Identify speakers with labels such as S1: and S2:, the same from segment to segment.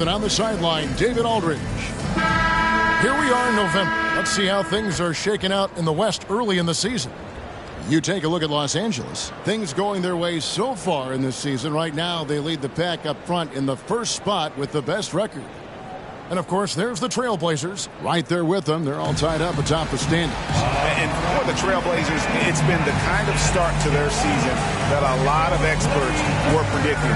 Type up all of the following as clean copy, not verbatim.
S1: And on the sideline, David Aldridge. Here we are in November. Let's see how things are shaking out in the West early in the season. You take a look at Los Angeles. Things going their way so far in this season. Right now, they lead the pack up front in the first spot with the best record. And, of course, there's the Trailblazers right there with them. They're all tied up atop the standings.
S2: And for the Trailblazers, it's been the kind of start to their season that a lot of experts were predicting.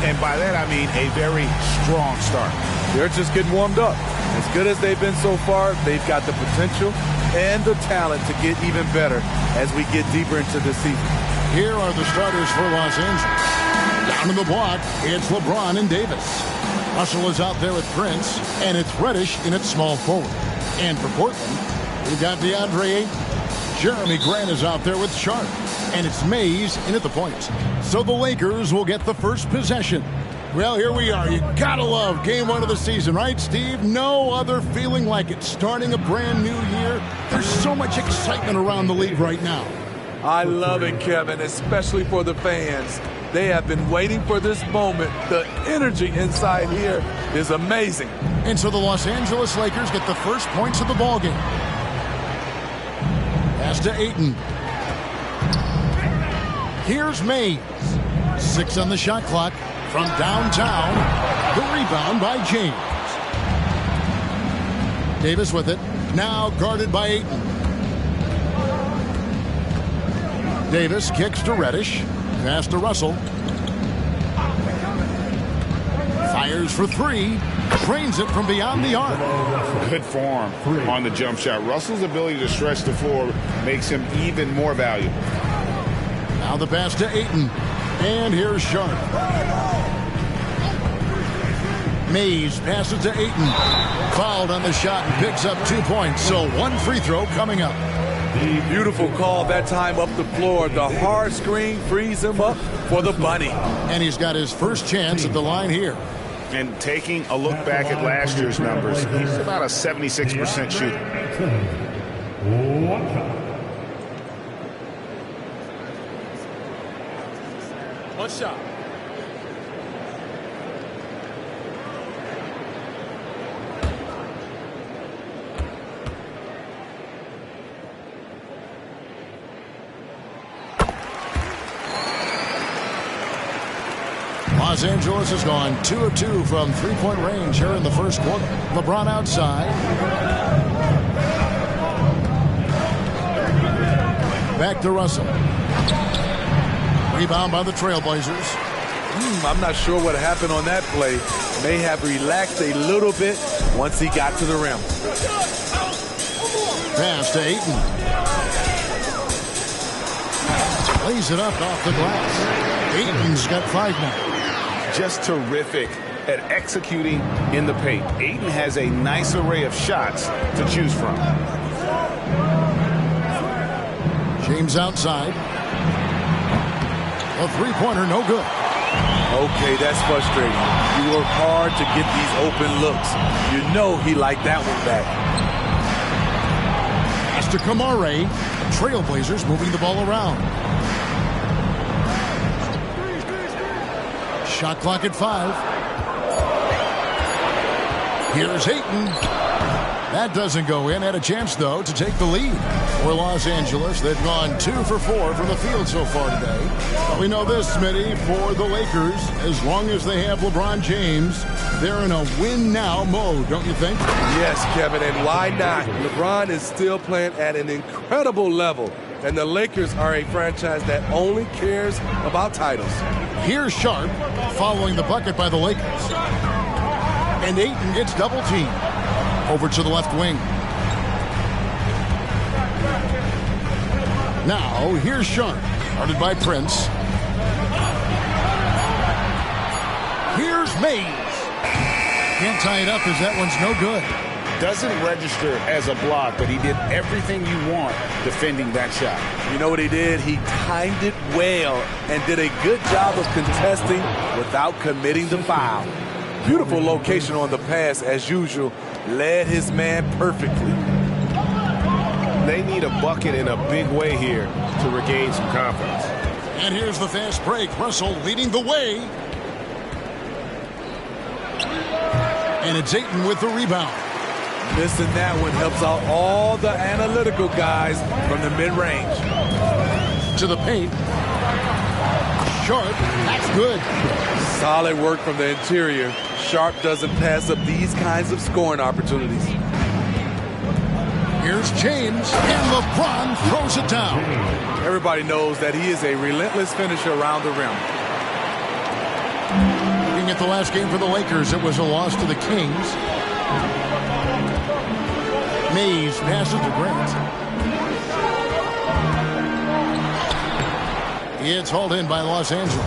S2: And by that, I mean a very strong start.
S3: They're just getting warmed up. As good as they've been so far, they've got the potential and the talent to get even better as we get deeper into the season.
S1: Here are the starters for Los Angeles. Down in the block, it's LeBron and Davis. Russell is out there with Prince, and it's Reddish in its small forward. And for Portland, we've got DeAndre Ayton. Jeremy Grant is out there with Sharp, and it's Mays in at the point. So the Lakers will get the first possession. Well, here we are. You gotta love game one of the season, right, Steve? No other feeling like it. Starting a brand new year. There's so much excitement around the league right now.
S3: I love it, Kevin, especially for the fans. They have been waiting for this moment. The energy inside here is amazing.
S1: And so the Los Angeles Lakers get the first points of the ballgame. Pass to Ayton. Here's Mays. 6 on the shot clock from downtown. The rebound by James. Davis with it. Now guarded by Ayton. Davis kicks to Reddish. Pass to Russell. Fires for 3. Trains it from beyond the arc.
S2: Good form on the jump shot. Russell's ability to stretch the floor makes him even more valuable.
S1: Now the pass to Ayton. And here's Sharp. Mays passes to Ayton. Fouled on the shot and picks up 2 points. So 1 free throw coming up.
S3: Beautiful call that time up the floor. The hard screen frees him up for the bunny.
S1: And he's got his first chance at the line here.
S2: And taking a look back at last year's numbers, he's about a 76% shooter.
S3: One shot.
S1: Los Angeles has gone 2 of 2 from three-point range here in the first quarter. LeBron outside. Back to Russell. Rebound by the Trailblazers.
S3: I'm not sure what happened on that play. May have relaxed a little bit once he got to the rim.
S1: Pass to Ayton. Lays it up off the glass. Ayton's got 5 now.
S2: Just terrific at executing in the paint. Ayton has a nice array of shots to choose from.
S1: James outside. A three-pointer, no good.
S3: Okay, that's frustrating. You work hard to get these open looks. You know he liked that one back.
S1: Pass to Kamare. Trailblazers moving the ball around. Shot clock at 5. Here's Ayton. That doesn't go in. Had a chance, though, to take the lead. For Los Angeles, they've gone 2 for 4 from the field so far today. But we know this, Smitty, for the Lakers, as long as they have LeBron James, they're in a win-now mode, don't you think?
S3: Yes, Kevin, and why not? LeBron is still playing at an incredible level, and the Lakers are a franchise that only cares about titles.
S1: Here's Sharp following the bucket by the Lakers. And Ayton gets double-teamed. Over to the left wing. Now, here's Sharp. Guarded by Prince. Here's Mays. Can't tie it up as that one's no good.
S2: Doesn't register as a block, but he did everything you want defending that shot.
S3: You know what he did? He timed it well and did a good job of contesting without committing the foul. Beautiful location on the pass, as usual. Led his man perfectly.
S2: They need a bucket in a big way here to regain some confidence.
S1: And here's the fast break. Russell leading the way. And it's Ayton with the rebound.
S3: Missing that one helps out all the analytical guys from the mid-range.
S1: To the paint. Sharp. That's good.
S3: Solid work from the interior. Sharp doesn't pass up these kinds of scoring opportunities.
S1: Here's James, and LeBron throws it down.
S3: Everybody knows that he is a relentless finisher around the rim.
S1: Looking at the last game for the Lakers, it was a loss to the Kings. Mays passes to Grant. It's hauled in by Los Angeles.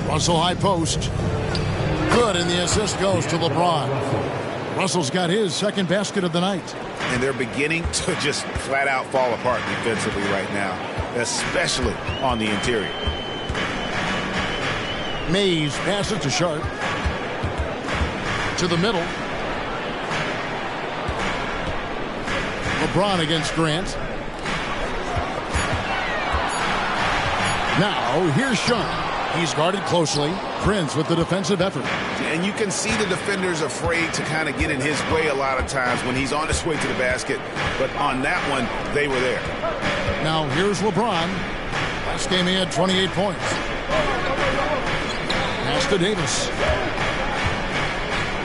S1: Russell high post. Good, and the assist goes to LeBron. Russell's got his second basket of the night.
S2: And they're beginning to just flat out fall apart defensively right now, especially on the interior.
S1: Mays passes to Sharp. To the middle. LeBron against Grant. Now, here's Sharp. He's guarded closely. Prince with the defensive effort.
S2: And you can see the defenders afraid to kind of get in his way a lot of times when he's on his way to the basket. But on that one, they were there.
S1: Now, here's LeBron. Last game he had 28 points. Pass to Davis.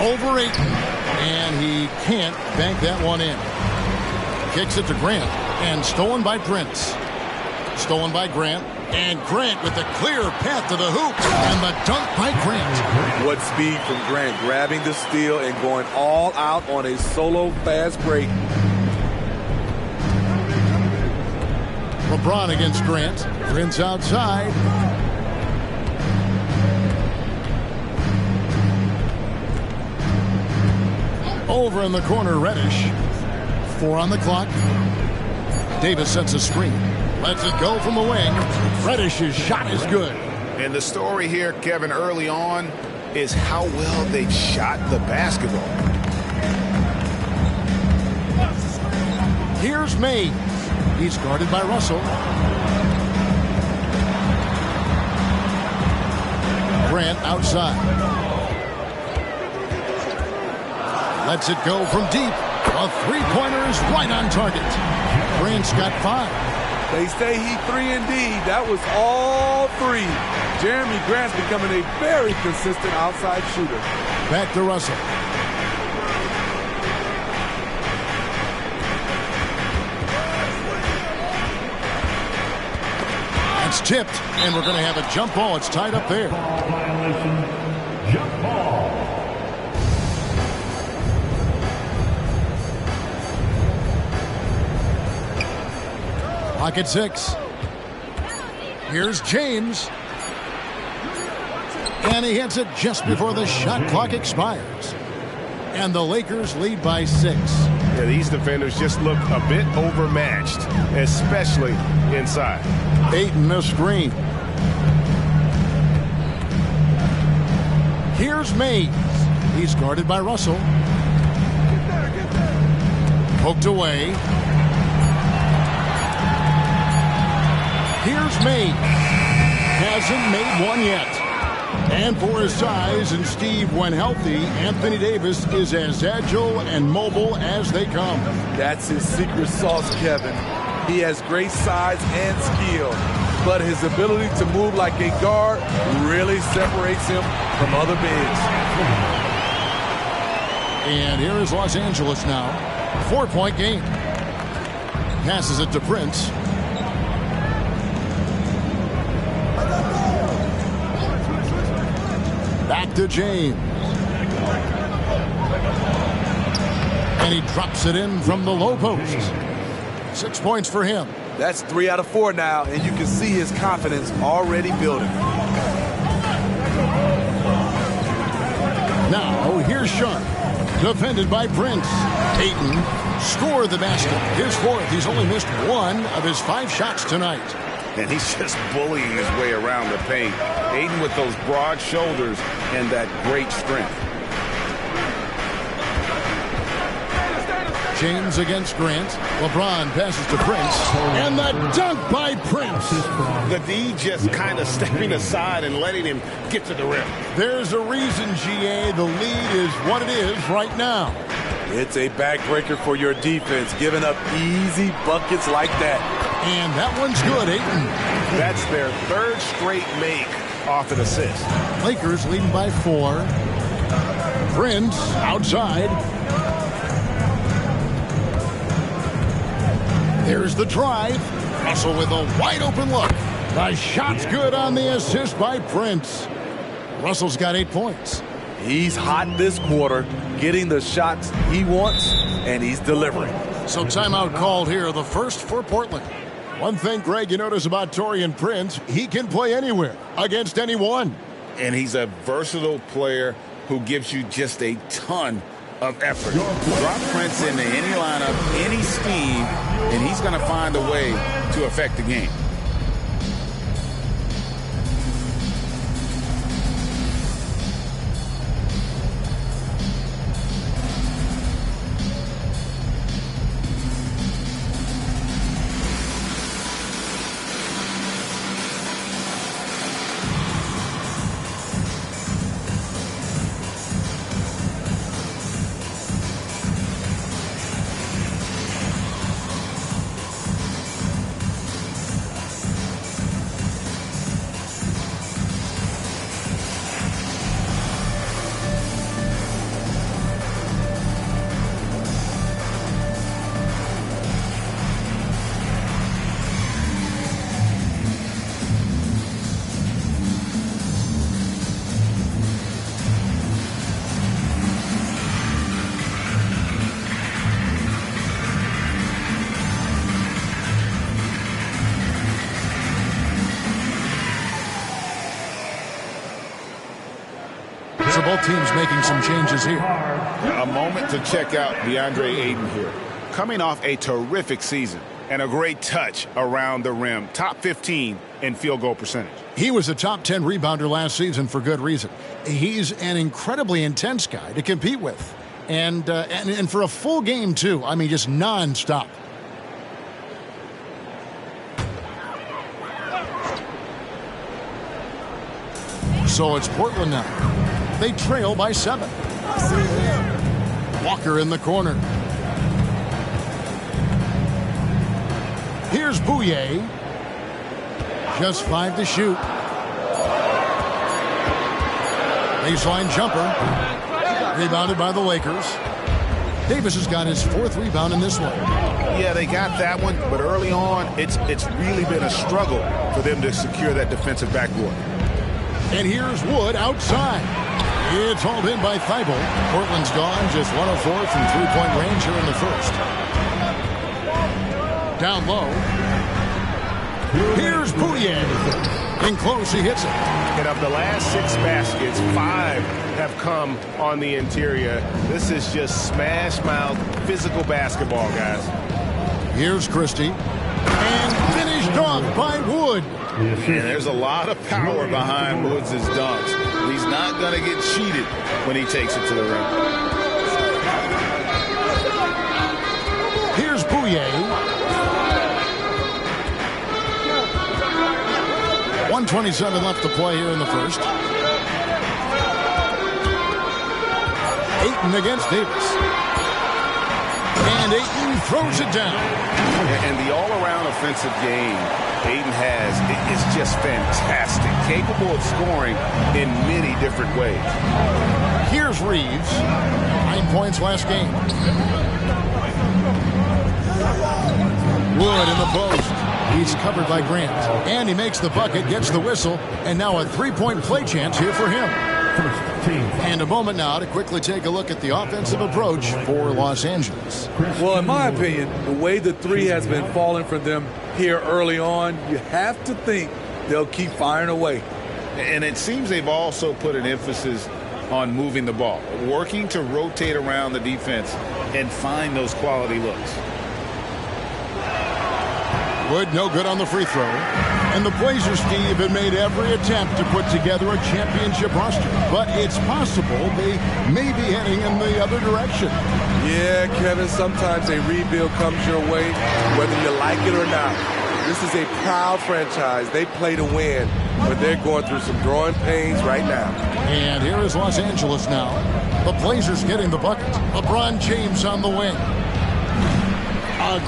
S1: Over Ayton. And he can't bank that one in. Kicks it to Grant. And stolen by Prince. Stolen by Grant. And Grant with the clear path to the hoop. And the dunk by Grant.
S3: What speed from Grant, grabbing the steal and going all out on a solo fast break.
S1: LeBron against Grant. Prince outside. Over in the corner, Reddish. 4 on the clock. Davis sets a screen. Lets it go from the wing. Reddish's shot is good.
S2: And the story here, Kevin, early on is how well they've shot the basketball.
S1: Here's Mays. He's guarded by Russell. Grant outside. Lets it go from deep. A three-pointer is right on target. Grant's got 5.
S3: They say he 3-and-D. That was all 3. Jeremy Grant's becoming a very consistent outside shooter.
S1: Back to Russell. It's tipped, and we're going to have a jump ball. It's tied up there.
S4: Jump ball.
S1: Pocket 6. Here's James. And he hits it just before the shot clock expires. And the Lakers lead by 6.
S2: Yeah, these defenders just look a bit overmatched, especially inside.
S1: Ayton the screen. Here's Mays. He's guarded by Russell. Poked away. Here's Mays. Hasn't made one yet. And for his size and Steve, when healthy, Anthony Davis is as agile and mobile as they come.
S3: That's his secret sauce, Kevin. He has great size and skill, but his ability to move like a guard really separates him from other bigs.
S1: And here is Los Angeles now. 4-point game. Passes it to Prince. Back to James. And he drops it in from the low post. 6 points for him.
S3: That's 3 out of 4 now, and you can see his confidence already building.
S1: Now, here's Sharp. Defended by Prince. Ayton scored the basket. His 4th. He's only missed 1 of his 5 shots tonight.
S2: And he's just bullying his way around the paint. Ayton with those broad shoulders and that great strength.
S1: James against Grant. LeBron passes to Prince. And the dunk by Prince.
S2: The D just kind of stepping aside and letting him get to the rim.
S1: There's a reason, GA. The lead is what it is right now.
S3: It's a backbreaker for your defense, giving up easy buckets like that.
S1: And that one's good, Ayton.
S2: That's their third straight make off an assist.
S1: Lakers leading by 4. Prince outside. There's the drive. Russell with a wide open look. The shot's good on the assist by Prince. Russell's got 8 points.
S3: He's hot this quarter, getting the shots he wants, and he's delivering.
S1: So timeout called here, the first for Portland. One thing, Greg, you notice about Taurean Prince, he can play anywhere, against anyone.
S2: And he's a versatile player who gives you just a ton of effort. Drop Prince into any lineup, any scheme, and he's going to find a way to affect the game.
S1: So both teams making some changes here.
S2: A moment to check out DeAndre Ayton here. Coming off a terrific season and a great touch around the rim. Top 15 in field goal percentage.
S1: He was a top 10 rebounder last season for good reason. He's an incredibly intense guy to compete with. And for a full game, too. I mean, just nonstop. So it's Portland now. They trail by 7. Walker in the corner. Here's Bouye. Just 5 to shoot. Baseline jumper. Rebounded by the Lakers. Davis has got his 4th rebound in this one.
S2: Yeah, they got that one, but early on, it's really been a struggle for them to secure that defensive backboard.
S1: And here's Wood outside. It's hauled in by Thibault. Portland's gone just 1 of 4 from 3-point range here in the first. Down low. Here's Bouye. In close, he hits it.
S2: And of the last 6 baskets, 5 have come on the interior. This is just smash mouth physical basketball, guys.
S1: Here's Christie. And finished off by Wood.
S2: And there's a lot of power behind Woods' dunks. He's not going to get cheated when he takes it to the rim.
S1: Here's Bouye. 1:27 left to play here in the first. Ayton against Davis. And Ayton throws it down.
S2: And the all-around offensive game Ayton has is just fantastic. Capable of scoring in many different ways.
S1: Here's Reeves. 9 points last game. Wood in the post. He's covered by Grant. And he makes the bucket, gets the whistle, and now a 3-point play chance here for him. And a moment now to quickly take a look at the offensive approach for Los Angeles.
S3: Well, in my opinion, the way the 3 has been falling for them here early on, you have to think they'll keep firing away.
S2: And it seems they've also put an emphasis on moving the ball, working to rotate around the defense and find those quality looks.
S1: Wood no good on the free throw. And the Blazers, Steve, have made every attempt to put together a championship roster. But it's possible they may be heading in the other direction.
S3: Yeah, Kevin, sometimes a rebuild comes your way, whether you like it or not. This is a proud franchise. They play to win, but they're going through some growing pains right now.
S1: And here is Los Angeles now. The Blazers getting the bucket. LeBron James on the wing.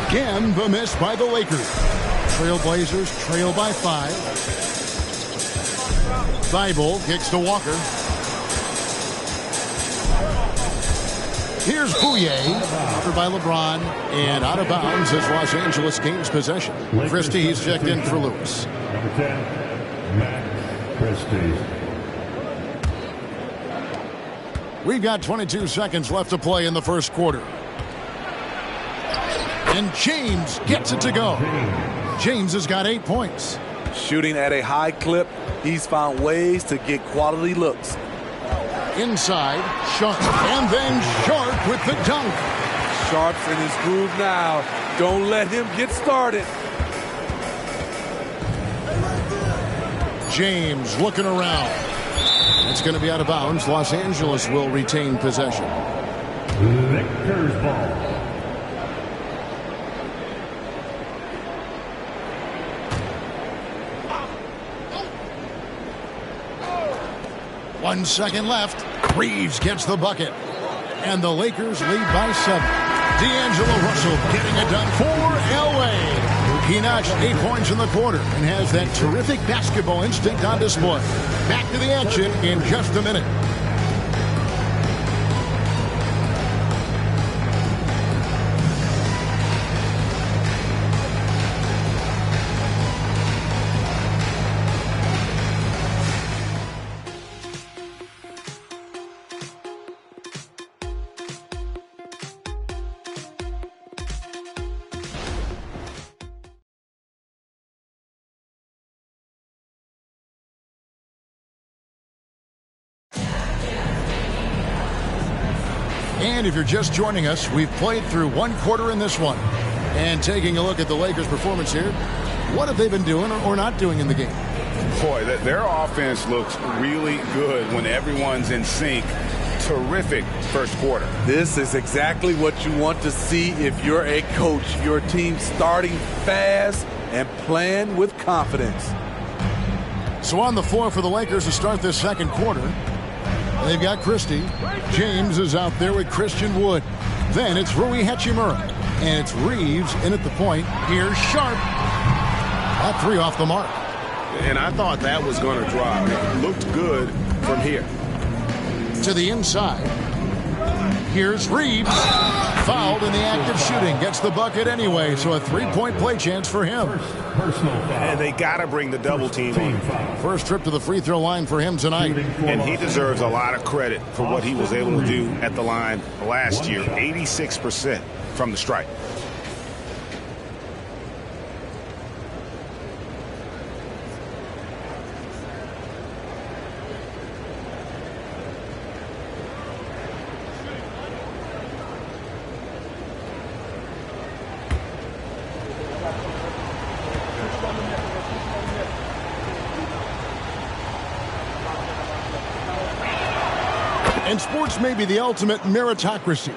S1: Again, the miss by the Lakers. Trail Blazers trail by 5. Thibault kicks to Walker. Here's Bouye, covered by LeBron, and out of bounds as Los Angeles gains possession. Christie, he's checked in for Lewis.
S4: Number 10, Matt Christie.
S1: We've got 22 seconds left to play in the first quarter. And James gets it to go. James has got 8 points.
S3: Shooting at a high clip, he's found ways to get quality looks.
S1: Inside, Sharp, and then Sharp with the dunk.
S3: Sharp's in his groove now. Don't let him get started.
S1: James looking around. It's going to be out of bounds. Los Angeles will retain possession.
S4: LAKERS ball.
S1: One second left. Reeves gets the bucket. And the Lakers lead by 7. D'Angelo Russell getting it done for LA. He notched 8 points in the quarter and has that terrific basketball instinct on display. Back to the action in just a minute. And if you're just joining us, we've played through one quarter in this one. And taking a look at the Lakers' performance here, what have they been doing or not doing in the game?
S2: Boy, their offense looks really good when everyone's in sync. Terrific first quarter.
S3: This is exactly what you want to see if you're a coach. Your team starting fast and playing with confidence.
S1: So on the floor for the Lakers to start this second quarter, they've got Christie. James is out there with Christian Wood. Then it's Rui Hachimura. And it's Reeves in at the point. Here's Sharp. That 3 off the mark.
S5: And I thought that was going to drop. It looked good from here.
S1: To the inside. Here's Reeves. Fouled in the act of shooting. Gets the bucket anyway. So a 3-point play chance for him.
S5: And they got to bring the double team on.
S1: First trip to the free throw line for him tonight.
S5: And he deserves a lot of credit for what he was able to do at the line last year. 86% from the stripe.
S1: And sports may be the ultimate meritocracy.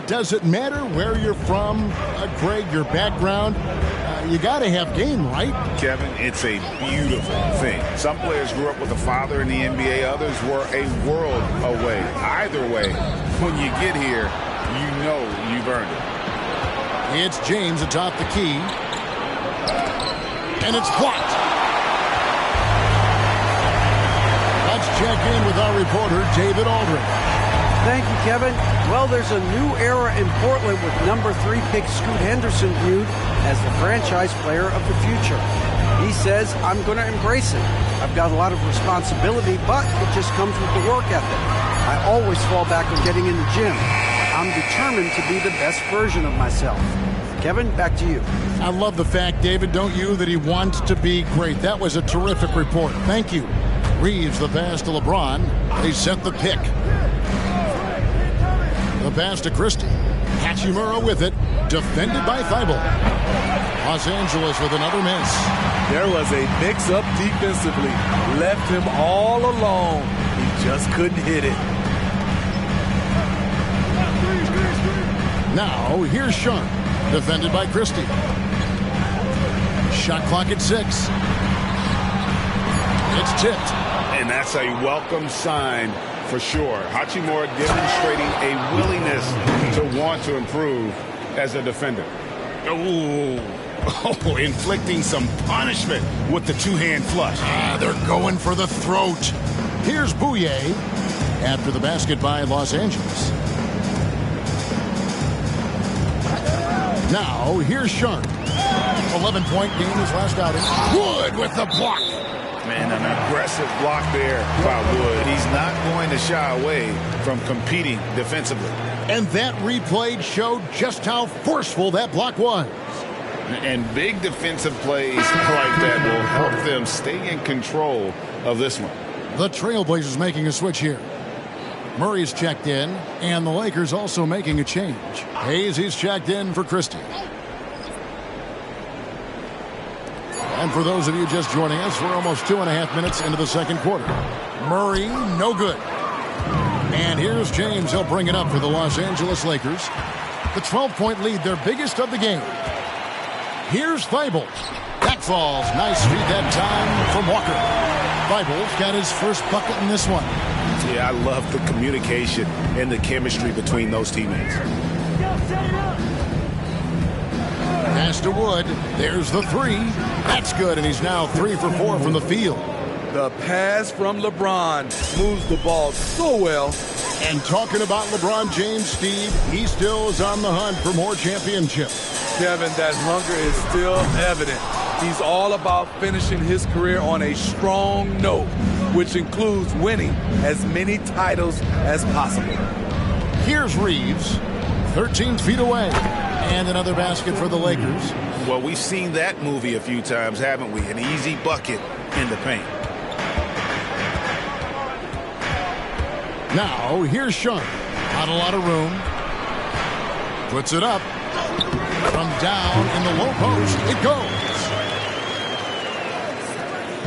S1: Does it matter where you're from, Greg, your background? You got to have game, right?
S2: Kevin, it's a beautiful thing. Some players grew up with a father in the NBA. Others were a world away. Either way, when you get here, you know you've earned it.
S1: It's James atop the key. And it's blocked. Let's check in with our reporter, David Aldridge.
S6: Thank you, Kevin. Well, there's a new era in Portland with number 3 pick Scoot Henderson viewed as the franchise player of the future. He says, I'm going to embrace it. I've got a lot of responsibility, but it just comes with the work ethic. I always fall back on getting in the gym. I'm determined to be the best version of myself. Kevin, back to you.
S1: I love the fact, David, don't you, that he wants to be great. That was a terrific report. Thank you. Reeves the pass to LeBron. They set the pick. The pass to Christie. Hachimura with it. Defended by Thibault. Los Angeles with another miss.
S3: There was a mix-up defensively. Left him all alone. He just couldn't hit it.
S1: Now, here's Sharp, defended by Christie. Shot clock at 6. It's tipped.
S5: And that's a welcome sign for sure. Hachimura demonstrating a willingness to want to improve as a defender. Oh, inflicting some punishment with the two-hand flush.
S1: They're going for the throat. Here's Bouye after the basket by Los Angeles. Now, here's Sharp. 11-point game his last outing. Wood with the block.
S5: Man, an aggressive block there by Wood. He's not going to shy away from competing defensively.
S1: And that replay showed just how forceful that block was.
S5: And big defensive plays like that will help them stay in control of this one.
S1: The Trailblazers making a switch here. Murray's checked in, and the Lakers also making a change. Hayes is checked in for Christie. And for those of you just joining us, we're almost 2.5 minutes into the second quarter. Murray, no good. And here's James. He'll bring it up for the Los Angeles Lakers. The 12-point lead, their biggest of the game. Here's Thibault. That falls. Nice feed that time from Walker. Thibault got his first bucket in this one.
S5: Yeah, I love the communication and the chemistry between those teammates.
S1: Pass to Wood. There's the three. That's good, and he's now 3 for 4 from the field.
S3: The pass from LeBron moves the ball so well.
S1: And talking about LeBron James, Steve, he still is on the hunt for more championships.
S3: Kevin, that hunger is still evident. He's all about finishing his career on a strong note, which includes winning as many titles as possible.
S1: Here's Reeves, 13 feet away. And another basket for the Lakers.
S5: Well, we've seen that movie a few times, haven't we? An easy bucket in the paint.
S1: Now, here's Sharp. Not a lot of room. Puts it up. From down in the low post, it goes.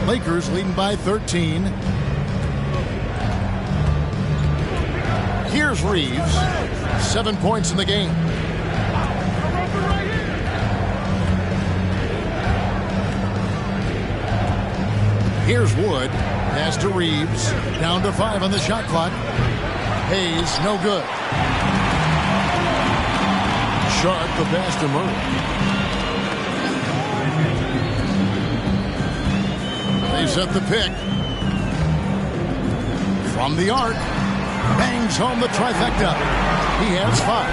S1: Lakers leading by 13. Here's Reeves. 7 points in the game. Here's Wood. Pass to Reeves. Down to 5 on the shot clock. Hayes, no good. Sharp, the pass to Murray. They set the pick. From the arc. Bangs home the trifecta. He has 5.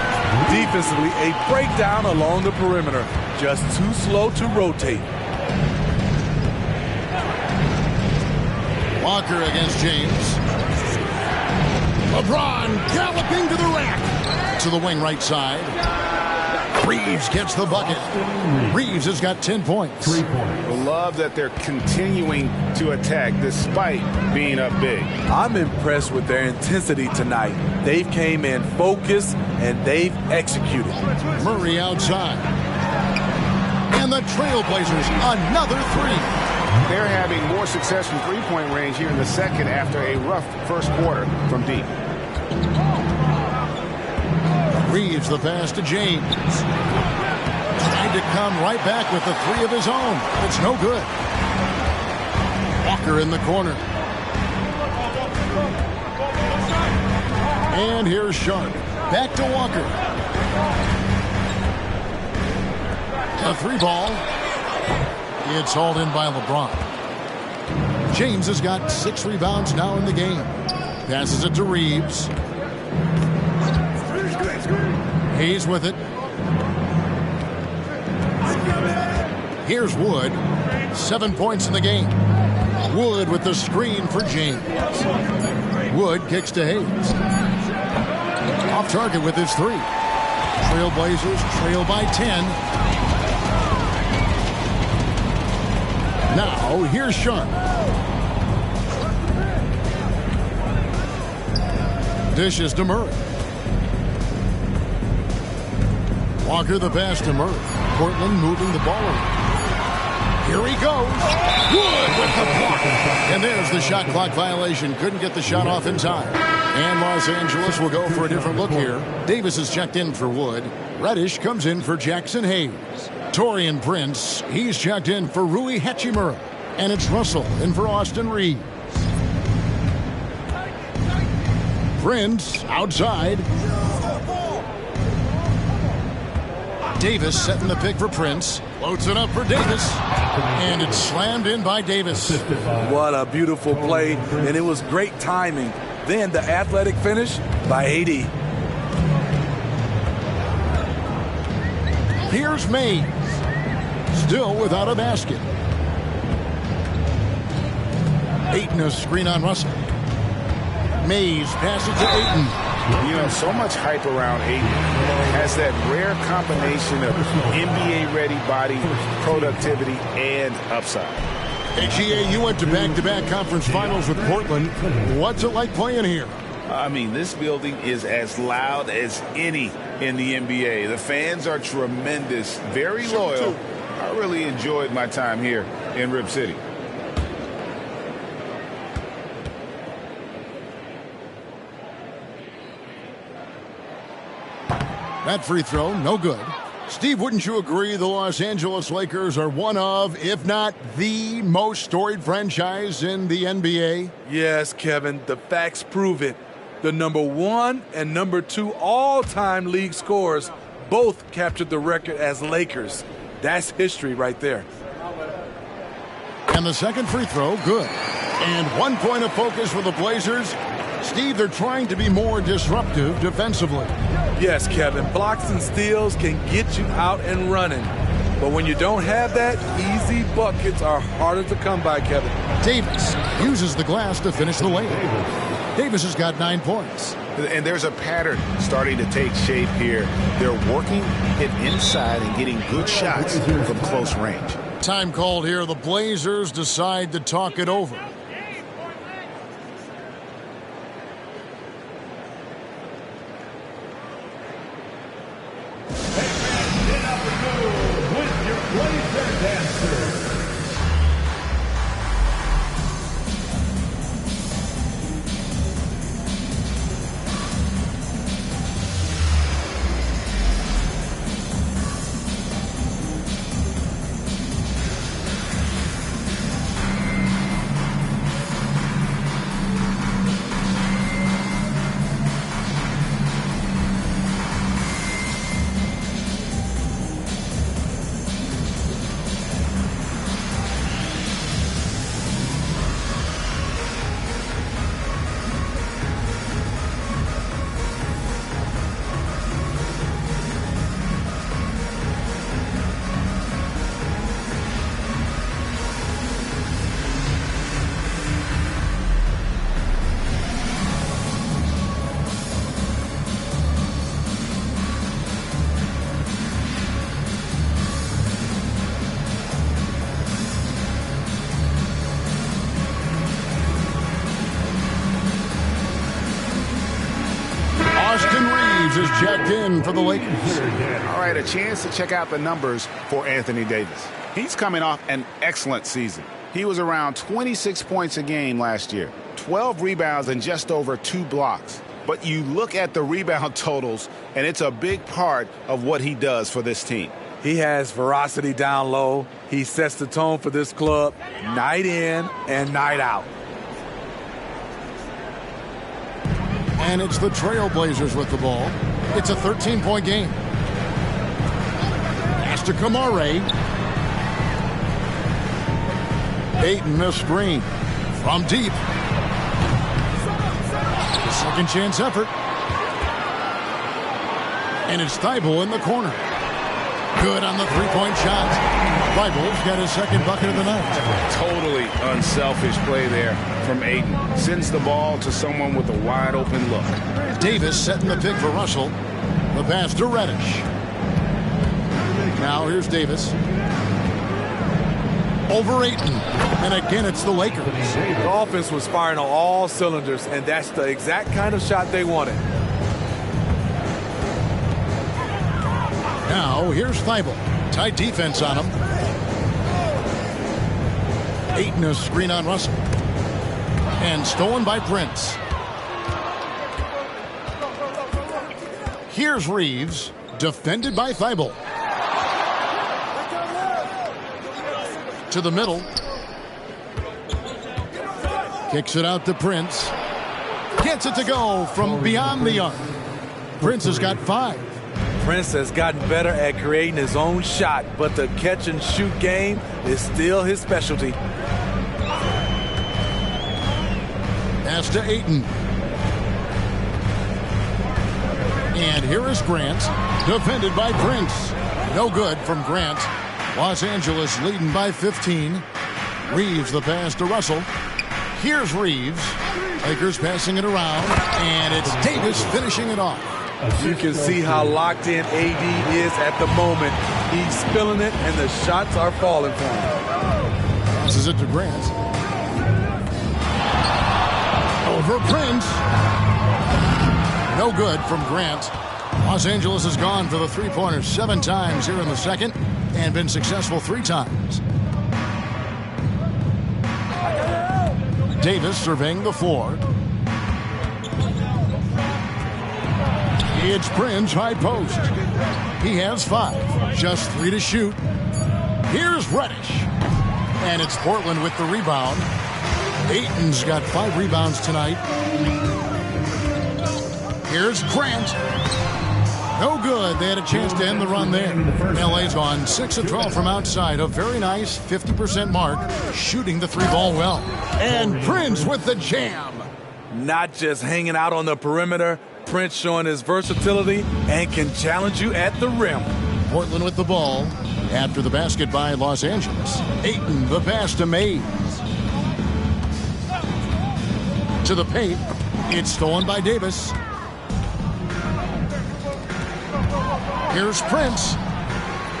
S3: Defensively, a breakdown along the perimeter. Just too slow to rotate.
S1: Walker against James. LeBron galloping to the rack. To the wing right side. Reeves gets the bucket. Reeves has got 10 points.
S4: 3 points.
S5: I love that they're continuing to attack despite being up big.
S3: I'm impressed with their intensity tonight. They've came in focused and they've executed.
S1: Murray outside. And the Trailblazers, another 3.
S5: They're having more success from three-point range here in the second after a rough first quarter from deep.
S1: Reeves the pass to James. Trying to come right back with the 3 of his own. It's no good. Walker in the corner. And here's Sharp. Back to Walker. A 3 ball. It's hauled in by LeBron. James has got 6 rebounds now in the game. Passes it to Reeves. Hayes with it. Here's Wood. 7 points in the game. Wood with the screen for James. Wood kicks to Hayes. Off target with his 3. Trailblazers trail by 10. Now, here's Sharp. Dishes to Murray. Walker the pass to Murray. Portland moving the ball around. Here he goes. Wood with the block. And there's the shot clock violation. Couldn't get the shot off in time. And Los Angeles will go for a different look here. Davis is checked in for Wood. Reddish comes in for Jackson Hayes. Taurean Prince, he's checked in for Rui Hachimura. And it's Russell in for Austin Reeves. Prince outside. Davis setting the pick for Prince. Floats it up for Davis. And it's slammed in by Davis.
S3: What a beautiful play, and it was great timing. Then the athletic finish by AD.
S1: Here's Mays. Still without a basket. Ayton a screen on Russell. Mays passes to Ayton.
S2: You know, so much hype around Ayton. Has that rare combination of NBA-ready body, productivity, and upside.
S1: HEA, you went to back-to-back conference finals with Portland. What's it like playing here?
S2: I mean, this building is as loud as any in the NBA. The fans are tremendous, very loyal. I really enjoyed my time here in Rip City.
S1: That free throw, no good. Steve, wouldn't you agree the Los Angeles Lakers are one of, if not the most storied franchise in the NBA?
S3: Yes, Kevin, the facts prove it. The #1 and #2 all-time league scorers both captured the record as Lakers. That's history right there.
S1: And the second free throw, good. And 1 point of focus for the Blazers. Steve, they're trying to be more disruptive defensively.
S3: Yes, Kevin, blocks and steals can get you out and running. But when you don't have that, easy buckets are harder to come by, Kevin.
S1: Davis uses the glass to finish the layup. Davis has got 9 points.
S2: And there's a pattern starting to take shape here. They're working it inside and getting good shots from close range.
S1: Time called here. The Blazers decide to talk it over. Is checked in for the Lakers.
S2: All right, a chance to check out the numbers for Anthony Davis. He's coming off an excellent season. He was around 26 points a game last year, 12 rebounds and just over 2 blocks. But you look at the rebound totals, and it's a big part of what he does for this team.
S3: He has ferocity down low. He sets the tone for this club night in and night out.
S1: And it's the Trailblazers with the ball. It's a 13-point game. Pass to Kamare. Ayton a screen from deep. The second chance effort. And it's Thibault in the corner. Good on the three-point shot. Thibault's got his second bucket of the night.
S2: Totally unselfish play there from Ayton. Sends the ball to someone with a wide-open look.
S1: Davis setting the pick for Russell. The pass to Reddish. Now here's Davis. Over Ayton. And again, it's the Lakers.
S3: The offense was firing on all cylinders, and that's the exact kind of shot they wanted.
S1: Now, here's Thibault. Tight defense on him. Ayton a screen on Russell. And stolen by Prince. Here's Reeves. Defended by Thibault. To the middle. Kicks it out to Prince. Gets it to go from beyond the arc. Prince has got 5.
S3: Prince has gotten better at creating his own shot, but the catch and shoot game is still his specialty.
S1: Pass to Ayton. And here is Grant, defended by Prince. No good from Grant. Los Angeles leading by 15. Reeves the pass to Russell. Here's Reeves. Lakers passing it around, and it's Davis finishing it off.
S3: You can see how locked in AD is at the moment. He's spilling it, and the shots are falling for him.
S1: Passes it to Grant. Over Prince. No good from Grant. Los Angeles has gone for the three-pointers 7 times here in the second and been successful 3 times. Davis surveying the floor. It's Prince, high post. He has 5, just 3 to shoot. Here's Reddish. And it's Portland with the rebound. Ayton's got 5 rebounds tonight. Here's Grant. No good. They had a chance to end the run there. LA's gone 6 of 12 from outside. A very nice 50% mark. Shooting the 3-ball well. And Prince with the jam.
S3: Not just hanging out on the perimeter. Prince showing his versatility and can challenge you at the rim.
S1: Portland with the ball. After the basket by Los Angeles. Ayton, the pass to Mays. To the paint. It's stolen by Davis. Here's Prince.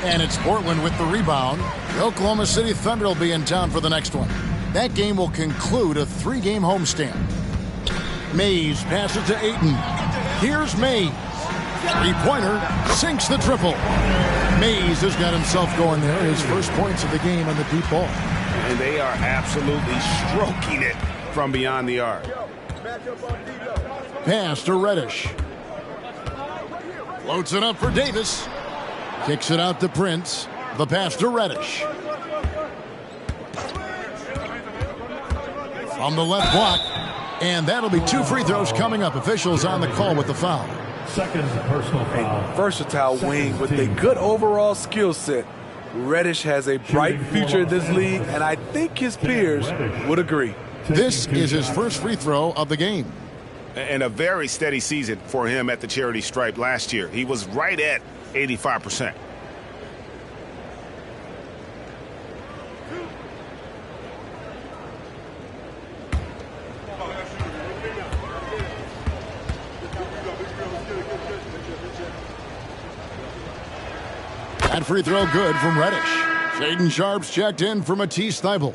S1: And it's Portland with the rebound. The Oklahoma City Thunder will be in town for the next one. That game will conclude a 3-game homestand. Mays passes to Ayton. Here's Mays. 3-pointer sinks the triple. Mays has got himself going there. His first points of the game on the deep ball.
S5: And they are absolutely stroking it from beyond the arc.
S1: Pass to Reddish. Floats it up for Davis. Kicks it out to Prince. The pass to Reddish. On the left block. And that'll be 2 free throws coming up. Officials on the call with the foul.
S4: Second personal foul.
S3: A versatile wing with a good overall skill set. Reddish has a bright future in this league, and I think his peers would agree.
S1: This is his first free throw of the game.
S5: And a very steady season for him at the charity stripe last year. He was right at 85%.
S1: That free throw good from Reddish. Shaden Sharp's checked in for Matisse Thybulle.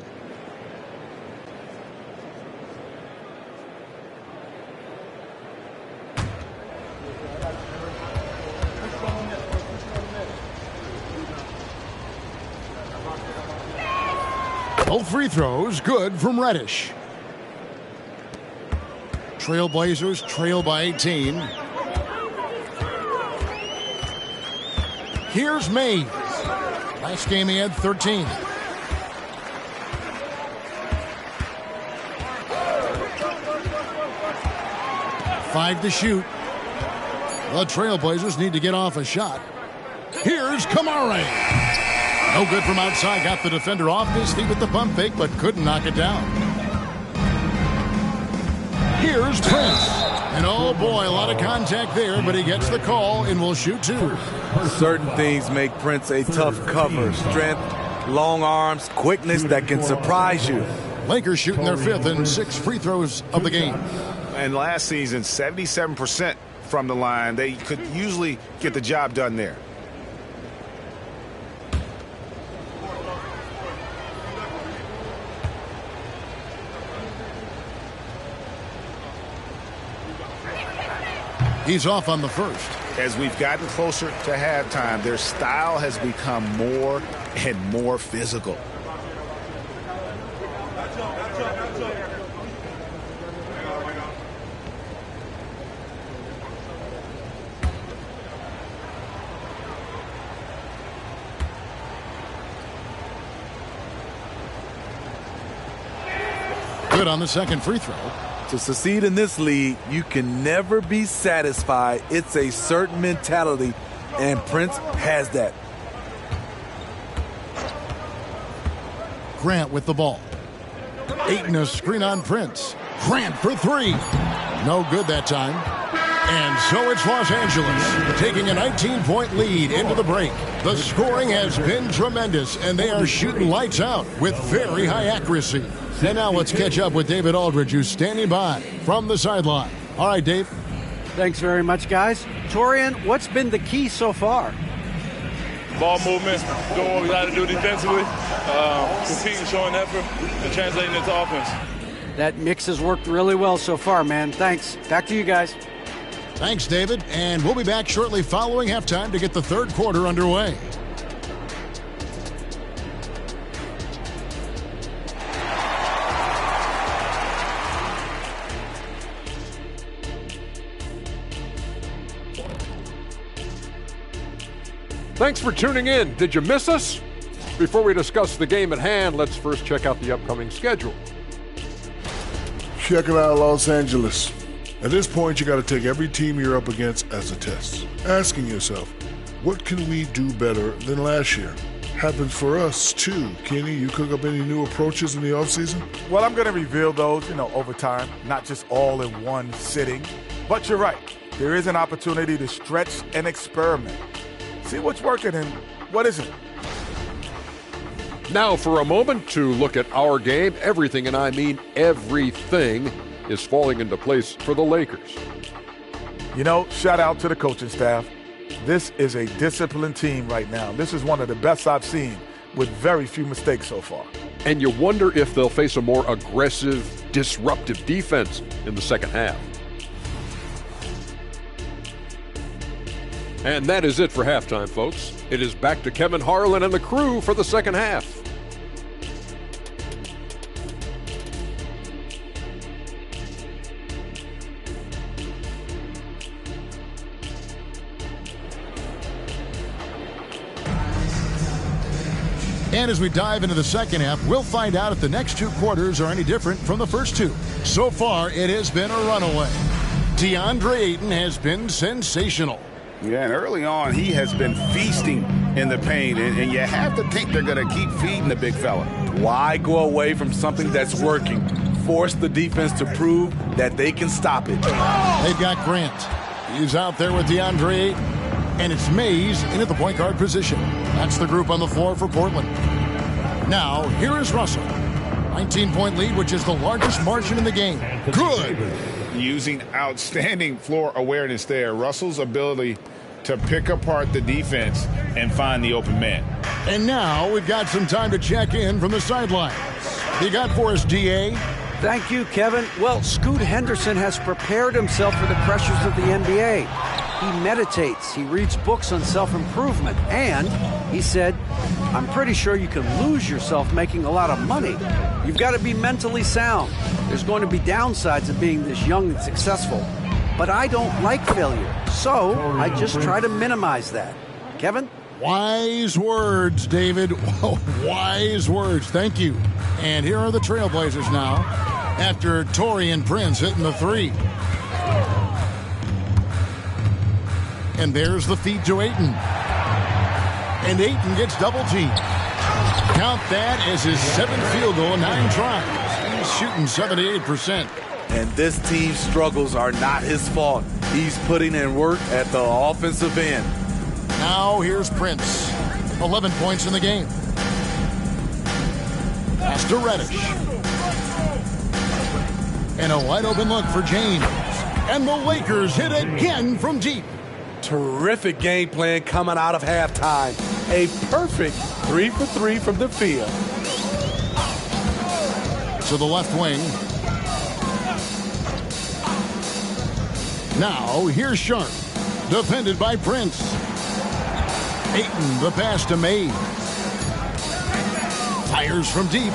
S1: Both free throws good from Reddish. Trailblazers trail by 18. Here's Mays. Last game he had 13. Five to shoot. The Trailblazers need to get off a shot. Here's Kamara. No good from outside. Got the defender off his feet with the pump fake, but couldn't knock it down. Here's Prince. And oh boy, a lot of contact there, but he gets the call and will shoot 2.
S3: Certain things make Prince a tough cover. Strength, long arms, quickness that can surprise you.
S1: Lakers shooting their 5th and 6 free throws of the game.
S5: And last season, 77% from the line. They could usually get the job done there.
S1: He's off on the first.
S5: as we've gotten closer to halftime, their style has become more and more physical.
S1: Good on the second free throw.
S3: To succeed in this league, you can never be satisfied. It's a certain mentality, and Prince has that.
S1: Grant with the ball. Ayton a screen on Prince. Grant for three. No good that time. And so it's Los Angeles taking a 19-point lead into the break. The scoring has been tremendous, and they are shooting lights out with very high accuracy. And now let's catch up with David Aldridge, who's standing by from the sideline. All right, Dave.
S6: Thanks very much, guys. Torian, what's been the key so far?
S7: Ball movement, doing what we got to do defensively, competing, showing effort, and translating into offense.
S6: That mix has worked really well so far, man. Thanks. Back to you guys.
S1: Thanks, David. And we'll be back shortly following halftime to get the third quarter underway.
S8: Thanks for tuning in. Did you miss us? Before we discuss the game at hand, let's first check out the upcoming schedule.
S9: Check it out, Los Angeles. At this point, you got to take every team you're up against as a test. Asking yourself, what can we do better than last year? Happens for us, too. Kenny, you cook up any new approaches in the offseason?
S10: Well, I'm going to reveal those, over time, not just all in one sitting. But you're right. There is an opportunity to stretch and experiment. See what's working and what isn't.
S8: Now for a moment to look at our game. Everything, and I mean everything, is falling into place for the Lakers.
S10: Shout out to the coaching staff. This is a disciplined team right now. This is one of the best I've seen with very few mistakes so far.
S8: And you wonder if they'll face a more aggressive, disruptive defense in the second half. And that is it for halftime, folks. It is back to Kevin Harlan and the crew for the second half.
S1: And as we dive into the second half, we'll find out if the next two quarters are any different from the first two. So far, it has been a runaway. DeAndre Ayton has been sensational.
S5: Yeah, and early on, he has been feasting in the paint, and you have to think they're going to keep feeding the big fella.
S3: Why go away from something that's working? Force the defense to prove that they can stop it.
S1: They've got Grant. He's out there with DeAndre Ayton, and it's Mays in at the point guard position. That's the group on the floor for Portland. Now, here is Russell. 19-point lead, which is the largest margin in the game. Good.
S5: Using outstanding floor awareness there. Russell's ability to pick apart the defense and find the open man.
S1: And now we've got some time to check in from the sidelines. You got for us, DA?
S6: Thank you, Kevin. Well, Scoot Henderson has prepared himself for the pressures of the NBA. He meditates, he reads books on self-improvement, and he said, I'm pretty sure you can lose yourself making a lot of money. You've got to be mentally sound. There's going to be downsides of being this young and successful. But I don't like failure, so I just try to minimize that. Kevin?
S1: Wise words, David. Wise words. Thank you. And here are the Trailblazers now after Taurean Prince hitting the three. And there's the feed to Ayton. And Ayton gets double teamed. Count that as his seventh field goal in 9 tries. He's shooting 78%.
S3: And this team's struggles are not his fault. He's putting in work at the offensive end.
S1: Now here's Prince. 11 points in the game. Pass to Reddish. And a wide open look for James. And the Lakers hit again from deep.
S3: Terrific game plan coming out of halftime. A perfect 3 for 3 from the field.
S1: To the left wing. Now, here's Sharp. Defended by Prince. Ayton, the pass to Mays. Fires from deep.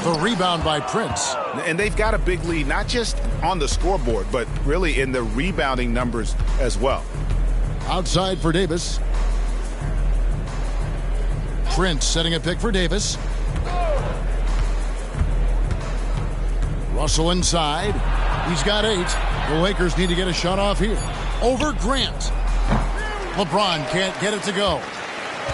S1: The rebound by Prince.
S5: And they've got a big lead, not just on the scoreboard, but really in the rebounding numbers as well.
S1: Outside for Davis. Prince setting a pick for Davis. Russell inside. He's got 8. The Lakers need to get a shot off here. Over Grant. LeBron can't get it to go.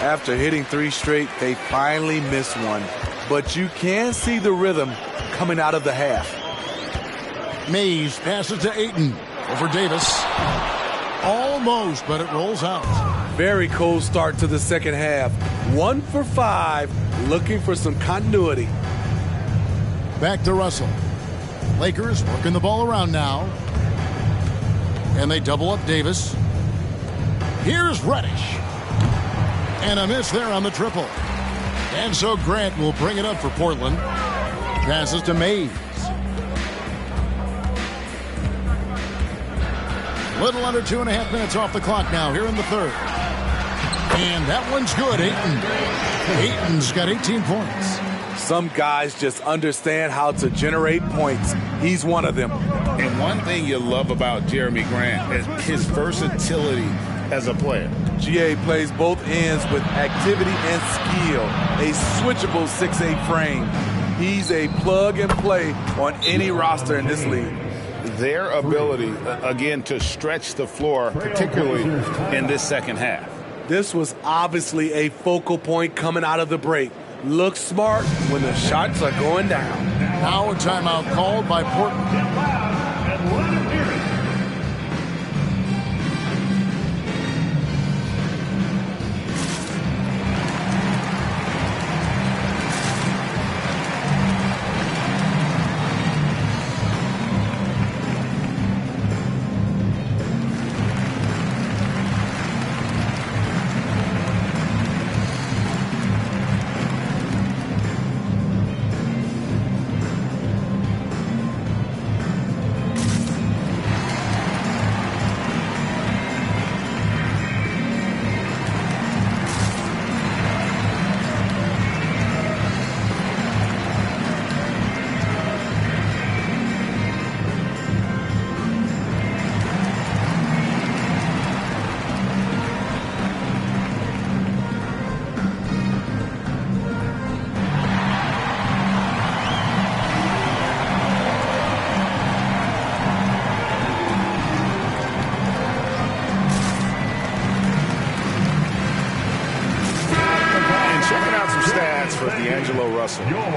S3: After hitting 3 straight, they finally missed one. But you can see the rhythm coming out of the half.
S1: Mays passes to Ayton. Over Davis. Almost, but it rolls out.
S3: Very cold start to the second half. 1 for 5, looking for some continuity.
S1: Back to Russell. Lakers working the ball around now. And they double up Davis. Here's Reddish. And a miss there on the triple. And so Grant will bring it up for Portland. Passes to Mays. Little under 2.5 minutes off the clock now here in the third. And that one's good, Ayton. Ayton's got 18 points.
S3: Some guys just understand how to generate points. He's one of them.
S5: And one thing you love about Jeremy Grant is his versatility as a player.
S3: GA plays both ends with activity and skill. A switchable 6'8" frame. He's a plug and play on any roster in this league.
S5: Their ability, again, to stretch the floor, particularly in this second half.
S3: This was obviously a focal point coming out of the break. Look smart when the shots are going down.
S1: Now a timeout called by Portland.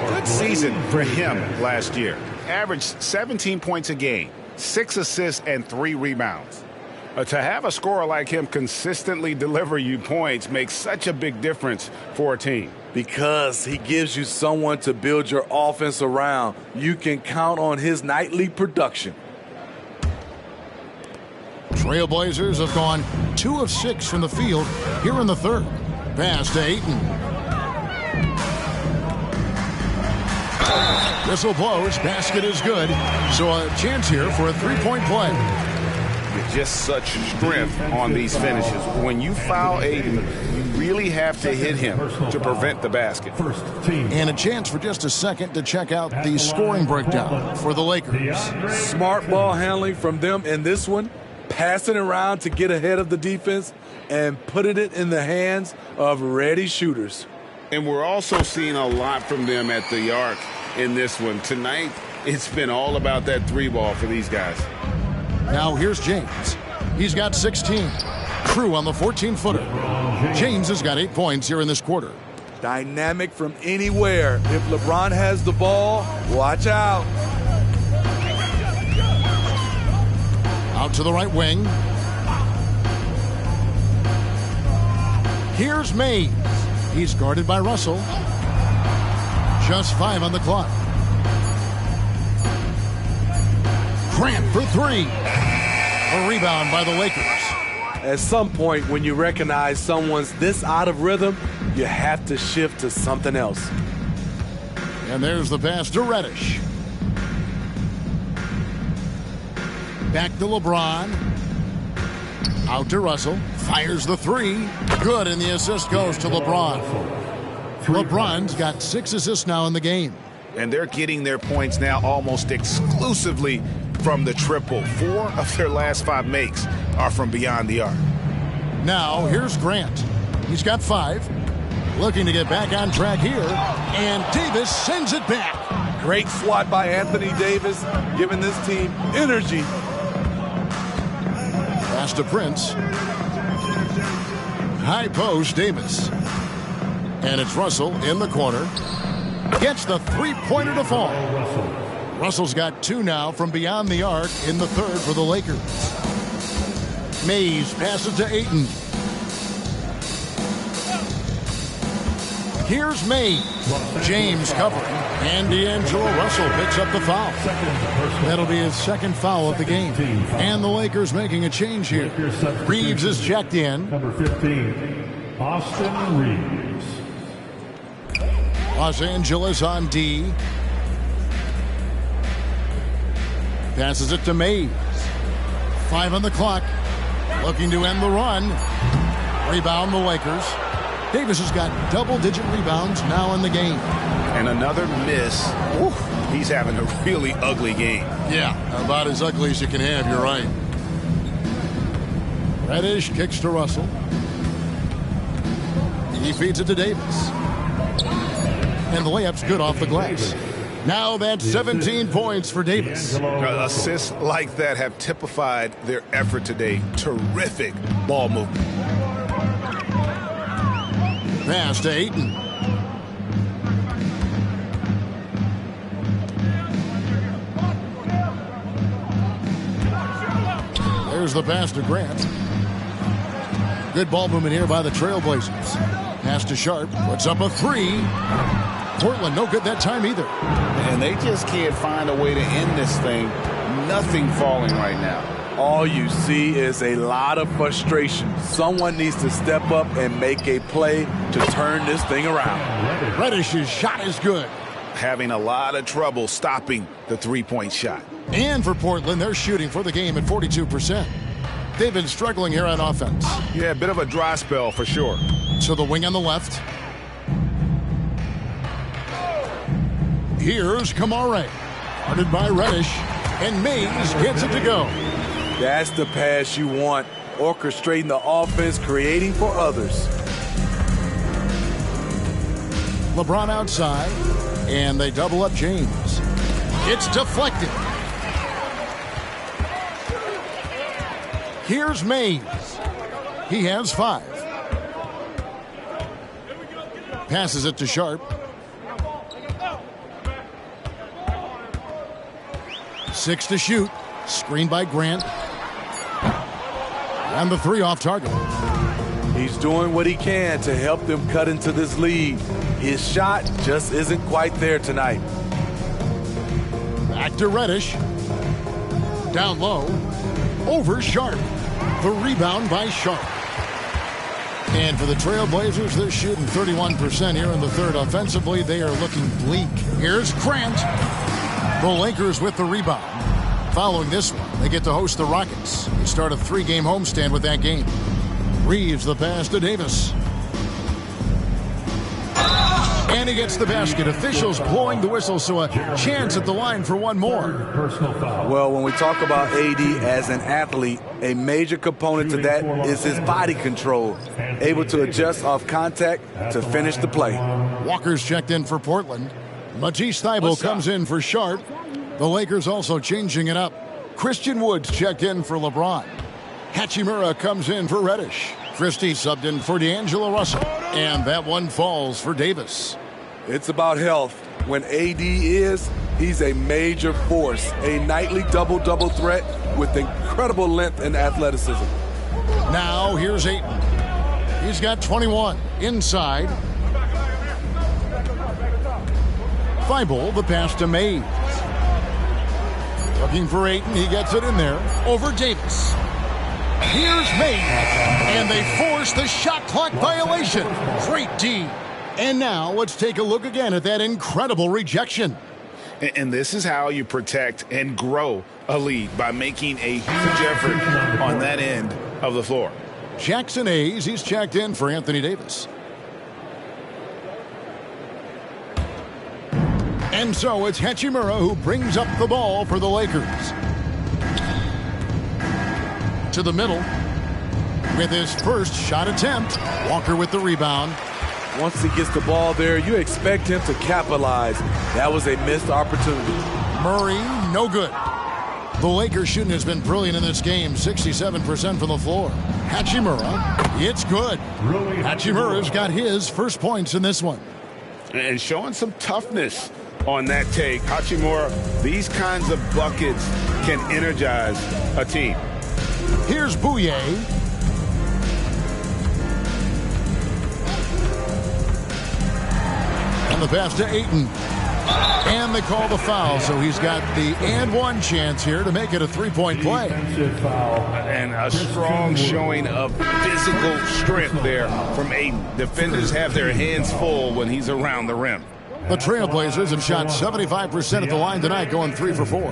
S5: Good season for him last year. Averaged 17 points a game, 6 assists, and 3 rebounds. To have a scorer like him consistently deliver you points makes such a big difference for a team.
S3: Because he gives you someone to build your offense around. You can count on his nightly production.
S1: Trailblazers have gone 2 of 6 from the field here in the third. Pass to Ayton. Whistle blows. Basket is good. So a chance here for a 3-point play.
S5: Just such strength on these finishes. When you foul Ayton, you really have to hit him to prevent the basket.
S1: And a chance for just a second to check out the scoring breakdown for the Lakers.
S3: Smart ball handling from them in this one. Passing around to get ahead of the defense and putting it in the hands of ready shooters.
S5: And we're also seeing a lot from them at the arc in this one. Tonight, it's been all about that 3-ball for these guys.
S1: Now here's James. He's got 16. Crew on the 14-footer. James has got 8 points here in this quarter.
S3: Dynamic from anywhere. If LeBron has the ball, watch out.
S1: Out to the right wing. Here's Mays. He's guarded by Russell. Just 5 on the clock. Grant for 3. A rebound by the Lakers.
S3: At some point, when you recognize someone's this out of rhythm, you have to shift to something else.
S1: And there's the pass to Reddish. Back to LeBron. Out to Russell. Fires the three. Good, and the assist goes to LeBron. LeBron's got 6 assists now in the game.
S5: And they're getting their points now almost exclusively from the triple. 4 of their last 5 makes are from beyond the arc.
S1: Now, here's Grant. He's got 5. Looking to get back on track here. And Davis sends it back.
S3: Great swat by Anthony Davis, giving this team energy.
S1: Pass to Prince. High post, Davis. And it's Russell in the corner. Gets the three-pointer to fall. Russell's got 2 now from beyond the arc in the third for the Lakers. Mays passes to Ayton. Here's Mays. James covering. And D'Angelo Russell picks up the foul. That'll be his 2nd foul of the game. And the Lakers making a change here. Reeves is checked in.
S4: Number 15, Austin Reeves.
S1: Los Angeles on D. Passes it to Mays. 5 on the clock. Looking to end the run. Rebound the Lakers. Davis has got double-digit rebounds now in the game.
S5: And another miss. Oof, he's having a really ugly game.
S1: Yeah, about as ugly as you can have, you're right. Reddish kicks to Russell. He feeds it to Davis. And the layup's good off the glass. Now that's 17 points for Davis.
S5: Assists like that have typified their effort today. Terrific ball movement.
S1: Pass to Ayton. There's the pass to Grant. Good ball movement here by the Trailblazers. Pass to Sharp. Puts up a 3. Portland no good that time either.
S5: And they just can't find a way to end this thing. Nothing falling right now.
S3: All you see is a lot of frustration. Someone needs to step up and make a play to turn this thing around.
S1: Reddish's shot is good.
S5: Having a lot of trouble stopping the three-point shot.
S1: And for Portland, they're shooting for the game at 42%. They've been struggling here on offense.
S5: Yeah, a bit of a dry spell for sure.
S1: So the wing on the left. Here's Kamare. Guarded by Reddish. And Mays gets it to go.
S3: That's the pass you want. Orchestrating the offense, creating for others.
S1: LeBron outside. And they double up James. It's deflected. Here's Mays. He has 5. Passes it to Sharp. 6 to shoot. Screened by Grant. And the 3 off target.
S3: He's doing what he can to help them cut into this lead. His shot just isn't quite there tonight.
S1: Back to Reddish. Down low. Over Sharp. The rebound by Sharp. And for the Trailblazers, they're shooting 31% here in the third. Offensively, they are looking bleak. Here's Grant. The Lakers with the rebound. Following this one, they get to host the Rockets. They start a 3-game homestand with that game. Reeves the pass to Davis. And he gets the basket. Officials blowing the whistle, so a chance at the line for one more.
S4: Personal foul.
S3: Well, when we talk about AD as an athlete, a major component to that is his body control. Able to adjust off contact to finish the play.
S1: Walker's checked in for Portland. Matisse Thybulle comes in for Sharp. The Lakers also changing it up. Christian Woods checked in for LeBron. Hachimura comes in for Reddish. Christie subbed in for D'Angelo Russell. And that one falls for Davis.
S3: It's about health. When AD is, he's a major force. A nightly double-double threat with incredible length and athleticism.
S1: Now here's Ayton. He's got 21. Inside. Thybulle, the pass to Mays. Looking for Ayton. He gets it in there. Over Davis. Here's Mays. And they force the shot clock violation. Great D. And now let's take a look again at that incredible rejection.
S5: And this is how you protect and grow a lead, by making a huge effort on that end of the floor.
S1: Jackson Hayes, he's checked in for Anthony Davis. And so it's Hachimura who brings up the ball for the Lakers. To the middle with his first shot attempt. Walker with the rebound.
S3: Once he gets the ball there, you expect him to capitalize. That was a missed opportunity.
S1: Murray, no good. The Lakers shooting has been brilliant in this game, 67% from the floor. Hachimura, it's good. Hachimura's got his first points in this one.
S5: And showing some toughness on that take. Hachimura, these kinds of buckets can energize a team.
S1: Here's Bouye. And the pass to Ayton. And they call the foul, so he's got the and one chance here to make it a three-point play.
S5: And a strong showing of physical strength there from Ayton. Defenders have their hands full when he's around the rim.
S1: The Trailblazers have shot 75% at the line tonight, going 3 for 4.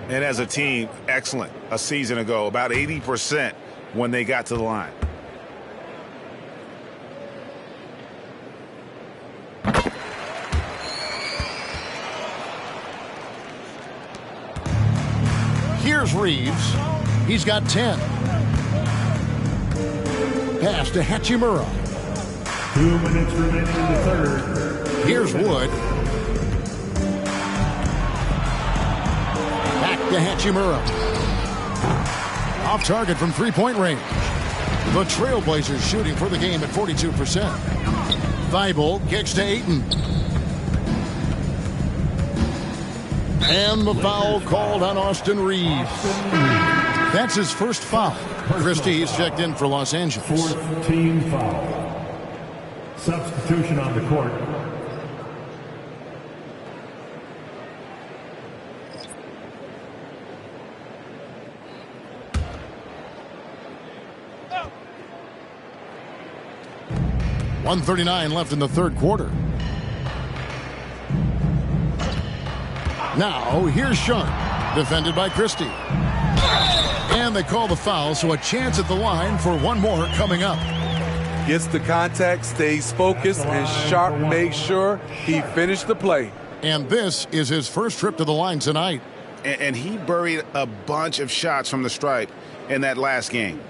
S5: And as a team, excellent. A season ago, about 80% when they got to the line.
S1: Here's Reeves. He's got 10. Pass to Hachimura.
S4: 2 minutes remaining in the third.
S1: Here's Wood. Back to Hachimura. Off target from three-point range. The Trailblazers shooting for the game at 42%. Thibault kicks to Ayton. And the foul called on Austin Reeves. That's his first foul. Christie's checked in for Los Angeles.
S4: 4th team foul. Substitution on the court.
S1: .139 left in the third quarter. Now, here's Sharp, defended by Christie. And they call the foul, so a chance at the line for one more coming up.
S3: Gets the contact, stays focused, and Sharp makes sure he finished the play.
S1: And this is his first trip to the line tonight.
S5: And he buried a bunch of shots from the stripe in that last game.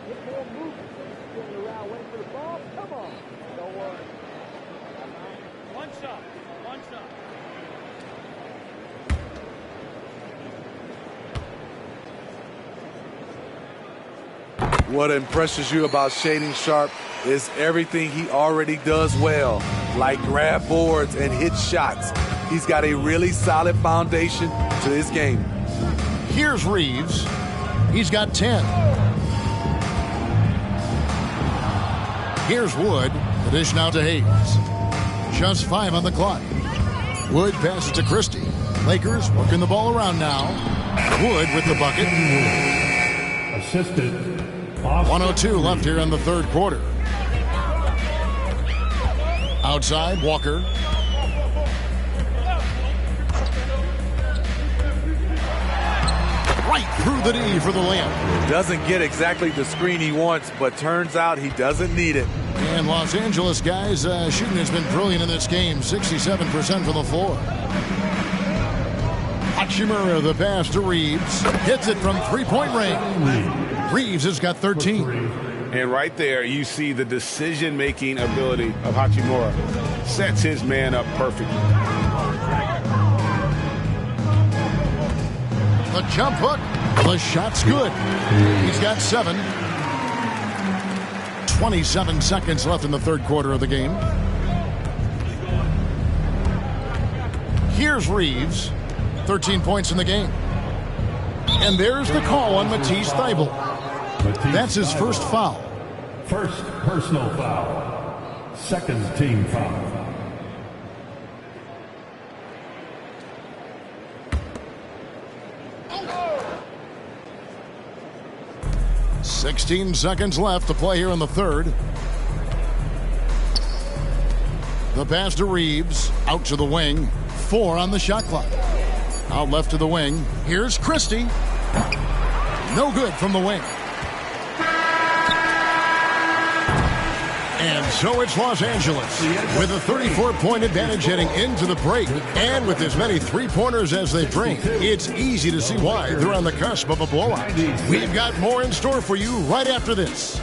S3: What impresses you about Shaedon Sharp is everything he already does well, like grab boards and hit shots. He's got a really solid foundation to his game.
S1: Here's Reeves. He's got 10. Here's Wood. The dish now to Hayes. Just 5 on the clock. Wood passes to Christie. Lakers working the ball around now. Wood with the bucket.
S4: Assisted.
S1: 102 left here in the third quarter. Outside, Walker. Right through the D for the layup.
S3: Doesn't get exactly the screen he wants, but turns out he doesn't need it.
S1: And Los Angeles guys, shooting has been brilliant in this game, 67% from the floor. Hachimura, the pass to Reeves. Hits it from three-point range. Reeves has got 13.
S5: And right there, you see the decision-making ability of Hachimura. Sets his man up perfectly.
S1: The jump hook. The shot's good. He's got 7. 27 seconds left in the third quarter of the game. Here's Reeves. 13 points in the game. And there's the call on Matisse Thybulle. That's his first foul.
S4: First personal foul. Second team foul.
S1: Oh. 16 seconds left to play here in the third. The pass to Reeves. Out to the wing. 4 on the shot clock. Out left to the wing. Here's Christie. No good from the wing. And so it's Los Angeles with a 34-point advantage heading into the break. And with as many three-pointers as they bring, it's easy to see why they're on the cusp of a blowout. We've got more in store for you right after this.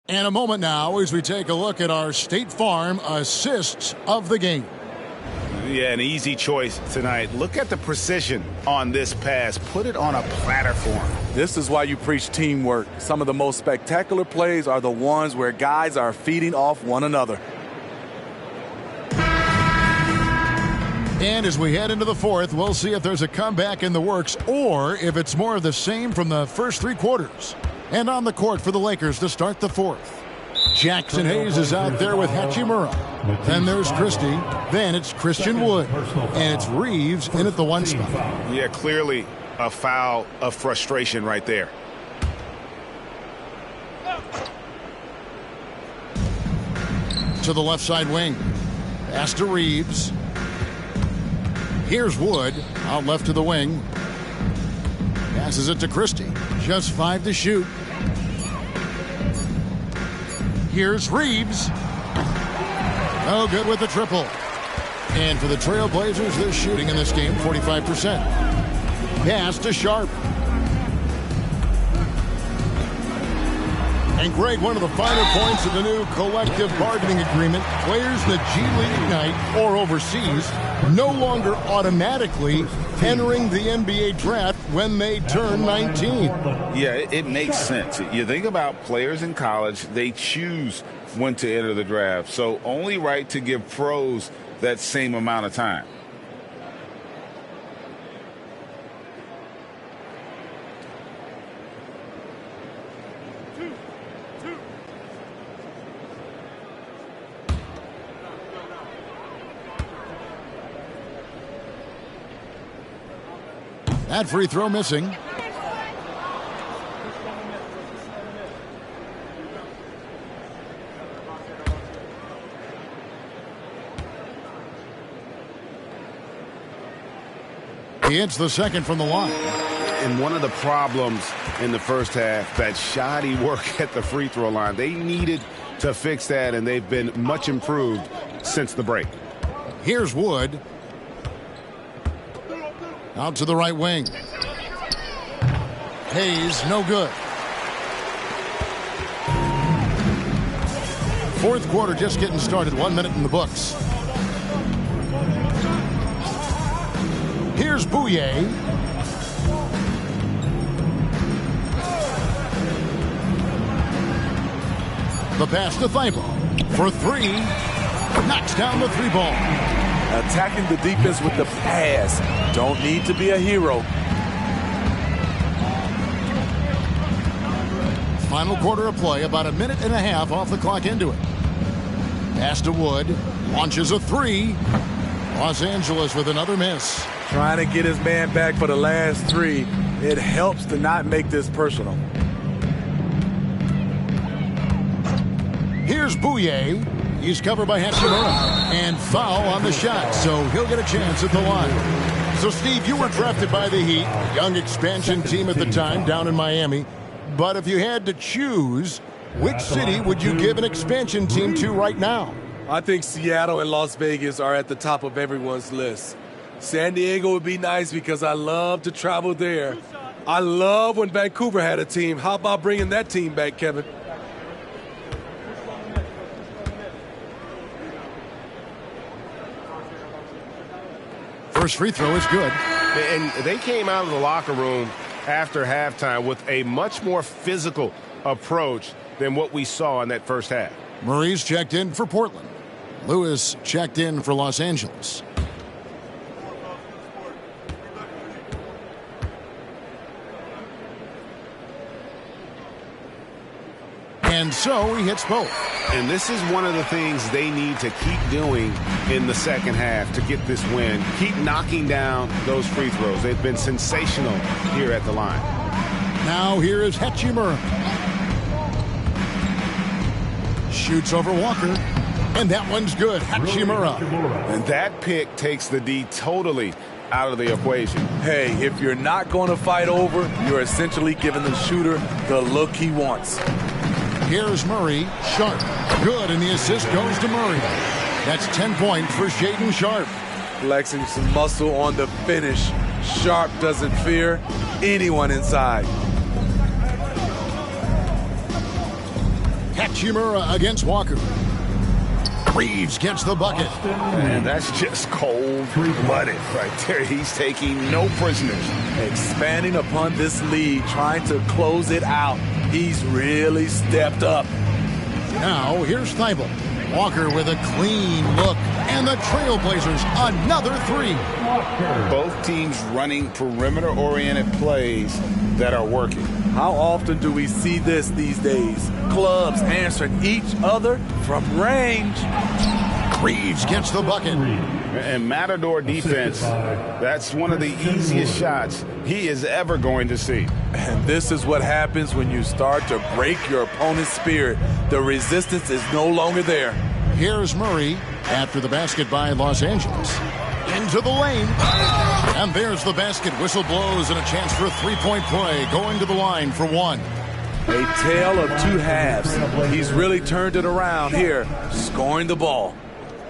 S1: And a moment now as we take a look at our State Farm assists of the game.
S5: Yeah, an easy choice tonight. Look at the precision on this pass. Put it on a platter for him.
S3: This is why you preach teamwork. Some of the most spectacular plays are the ones where guys are feeding off one another.
S1: And as we head into the fourth, we'll see if there's a comeback in the works or if it's more of the same from the first three quarters. And on the court for the Lakers to start the fourth. Jackson Hayes is out there with Hachimura. Then there's Christie. Then it's Christian Wood. And it's Reeves in at the one spot.
S5: Yeah, clearly a foul of frustration right there.
S1: To the left side wing. Pass to Reeves. Here's Wood. Out left to the wing. Passes it to Christie. Just 5 to shoot. Here's Reeves. No good with the triple. And for the Trailblazers, they're shooting in this game 45%. Pass to Sharp. And Greg, one of the finer points of the new collective bargaining agreement, players in the G League Ignite or overseas no longer automatically entering the NBA draft when they turn 19.
S2: Yeah, it makes sense. You think about players in college, they choose when to enter the draft. So only right to give pros that same amount of time.
S1: That free throw missing. He hits the second from the line.
S5: And one of the problems in the first half, that shoddy work at the free throw line. They needed to fix that, and they've been much improved since the break.
S1: Here's Wood. Out to the right wing. Hayes, no good. Fourth quarter just getting started. 1 minute in the books. Here's Bouye. The pass to Thibault for three. Knocks down the three ball.
S3: Attacking the defense with the pass. Don't need to be a hero.
S1: Final quarter of play, about a minute and a half off the clock into it. Pass to Wood. Launches a three. Los Angeles with another miss.
S3: Trying to get his man back for the last three. It helps to not make this personal.
S1: Here's Bouye. He's covered by Hachimura. And foul on the shot, so he'll get a chance at the line. So, Steve, you were drafted by the Heat, a young expansion team at the time down in Miami. But if you had to choose, which city would you give an expansion team to right now?
S11: I think Seattle and Las Vegas are at the top of everyone's list. San Diego would be nice because I love to travel there. I love when Vancouver had a team. How about bringing that team back, Kevin?
S1: First free throw is good.
S5: And they came out of the locker room after halftime with a much more physical approach than what we saw in that first half.
S1: Murray's checked in for Portland. Lewis checked in for Los Angeles. And so he hits both.
S5: And this is one of the things they need to keep doing in the second half to get this win. Keep knocking down those free throws. They've been sensational here at the line.
S1: Now here is Hachimura. Shoots over Walker. And that one's good. Hachimura.
S5: And that pick takes the D totally out of the equation.
S3: Hey, if you're not going to fight over, you're essentially giving the shooter the look he wants.
S1: Here's Murray. Sharp. Good, and the assist goes to Murray. That's 10 points for Shaedon Sharp.
S3: Flexing some muscle on the finish. Sharp doesn't fear anyone inside.
S1: Hachimura against Walker. Reeves gets the bucket.
S5: And that's just cold-blooded right there. He's taking no prisoners.
S3: Expanding upon this lead, trying to close it out. He's really stepped up.
S1: Now here's Thibault. Walker with a clean look. And the Trailblazers another three.
S2: Both teams running perimeter-oriented plays that are working.
S3: How often do we see this these days? Clubs answering each other from range.
S1: Reeves gets the bucket.
S5: And Matador defense, that's one of the easiest shots he is ever going to see.
S3: And this is what happens when you start to break your opponent's spirit. The resistance is no longer there.
S1: Here's Murray after the basket by Los Angeles. Into the lane. And there's the basket. Whistle blows and a chance for a three-point play. Going to the line for one.
S3: A tale of two halves. He's really turned it around here, scoring the ball.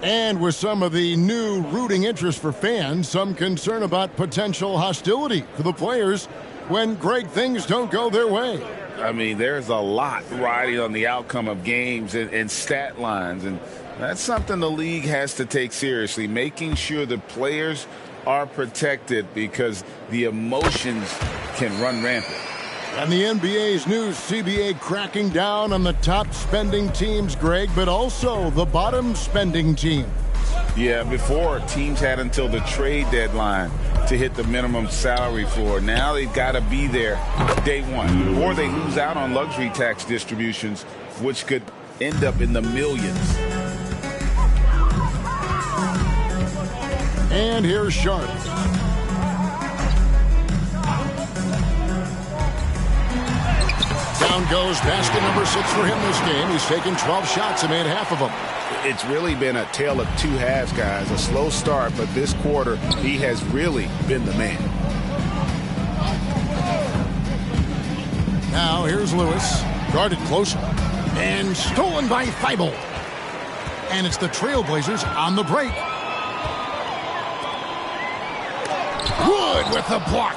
S1: And with some of the new rooting interest for fans, some concern about potential hostility for the players when great things don't go their way.
S2: I mean, there's a lot riding on the outcome of games and stat lines, and that's something the league has to take seriously, making sure the players are protected because the emotions can run rampant.
S1: And the NBA's new CBA cracking down on the top spending teams, Greg, but also the bottom spending teams.
S2: Yeah, before teams had until the trade deadline to hit the minimum salary floor. Now they've got to be there day one, or they lose out on luxury tax distributions, which could end up in the millions.
S1: And here's Sharp. Down goes basket number 6 for him this game. He's taken 12 shots and made half of them.
S5: It's really been a tale of two halves, guys. A slow start, but this quarter, he has really been the man.
S1: Now here's Lewis. Guarded closely. And stolen by Thibault. And it's the Trailblazers on the break. Wood with the block.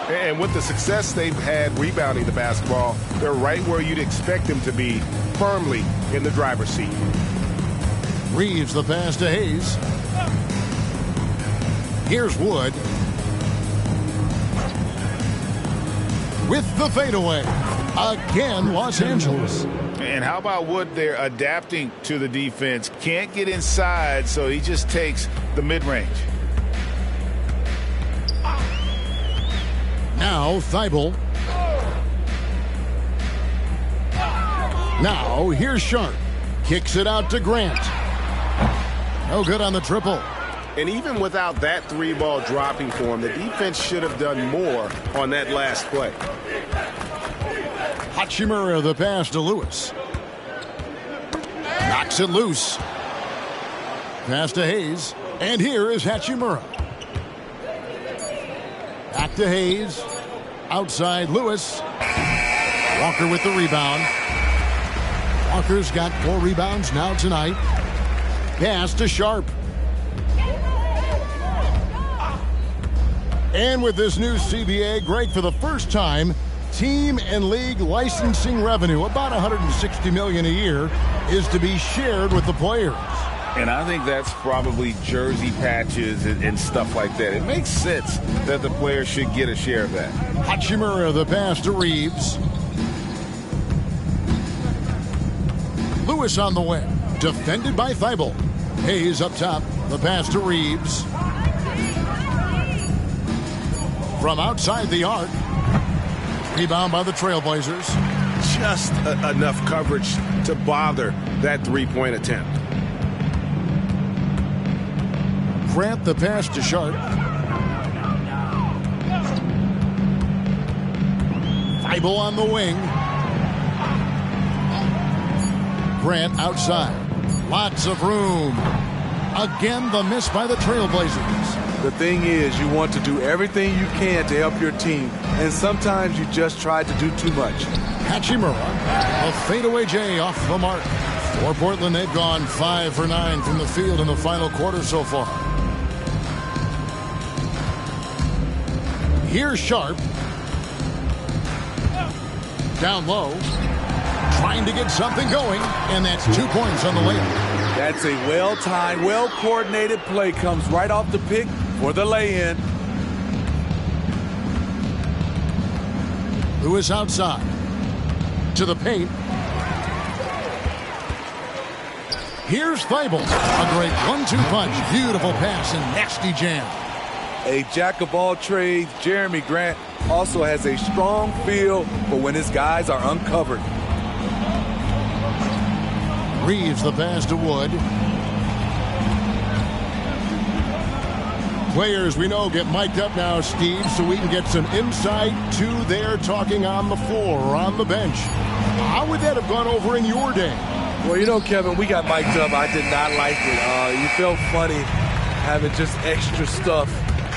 S5: And with the success they've had rebounding the basketball, they're right where you'd expect them to be, firmly in the driver's seat.
S1: Reeves the pass to Hayes. Here's Wood. With the fadeaway. Again, Los Angeles.
S5: And how about Wood there adapting to the defense? Can't get inside, so he just takes the mid-range.
S1: Now Thibault. Now here's Sharp. Kicks it out to Grant. No good on the triple.
S5: And even without that three ball dropping for him, the defense should have done more on that last play.
S1: Hachimura the pass to Lewis. Knocks it loose. Pass to Hayes. And here is Hachimura. Back to Hayes. Outside Lewis. Walker with the rebound. Walker's got 4 rebounds now tonight. Pass to Sharp. And with this new CBA, Greg, for the first time, team and league licensing revenue, about $160 million a year, is to be shared with the players.
S2: And I think that's probably jersey patches and stuff like that. It makes sense that the players should get a share of that.
S1: Hachimura the pass to Reeves. Lewis on the wing. Defended by Thibault. Hayes up top. The pass to Reeves. From outside the arc. Rebound by the Trailblazers.
S12: Just enough coverage to bother that three-point attempt.
S1: Grant the pass to Sharp. Thibault on the wing. Grant outside. Lots of room. Again, the miss by the Trailblazers.
S3: The thing is, you want to do everything you can to help your team, and sometimes you just try to do too much.
S1: Hachimura, a fadeaway J off the mark. For Portland, they've gone 5 for 9 from the field in the final quarter so far. Here's Sharp. Down low. Trying to get something going, and that's 2 points on the layup.
S3: That's a well-timed, well-coordinated play. Comes right off the pick for the lay-in.
S1: Lewis outside. To the paint. Here's Thibault. A great 1-2 punch. Beautiful pass and nasty jam.
S3: A jack of all trades, Jeremy Grant also has a strong feel for when his guys are uncovered.
S1: Reeves the pass to Wood. Players we know get mic'd up now, Steve, so we can get some insight to their talking on the floor or on the bench. How would that have gone over in your day?
S11: Well, you know, Kevin, we got mic'd up. I did not like it. You felt funny having just extra stuff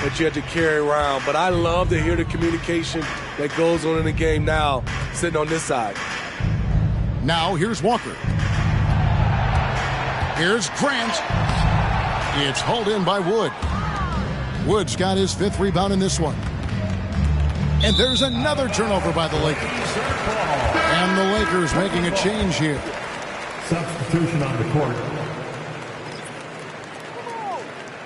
S11: that you had to carry around. But I love to hear the communication that goes on in the game now, sitting on this side.
S1: Now, here's Walker. Here's Grant. It's hauled in by Wood. Wood's got his 5th rebound in this one. And there's another turnover by the Lakers. And the Lakers making a change here.
S4: Substitution on the court.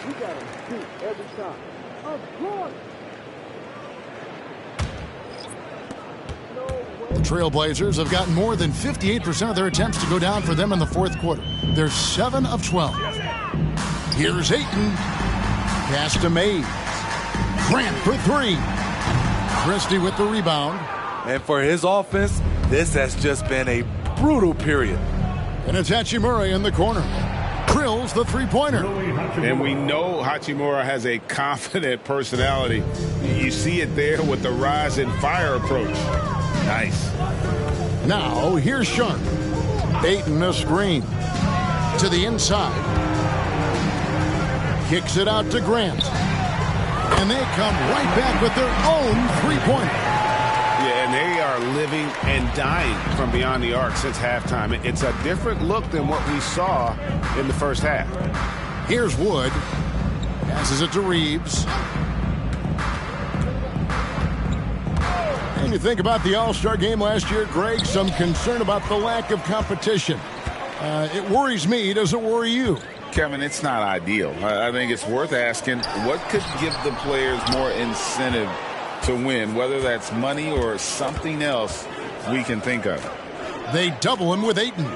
S6: You got to shoot every time. Of course.
S1: The Trailblazers have gotten more than 58% of their attempts to go down for them in the fourth quarter. They're 7 of 12. Here's Ayton. Pass to Mays. Grant for 3. Christie with the rebound.
S3: And for his offense, this has just been a brutal period.
S1: And it's Hachimura in the corner. Drills the three-pointer.
S5: And we know Hachimura has a confident personality. You see it there with the rise and fire approach. Nice.
S1: Now, here's Sharp. Ayton a screen. To the inside. Kicks it out to Grant. And they come right back with their own three-pointer.
S5: Yeah, and they are living and dying from beyond the arc since halftime. It's a different look than what we saw in the first half.
S1: Here's Wood. Passes it to Reeves. And you think about the All-Star game last year, Greg, some concern about the lack of competition. It worries me. Does it worry you?
S2: Kevin, it's not ideal. I think it's worth asking what could give the players more incentive to win, whether that's money or something else we can think of.
S1: They double him with Ayton.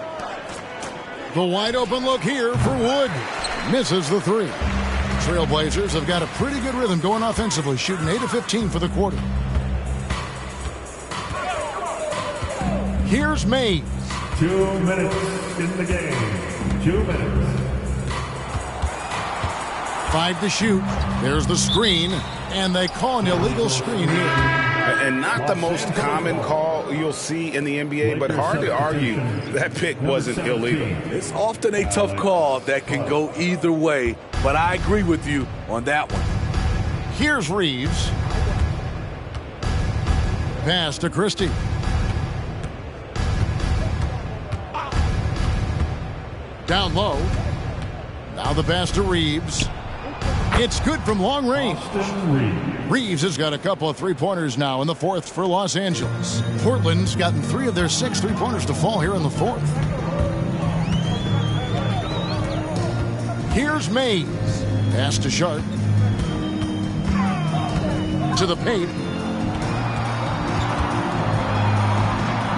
S1: The wide open look here for Wood. Misses the 3. Trailblazers have got a pretty good rhythm going offensively, shooting 8 of 15 for the quarter. Here's Mays.
S4: 2 minutes in the game. 2 minutes.
S1: 5 to shoot. There's the screen, and they call an illegal screen here.
S5: And not the most common call you'll see in the NBA, but hard to argue that pick wasn't illegal.
S3: It's often a tough call that can go either way, but I agree with you on that one.
S1: Here's Reeves. Pass to Christie. Down low. Now the pass to Reeves. It's good from long range. Reeves has got a couple of three-pointers now in the fourth for Los Angeles. Portland's gotten 3 of their 6 three-pointers to fall here in the fourth. Here's Mays. Pass to Sharp. To the paint.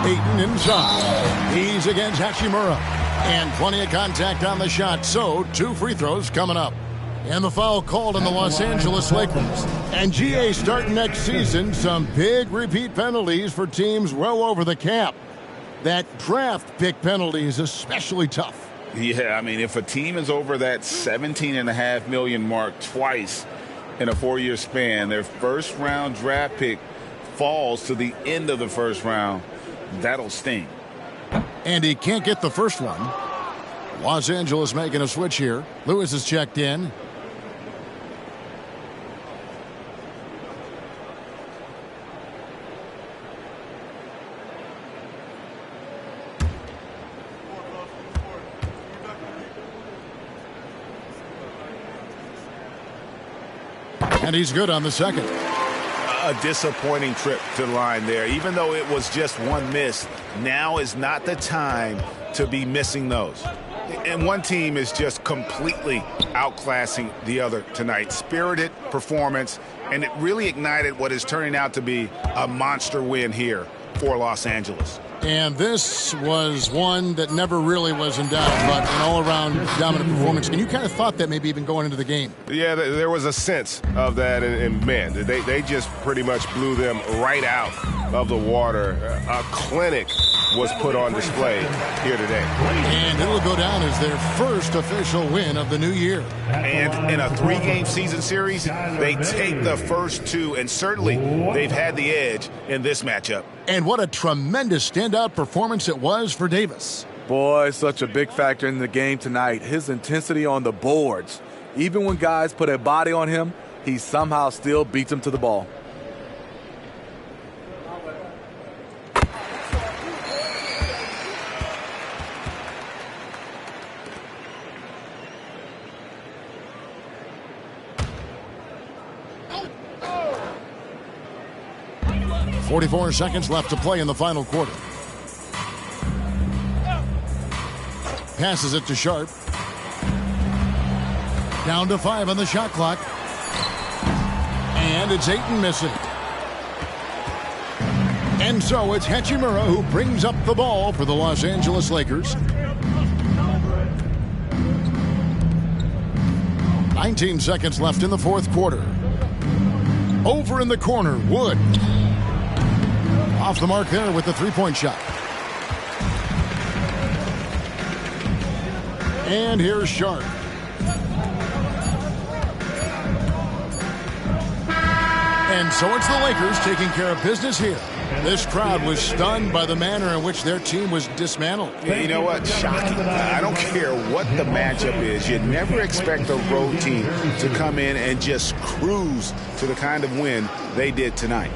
S1: Ayton inside. He's against Hachimura. And plenty of contact on the shot, so 2 free throws coming up. And the foul called on the Los Angeles Lakers. And GA starting next season, some big repeat penalties for teams well over the cap. That draft pick penalty is especially tough.
S2: Yeah, I mean, if a team is over that $17.5 million mark twice in a 4-year span, their first-round draft pick falls to the end of the first round, that'll sting.
S1: And he can't get the first one. Los Angeles making a switch here. Lewis is checked in. And he's good on the second.
S5: A disappointing trip to the line there. Even though it was just one miss, now is not the time to be missing those. And one team is just completely outclassing the other tonight. Spirited performance, and it really ignited what is turning out to be a monster win here for Los Angeles.
S1: And this was one that never really was in doubt, but an all-around dominant performance. And you kind of thought that maybe even going into the game.
S12: Yeah, there was a sense of that, and man, they just pretty much blew them right out of the water. A clinic was put on display here today.
S1: And it'll go down as their first official win of the new year.
S5: And in a 3-game season series, they take the first 2, and certainly they've had the edge in this matchup.
S1: And what a tremendous standout performance it was for Davis.
S3: Boy, such a big factor in the game tonight. His intensity on the boards. Even when guys put a body on him, he somehow still beats them to the ball.
S1: .44 seconds left to play in the final quarter. Passes it to Sharp. Down to 5 on the shot clock. And it's Ayton missing. And so it's Hachimura who brings up the ball for the Los Angeles Lakers. 19 seconds left in the fourth quarter. Over in the corner, Wood. Off the mark there with the three-point shot. And here's Sharp. And so it's the Lakers taking care of business here. This crowd was stunned by the manner in which their team was dismantled.
S5: Yeah, you know what? Shocking. I don't care what the matchup is. You never expect a road team to come in and just cruise to the kind of win they did tonight.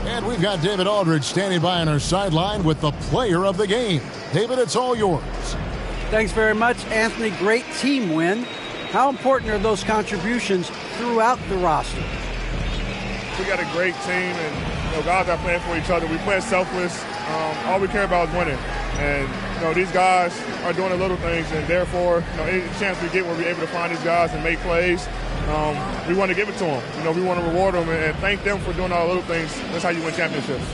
S1: And we've got David Aldridge standing by on our sideline with the player of the game. David, it's all yours.
S6: Thanks very much, Anthony. Great team win. How important are those contributions throughout the roster?
S13: We got a great team, and guys are playing for each other. We play selfless. All we care about is winning. And these guys are doing the little things, and therefore, any chance we get where we're able to find these guys and make plays, we want to give it to them. We want to reward them and thank them for doing all the little things. That's how you win championships.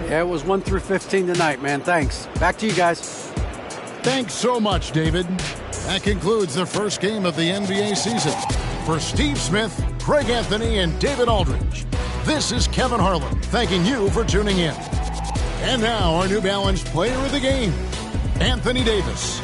S6: Yeah, it was 1 through 15 tonight, man. Thanks. Back to you guys.
S1: Thanks so much, David. That concludes the first game of the NBA season. For Steve Smith, Craig Anthony, and David Aldridge, this is Kevin Harlan thanking you for tuning in. And now our New Balance player of the game, Anthony Davis.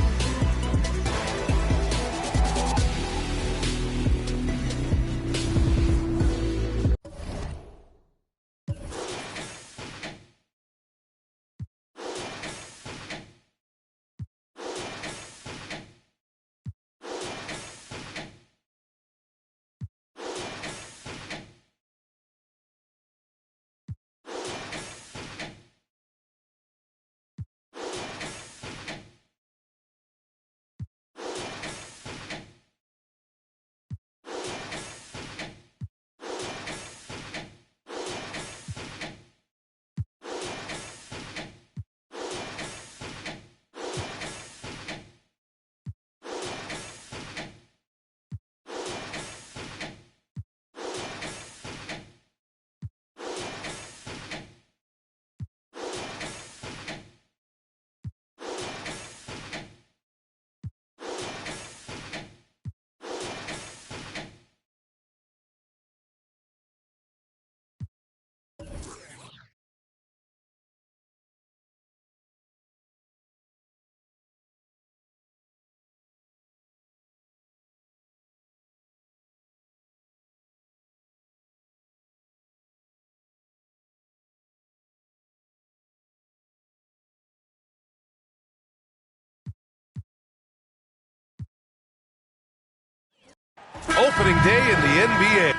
S14: Opening day in the NBA.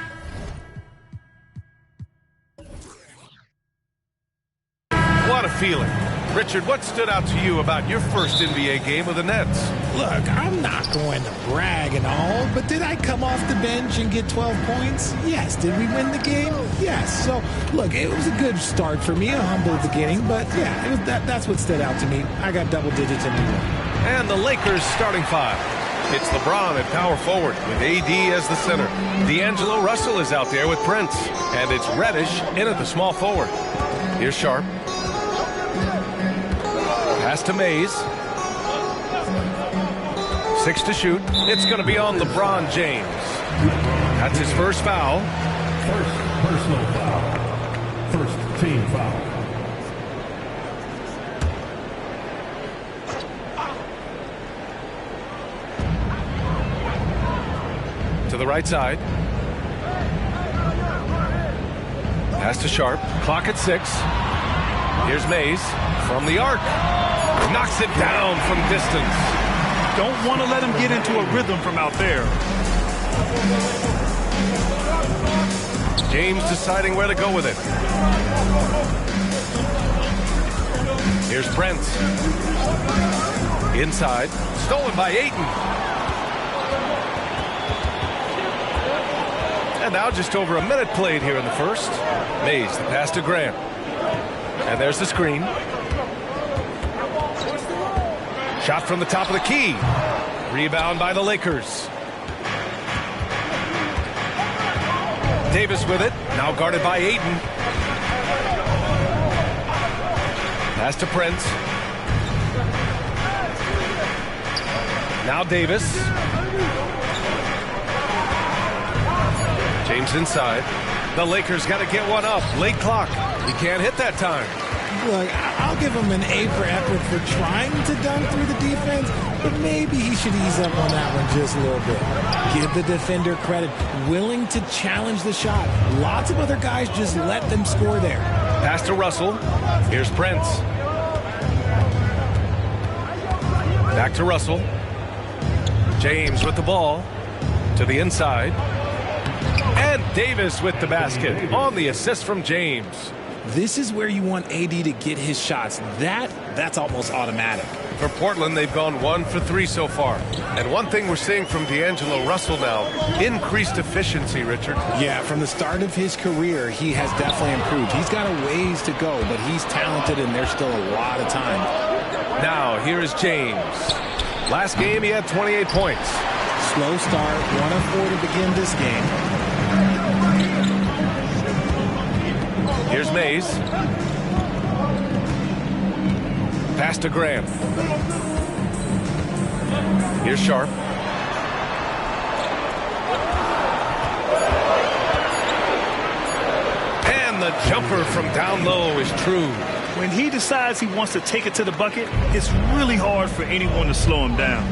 S14: What a feeling. Richard, what stood out to you about your first NBA game with the Nets?
S15: Look, I'm not going to brag and all, but did I come off the bench and get 12 points? Yes. Did we win the game? Yes. So, look, it was a good start for me, a humble beginning, but yeah, that's what stood out to me. I got double digits in New York.
S14: And the Lakers starting five. It's LeBron at power forward with AD as the center. D'Angelo Russell is out there with Prince. And it's Reddish in at the small forward. Here's Sharp. Pass to Mays. 6 to shoot. It's going to be on LeBron James. That's his first foul.
S4: First personal foul. First team foul.
S14: To the right side. Pass to Sharp. Clock at 6. Here's Mays from the arc. Knocks it down from distance.
S16: Don't want to let him get into a rhythm from out there.
S14: James deciding where to go with it. Here's Prince. Inside. Stolen by Ayton. And now just over a minute played here in the first. Mays, the pass to Grant. And there's the screen. Shot from the top of the key. Rebound by the Lakers. Davis with it. Now guarded by Ayton. Pass to Prince. Now Davis. James inside. The Lakers got to get one up. Late clock. He can't hit that time.
S15: Look, I'll give him an A for effort for trying to dunk through the defense, but maybe he should ease up on that one just a little bit. Give the defender credit, willing to challenge the shot. Lots of other guys just let them score there.
S14: Pass to Russell. Here's Prince. Back to Russell. James with the ball. To the inside. And Davis with the basket on the assist from James.
S15: This is where you want AD to get his shots. That's almost automatic.
S14: For Portland, they've gone 1 for 3 so far. And one thing we're seeing from D'Angelo Russell now, increased efficiency, Richard.
S15: Yeah, from the start of his career, he has definitely improved. He's got a ways to go, but he's talented and there's still a lot of time.
S14: Now, here is James. Last game, he had 28 points.
S15: Slow start, 1 of 4 to begin this game.
S14: Here's Mays. Pass to Grant. Here's Sharp. And the jumper from down low is true.
S16: When he decides he wants to take it to the bucket, it's really hard for anyone to slow him down.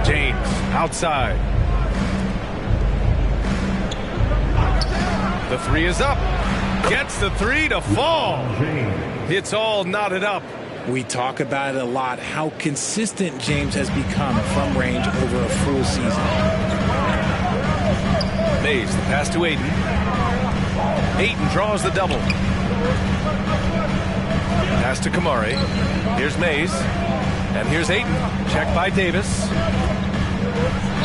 S14: James outside. The 3 is up. Gets the 3 to fall. It's all knotted up.
S15: We talk about it a lot, how consistent James has become from range over a full season.
S14: Mays, the pass to Ayton. Ayton draws the double. Pass to Kamari. Here's Mays. And here's Ayton. Checked by Davis.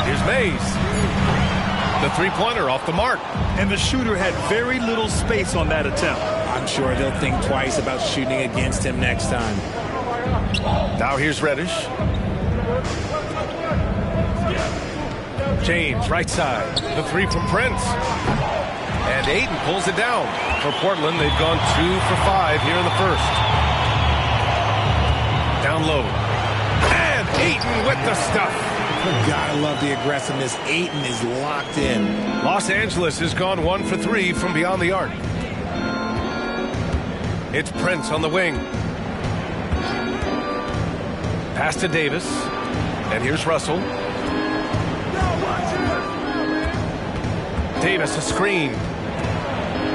S14: Here's Mays. The three-pointer off the mark.
S16: And the shooter had very little space on that attempt.
S15: I'm sure they'll think twice about shooting against him next time.
S14: Now here's Reddish. James, right side. The 3 from Prince. And Ayton pulls it down. For Portland, they've gone 2 for 5 here in the first. Down low. And Ayton with the stuff.
S15: Gotta love the aggressiveness. Ayton is locked in.
S14: Los Angeles has gone 1 for 3 from beyond the arc. It's Prince on the wing. Pass to Davis. And here's Russell. Davis, a screen.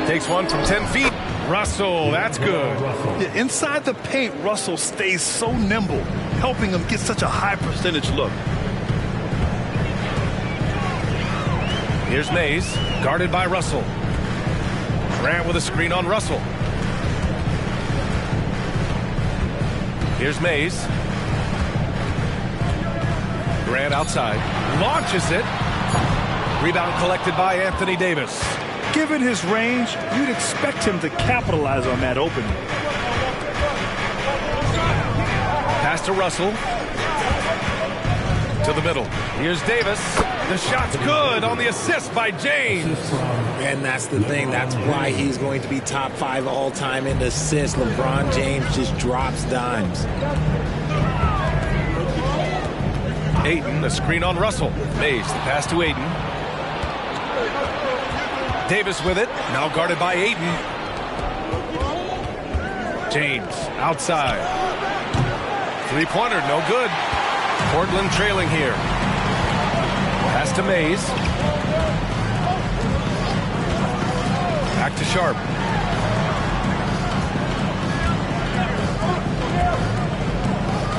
S14: Takes one from 10 feet. Russell, that's good.
S16: Yeah, inside the paint, Russell stays so nimble, helping him get such a high percentage look.
S14: Here's Mays, guarded by Russell. Grant with a screen on Russell. Here's Mays. Grant outside. Launches it. Rebound collected by Anthony Davis.
S16: Given his range, you'd expect him to capitalize on that opening.
S14: Pass to Russell. To the middle. Here's Davis. The shot's good on the assist by James.
S17: And that's the thing. That's why he's going to be top 5 all-time in assists. LeBron James just drops dimes.
S14: Ayton, the screen on Russell. Mays, the pass to Ayton. Davis with it. Now guarded by Ayton. James, outside. Three-pointer, no good. Portland trailing here. Pass to Mays. Back to Sharp.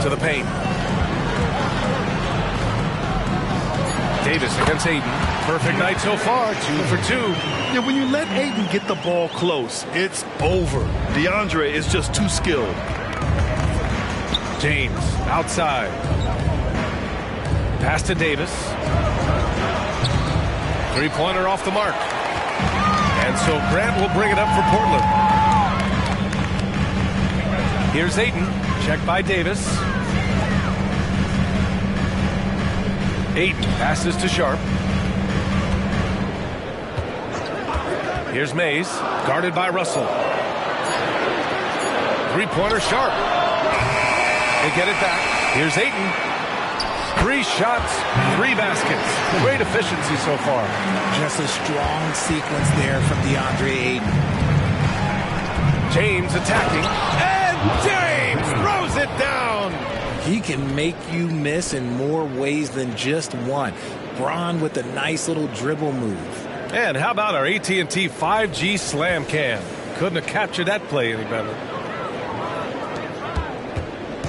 S14: To the paint. Davis against Ayton. Perfect night so far, 2 for 2.
S16: Yeah, when you let Ayton get the ball close, it's over. DeAndre is just too skilled.
S14: James outside. Pass to Davis. Three-pointer off the mark. And so Grant will bring it up for Portland. Here's Ayton. Checked by Davis. Ayton passes to Sharp. Here's Mays. Guarded by Russell. Three-pointer Sharp. They get it back. Here's Ayton. 3 shots, 3 baskets. Great efficiency so far.
S17: Just a strong sequence there from DeAndre Ayton.
S14: James attacking. And James throws it down.
S17: He can make you miss in more ways than just one. Bron with a nice little dribble move.
S14: And how about our AT&T 5G slam cam? Couldn't have captured that play any better.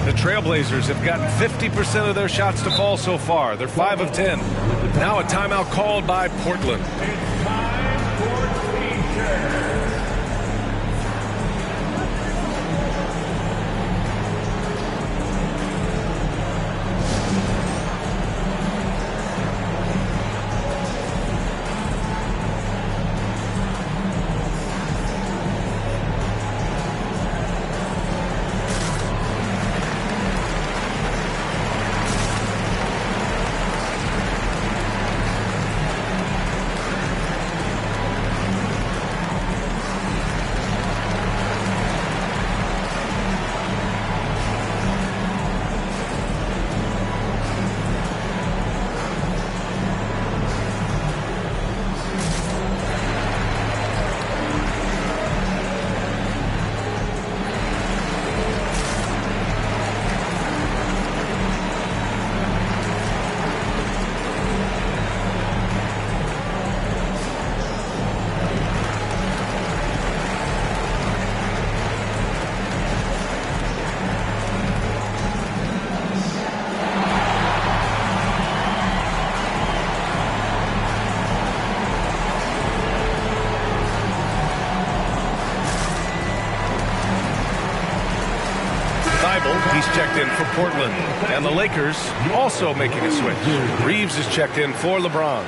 S14: The Trailblazers have gotten 50% of their shots to fall so far. They're 5 of 10. Now a timeout called by Portland. He's checked in for Portland. And the Lakers also making a switch. Reeves is checked in for LeBron.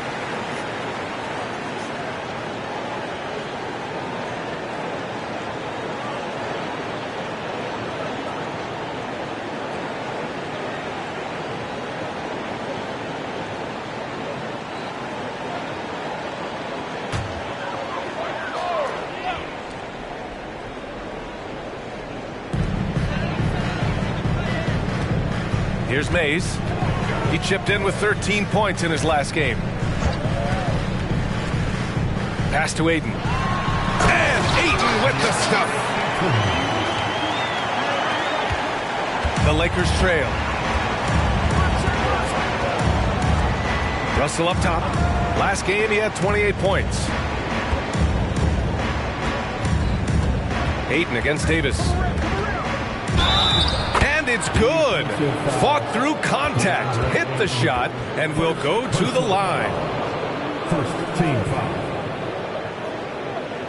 S14: Here's Mays. He chipped in with 13 points in his last game. Pass to Ayton. And Ayton with the stuff. The Lakers trail. Russell up top. Last game he had 28 points. Ayton against Davis. And it's good. Fought through contact, hit the shot, and will go to the line.
S4: First team foul.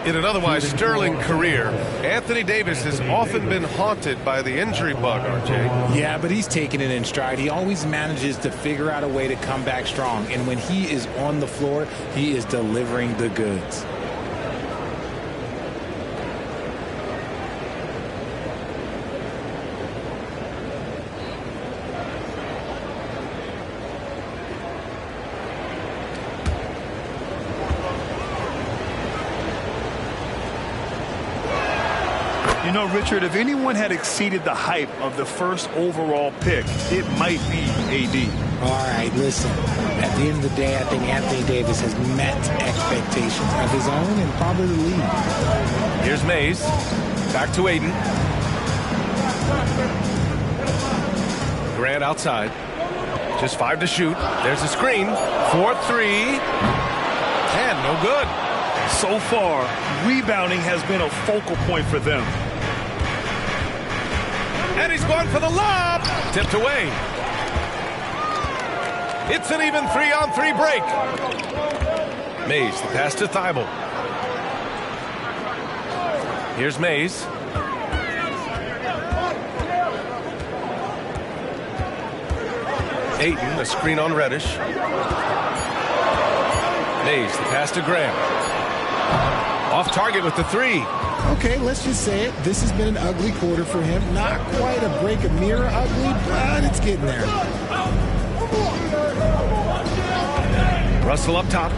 S14: In an otherwise sterling career, Anthony Davis has often been haunted by the injury bug, RJ.
S17: Yeah, but he's taking it in stride. He always manages to figure out a way to come back strong. And when he is on the floor, he is delivering the goods.
S16: You know, Richard, if anyone had exceeded the hype of the first overall pick, it might be AD.
S17: All right, listen. At the end of the day, I think Anthony Davis has met expectations of his own and probably the league.
S14: Here's Mays. Back to Aiden. Grant outside. Just 5 to shoot. There's a screen. 4-3. And no good.
S16: So far, rebounding has been a focal point for them.
S14: And he's going for the lob. Tipped away. It's an even 3-on-3 break. Mays, the pass to Thibault. Here's Mays. Ayton, a screen on Reddish. Mays, the pass to Graham. Off target with the 3.
S15: Okay, let's just say it. This has been an ugly quarter for him. Not quite a break a mirror ugly, but it's getting there.
S14: Russell up top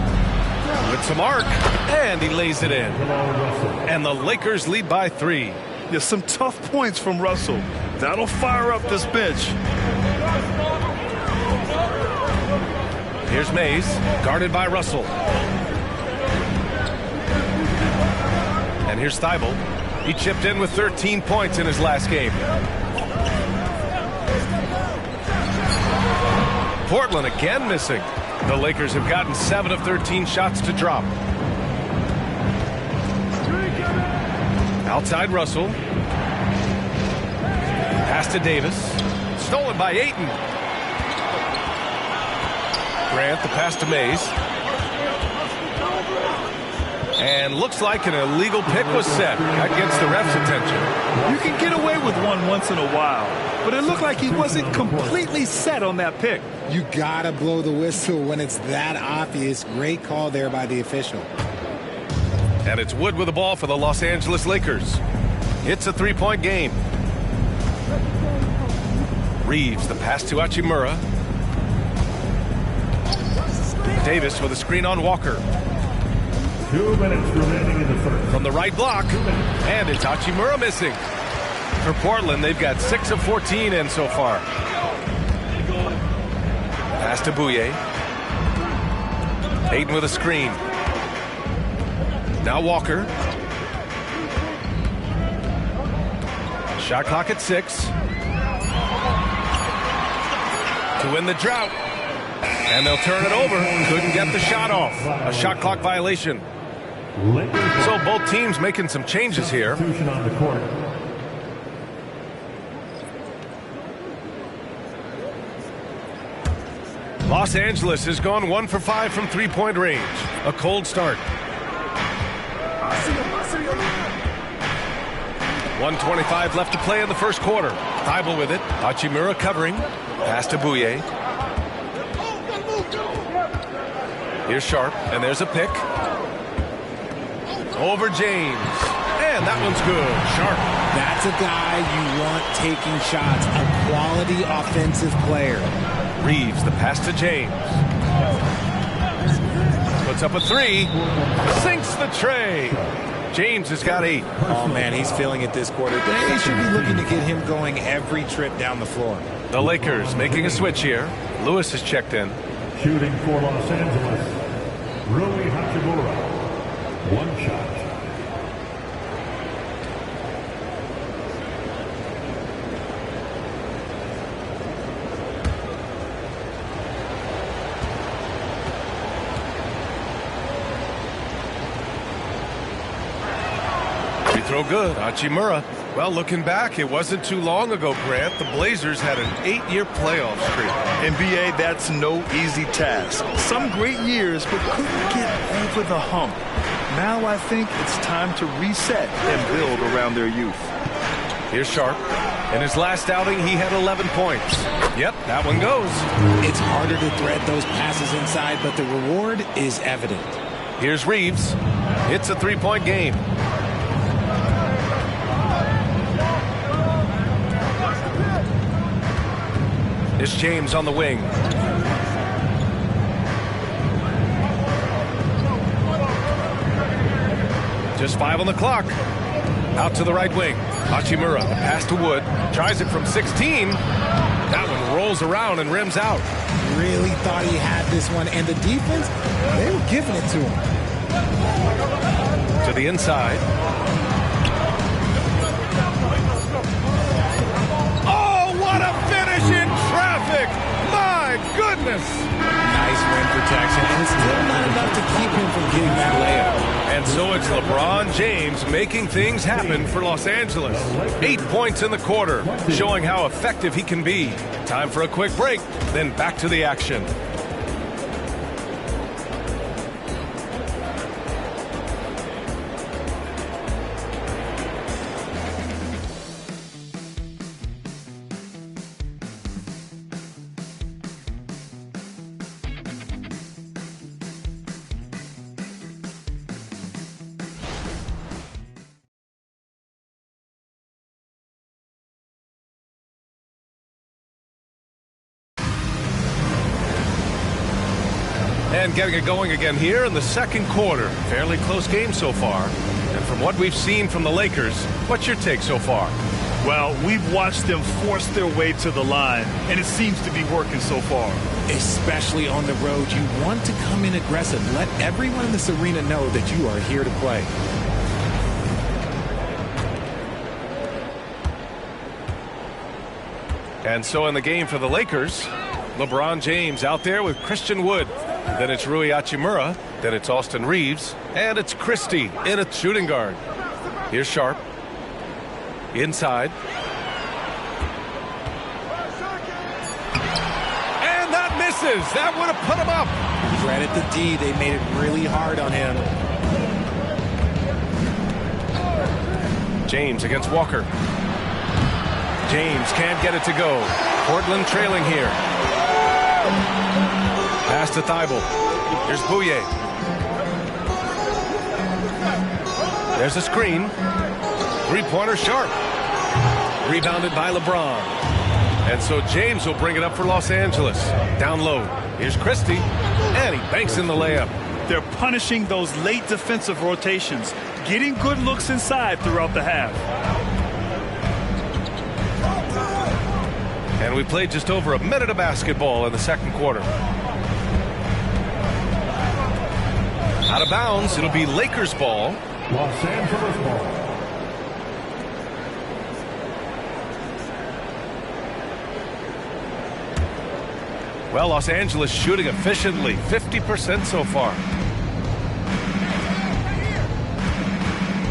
S14: with some arc, and he lays it in. And the Lakers lead by 3.
S16: There's some tough points from Russell. That'll fire up this bench.
S14: Here's Mays, guarded by Russell. And here's Thibault. He chipped in with 13 points in his last game. Portland again missing. The Lakers have gotten 7 of 13 shots to drop. Outside Russell. Pass to Davis. Stolen by Ayton. Grant, the pass to Mays. And looks like an illegal pick was set. That gets the ref's attention.
S16: You can get away with one once in a while, but it looked like he wasn't completely set on that pick.
S17: You gotta blow the whistle when it's that obvious. Great call there by the official.
S14: And it's Wood with the ball for the Los Angeles Lakers. It's a 3-point game. Reeves, the pass to Hachimura. Davis with a screen on Walker.
S4: 2 minutes remaining in the first.
S14: From the right block. And it's Hachimura missing. For Portland, they've got 6 of 14 in so far. Pass to Bouye. Ayton with a screen. Now Walker. Shot clock at 6. To win the drought. And they'll turn it over. Couldn't get the shot off. A shot clock violation. So both teams making some changes here.
S4: On the court.
S14: Los Angeles has gone 1 for 5 from 3-point range. A cold start. 1:25 left to play in the first quarter. Thibault with it. Hachimura covering. Pass to Bouye. Here's Sharp, and there's a pick. Over James. And that one's good. Sharp.
S17: That's a guy you want taking shots. A quality offensive player.
S14: Reeves, the pass to James. Puts up a 3. Sinks the tray. James has got 8.
S17: Oh, man, he's feeling it this quarter. They should be looking to get him going every trip down the floor.
S14: The Lakers making a switch here. Lewis has checked in.
S4: Shooting for Los Angeles, Rui Hachimura. 1 shot.
S14: throw good. Hachimura. Well, looking back, it wasn't too long ago, Grant. The Blazers had an 8-year playoff streak.
S16: NBA, that's no easy task. Some great years, but couldn't get over the hump. Now I think it's time to reset and build around their youth.
S14: Here's Sharp. In his last outing, he had 11 points. Yep, that one goes.
S17: It's harder to thread those passes inside, but the reward is evident.
S14: Here's Reeves. It's a 3-point game. It's James on the wing. Just 5 on the clock. Out to the right wing. Hachimura, the pass to Wood. Tries it from 16. That one rolls around and rims out.
S17: Really thought he had this one. And the defense, they were giving it to him.
S14: To the inside. Oh, what a finish in traffic! My goodness!
S17: Nice rim protection, and it's still not enough to keep him from getting that layup.
S14: And so it's LeBron James making things happen for Los Angeles. 8 points in the quarter, showing how effective he can be. Time for a quick break, then back to the action. And getting it going again here in the second quarter. Fairly close game so far. And from what we've seen from the Lakers, what's your take so far?
S16: Well, we've watched them force their way to the line, and it seems to be working so far.
S17: Especially on the road, you want to come in aggressive. Let everyone in this arena know that you are here to play.
S14: And so in the game for the Lakers, LeBron James out there with Christian Wood. Then it's Rui Hachimura. Then it's Austin Reeves. And it's Christie in a shooting guard. Here's Sharp. Inside. And that misses. That would have put him up.
S17: Credit the D. They made it really hard on him.
S14: James against Walker. James can't get it to go. Portland trailing here. Pass to Thibault. Here's Bouye. There's a screen. Three-pointer Sharp. Rebounded by LeBron. And so James will bring it up for Los Angeles. Down low. Here's Christie. And he banks in the layup.
S16: They're punishing those late defensive rotations, getting good looks inside throughout the half.
S14: And we played just over a minute of basketball in the second quarter. Out of bounds, it'll be Lakers ball.
S4: Los Angeles ball.
S14: Well, Los Angeles shooting efficiently, 50% so far.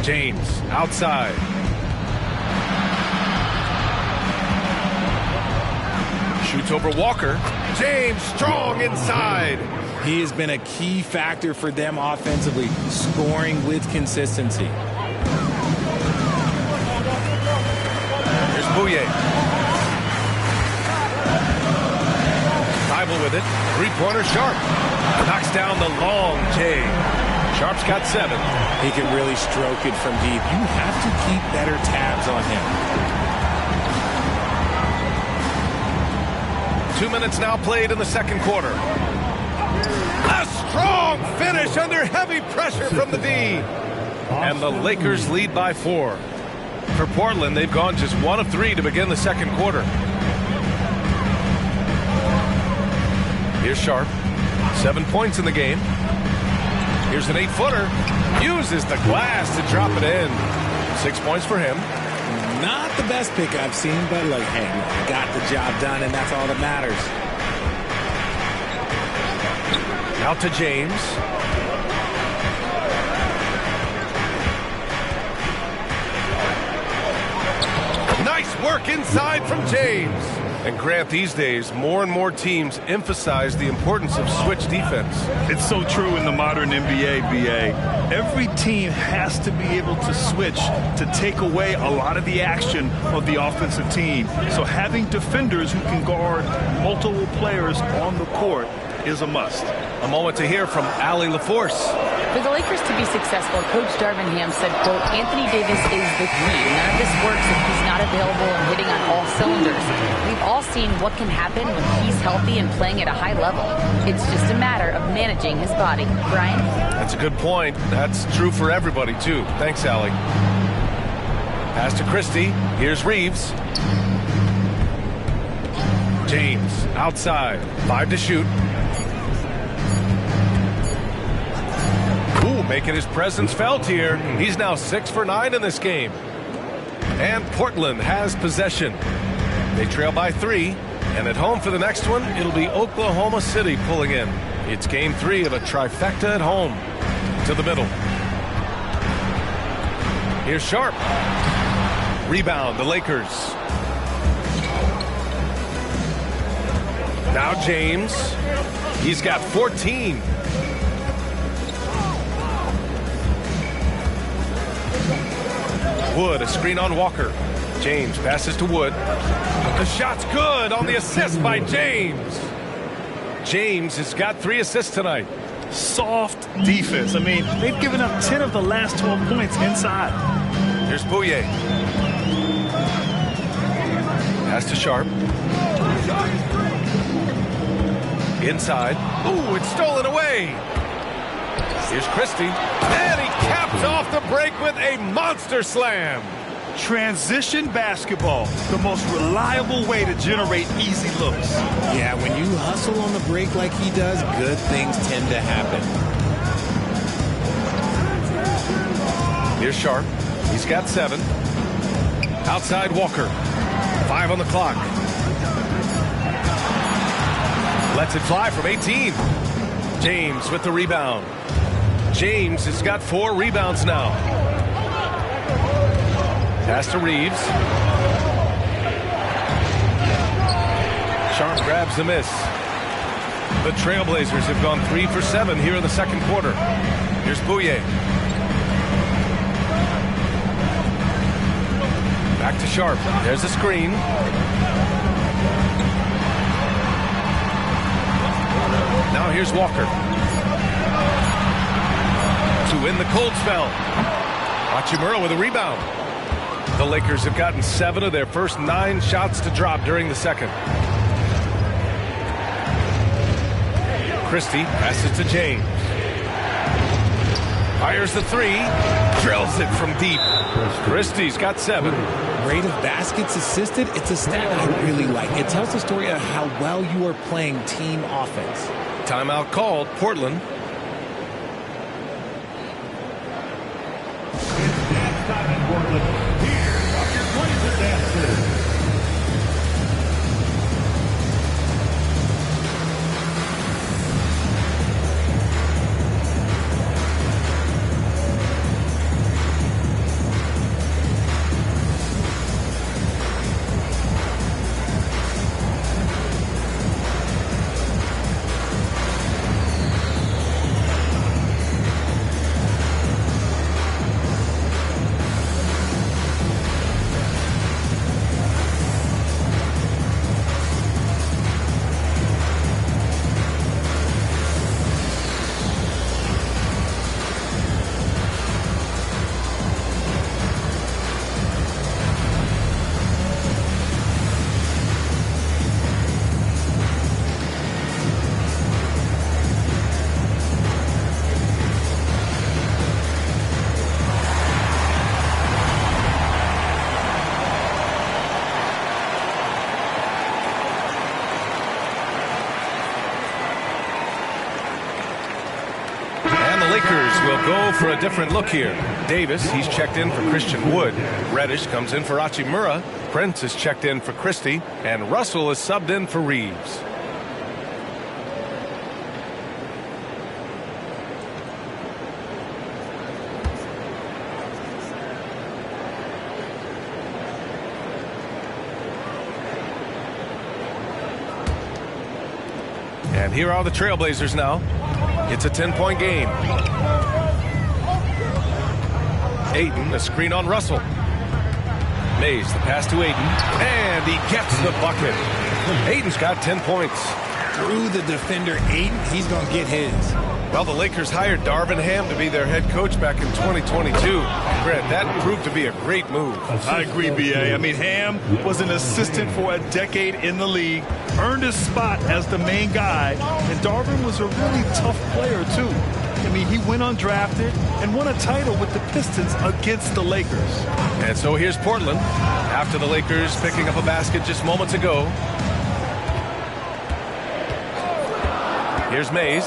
S14: James outside. Shoots over Walker. James strong inside.
S17: He has been a key factor for them offensively, scoring with consistency.
S14: Here's Bouye. Thibault with it. Three-pointer Sharp. Knocks down the long J. Sharp's got 7.
S17: He can really stroke it from deep. You have to keep better tabs on him.
S14: 2 minutes now played in the second quarter. A strong finish under heavy pressure from the D. And the Lakers lead by 4. For Portland, they've gone just 1 of 3 to begin the second quarter. Here's Sharp. 7 points in the game. Here's an 8-footer. Uses the glass to drop it in. 6 points for him.
S17: Not the best pick I've seen, but look, hey, got the job done, and that's all that matters.
S14: Out to James. work inside from James. And Grant, these days, more and more teams emphasize the importance of switch defense.
S16: It's so true in the modern NBA, BA. Every team has to be able to switch to take away a lot of the action of the offensive team. So having defenders who can guard multiple players on the court is a must.
S14: A moment to hear from Allie LaForce.
S18: For the Lakers to be successful, Coach Darvin Ham said, quote, Anthony Davis is the key. None of this works if he's not available and hitting on all cylinders. We've all seen what can happen when he's healthy and playing at a high level. It's just a matter of managing his body. Brian?
S14: That's a good point. That's true for everybody, too. Thanks, Allie. Pass to Christie. Here's Reeves. James outside. 5 to shoot. Making his presence felt here. He's now 6 for 9 in this game. And Portland has possession. They trail by 3. And at home for the next one, it'll be Oklahoma City pulling in. It's game 3 of a trifecta at home. To the middle. Here's Sharp. Rebound, the Lakers. Now James. He's got 14. Wood, a screen on Walker. James passes to Wood. The shot's good on the assist by James. James has got 3 assists tonight.
S16: Soft defense. I mean, they've given up 10 of the last 12 points inside.
S14: Here's Bouye. Pass to Sharp. Inside. Ooh, it's stolen away. Here's Christie. And he caps off the break with a monster slam.
S16: Transition basketball, the most reliable way to generate easy looks.
S17: Yeah, when you hustle on the break like he does, good things tend to happen.
S14: Here's Sharp. He's got 7. Outside Walker. 5 on the clock. Lets it fly from 18. James with the rebound. James has got 4 rebounds now. Pass to Reeves. Sharp grabs the miss. The Trailblazers have gone 3 for 7 here in the second quarter. Here's Bouye. Back to Sharp. There's a screen. Now here's Walker. To win the cold spell. Hachimura with a rebound. The Lakers have gotten 7 of their first 9 shots to drop during the second. Christie passes to James. Fires the 3. Drills it from deep. Christie's got 7.
S17: Rate of baskets assisted, it's a stat I really like. It tells the story of how well you are playing team offense.
S14: Timeout called, Portland. Go for a different look here. Davis, he's checked in for Christian Wood. Reddish comes in for Hachimura. Prince is checked in for Christie. And Russell is subbed in for Reeves. And here are the Trailblazers now. It's a 10-point game. Ayton, a screen on Russell. Mays, the pass to Ayton, and he gets the bucket. Ayton's got 10 points.
S17: Through the defender, Ayton, he's going to get his.
S14: Well, the Lakers hired Darvin Ham to be their head coach back in 2022. Grant, that proved to be a great move.
S16: I agree, B.A. I mean, Ham was an assistant for a decade in the league, earned his spot as the main guy, and Darvin was a really tough player, too. I mean, he went undrafted and won a title with the Pistons against the Lakers.
S14: And so here's Portland, after the Lakers picking up a basket just moments ago. Here's Mays.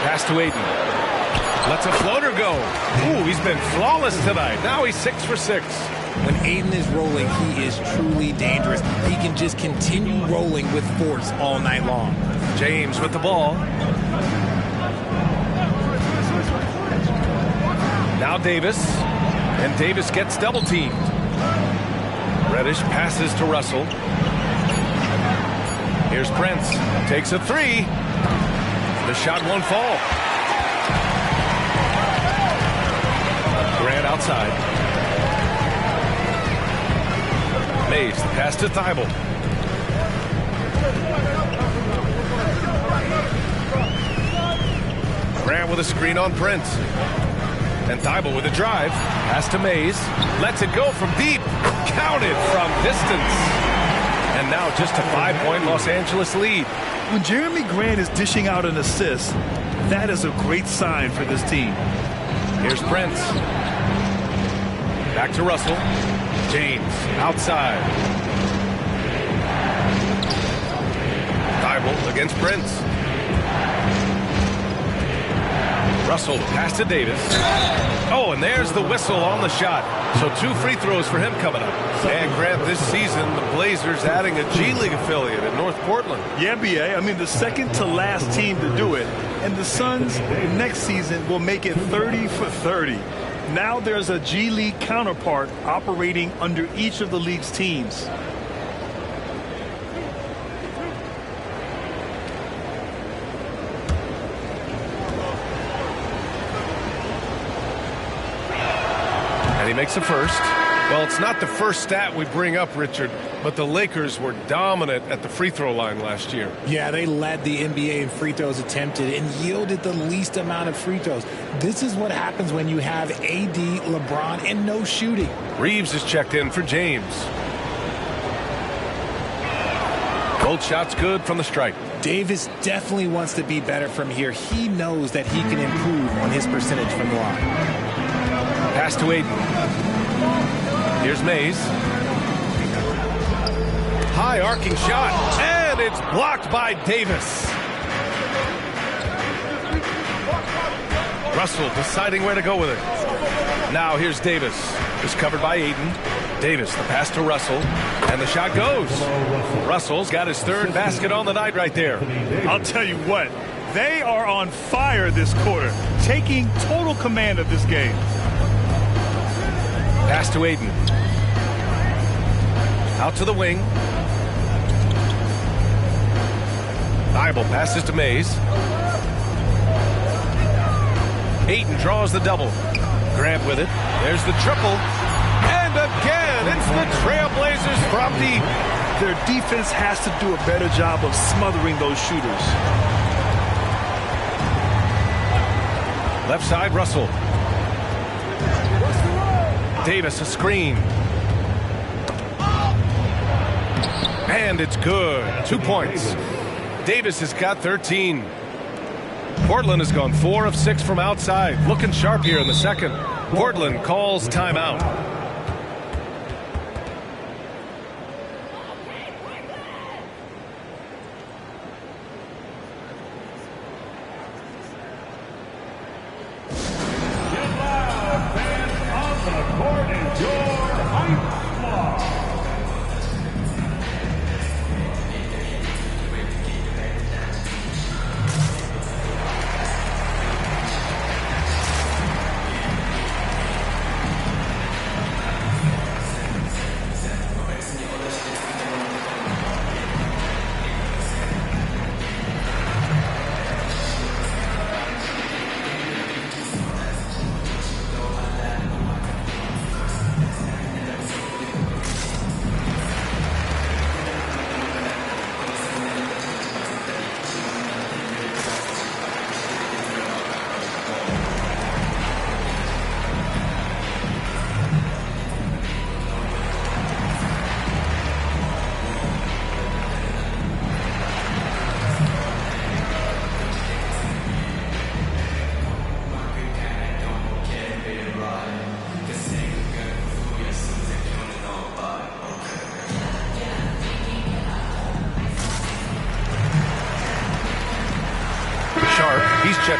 S14: Pass to Ayton. Lets a floater go. Ooh, he's been flawless tonight. Now he's 6 for 6.
S17: When Ayton is rolling, he is truly dangerous. He can just continue rolling with force all night long.
S14: James with the ball. Now Davis. And Davis gets double teamed. Reddish passes to Russell. Here's Prince. Takes a three. The shot won't fall. Grant outside. Mays, the pass to Thibault. Grant with a screen on Prince. And Thibault with a drive. Pass to Mays. Lets it go from deep. Counted from distance. And now just a 5-point Los Angeles lead.
S16: When Jeremy Grant is dishing out an assist, that is a great sign for this team.
S14: Here's Prince. Back to Russell. James outside. Thibault against Prince. Russell pass to Davis. Oh, and there's the whistle on the shot. So 2 free throws for him coming up. And Grant, this season, the Blazers adding a G League affiliate in North Portland.
S16: Yeah, B.A. I mean, the second to last team to do it. And the Suns next season will make it 30 for 30. Now there's a G League counterpart operating under each of the league's teams.
S14: And he makes the first. Well, it's not the first stat we bring up, Richard, but the Lakers were dominant at the free throw line last year.
S17: Yeah, they led the NBA in free throws attempted and yielded the least amount of free throws. This is what happens when you have AD, LeBron, and no shooting.
S14: Reeves is checked in for James. Both shots good from the stripe.
S17: Davis definitely wants to be better from here. He knows that he can improve on his percentage from the line.
S14: Pass to Ayton. Here's Mays. High arcing shot, and it's blocked by Davis. Russell deciding where to go with it. Now here's Davis. It's covered by Ayton. Davis, the pass to Russell, and the shot goes. Russell's got his 3rd basket on the night right there.
S16: I'll tell you what, they are on fire this quarter, taking total command of this game.
S14: Pass to Ayton. Out to the wing. Thibault passes to Mays. Ayton draws the double. Grant with it. There's the triple. And again, it's the Trailblazers from deep.
S16: Their defense has to do a better job of smothering those shooters.
S14: Left side, Russell. Davis, a screen. And it's good. 2 points. Davis has got 13. Portland has gone 4 of 6 from outside. Looking sharp here in the second. Portland calls timeout.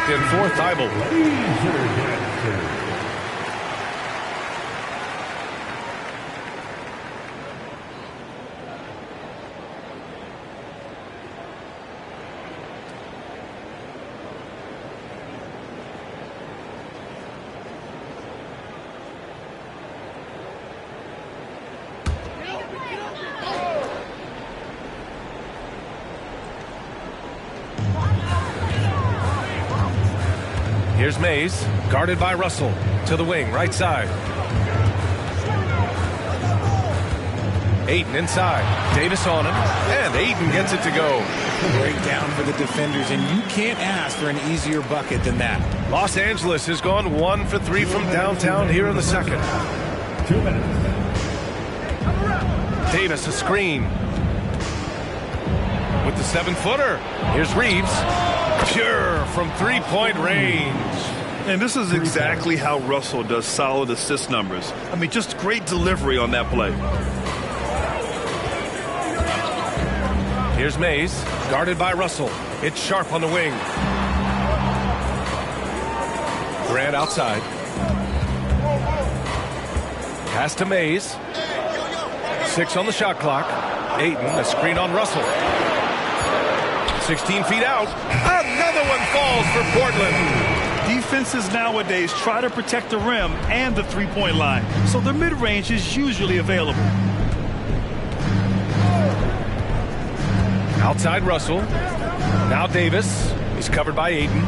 S14: checked in for Thibault. Here's Mays, guarded by Russell. To the wing, right side. Ayton inside. Davis on him. And Ayton gets it to go.
S17: Great down for the defenders, and you can't ask for an easier bucket than that.
S14: Los Angeles has gone 1 for 3 from downtown here in the second.
S4: 2 minutes.
S14: Davis, a screen. With the 7-footer. Here's Reeves. Pure from three-point range.
S16: And this is exactly how Russell does solid assist numbers. I mean, just great delivery on that play.
S14: Here's Mays, guarded by Russell. It's Sharp on the wing. Grant outside. Pass to Mays. 6 on the shot clock. Ayton, a screen on Russell. 16 feet out. Another one falls for Portland.
S16: Defenses nowadays try to protect the rim and the three-point line, so their mid-range is usually available.
S14: Outside Russell. Now Davis. He's covered by Ayton.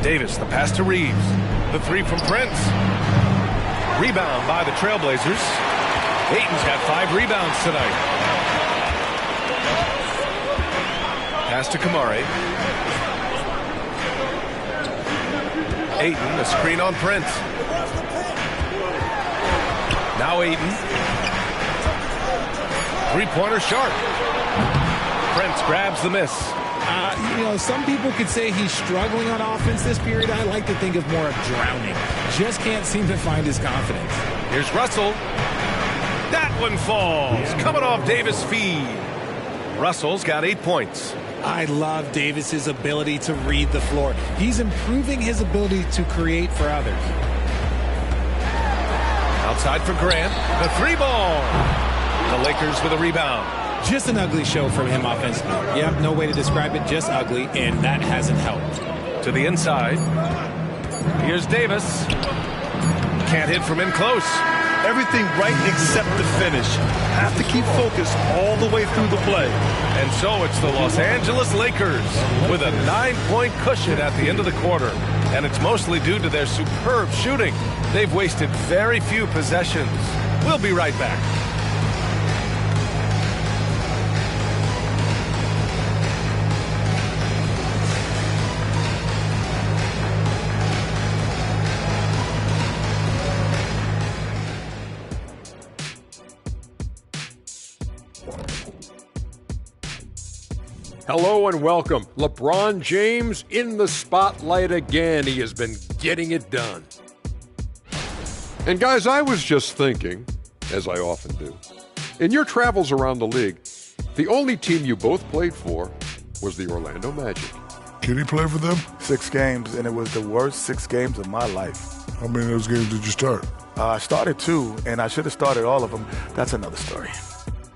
S14: Davis, the pass to Reeves. The 3 from Prince. Rebound by the Trailblazers. Ayton's got 5 rebounds tonight. Pass to Kamari. Ayton, a screen on Prince. Now Ayton. Three-pointer Sharp. Prince grabs the miss.
S17: Some people could say he's struggling on offense this period. I like to think of more of drowning. Just can't seem to find his confidence.
S14: Here's Russell. That one falls. Coming off Davis' feed. Russell's got 8 points.
S17: I love Davis's ability to read the floor. He's improving his ability to create for others.
S14: Outside for Grant. The 3-ball. The Lakers with a rebound.
S17: Just an ugly show from him offensively. Yep, no way to describe it, just ugly, and that hasn't helped.
S14: To the inside. Here's Davis. Can't hit from in close.
S16: Everything right except the finish. Have to keep focused all the way through the play.
S14: And so it's the Los Angeles Lakers with a 9-point cushion at the end of the quarter. And it's mostly due to their superb shooting. They've wasted very few possessions. We'll be right back.
S8: Hello and welcome. LeBron James in the spotlight again. He has been getting it done. And guys, I was just thinking, as I often do, in your travels around the league, the only team you both played for was the Orlando Magic.
S9: Can he play for them?
S10: 6 games, and it was the worst 6 games of my life.
S9: How many of those games did you start?
S10: I started 2, and I should have started all of them. That's another story.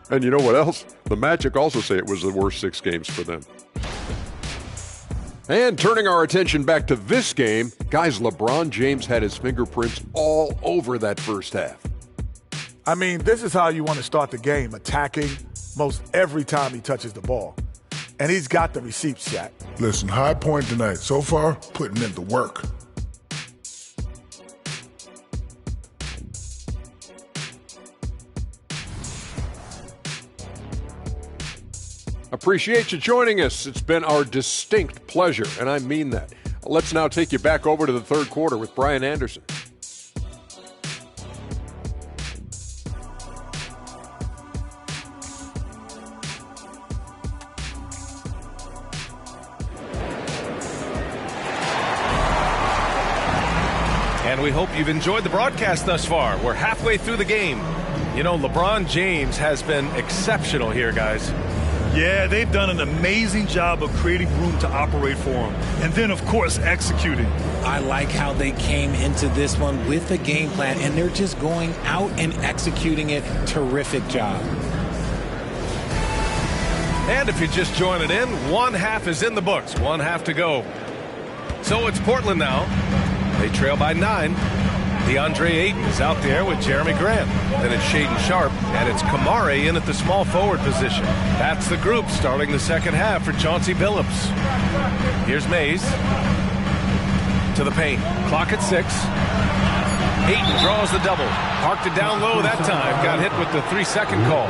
S8: And you know what else? The Magic also say it was the worst 6 games for them. And turning our attention back to this game, guys, LeBron James had his fingerprints all over that first half.
S10: I mean, this is how you want to start the game, attacking most every time he touches the ball. And he's got the receipts, Shaq.
S9: Listen, high point tonight. So far, putting in the work.
S8: Appreciate you joining us. It's been our distinct pleasure, and I mean that. Let's now take you back over to the third quarter with Brian Anderson.
S14: And we hope you've enjoyed the broadcast thus far. We're halfway through the game. You know, LeBron James has been exceptional here, guys.
S16: Yeah, they've done an amazing job of creating room to operate for him. And then, of course, executing.
S17: I like how they came into this one with a game plan, and they're just going out and executing it. Terrific job.
S14: And if you're just joining in, one half is in the books, one half to go. So it's Portland now. They trail by 9. DeAndre Ayton is out there with Jeremy Grant. Then it's Shaedon Sharpe, and it's Kamari in at the small forward position. That's the group starting the second half for Chauncey Billups. Here's Mays to the paint. Clock at 6. Ayton draws the double. Parked it down low that time. Got hit with the 3-second call.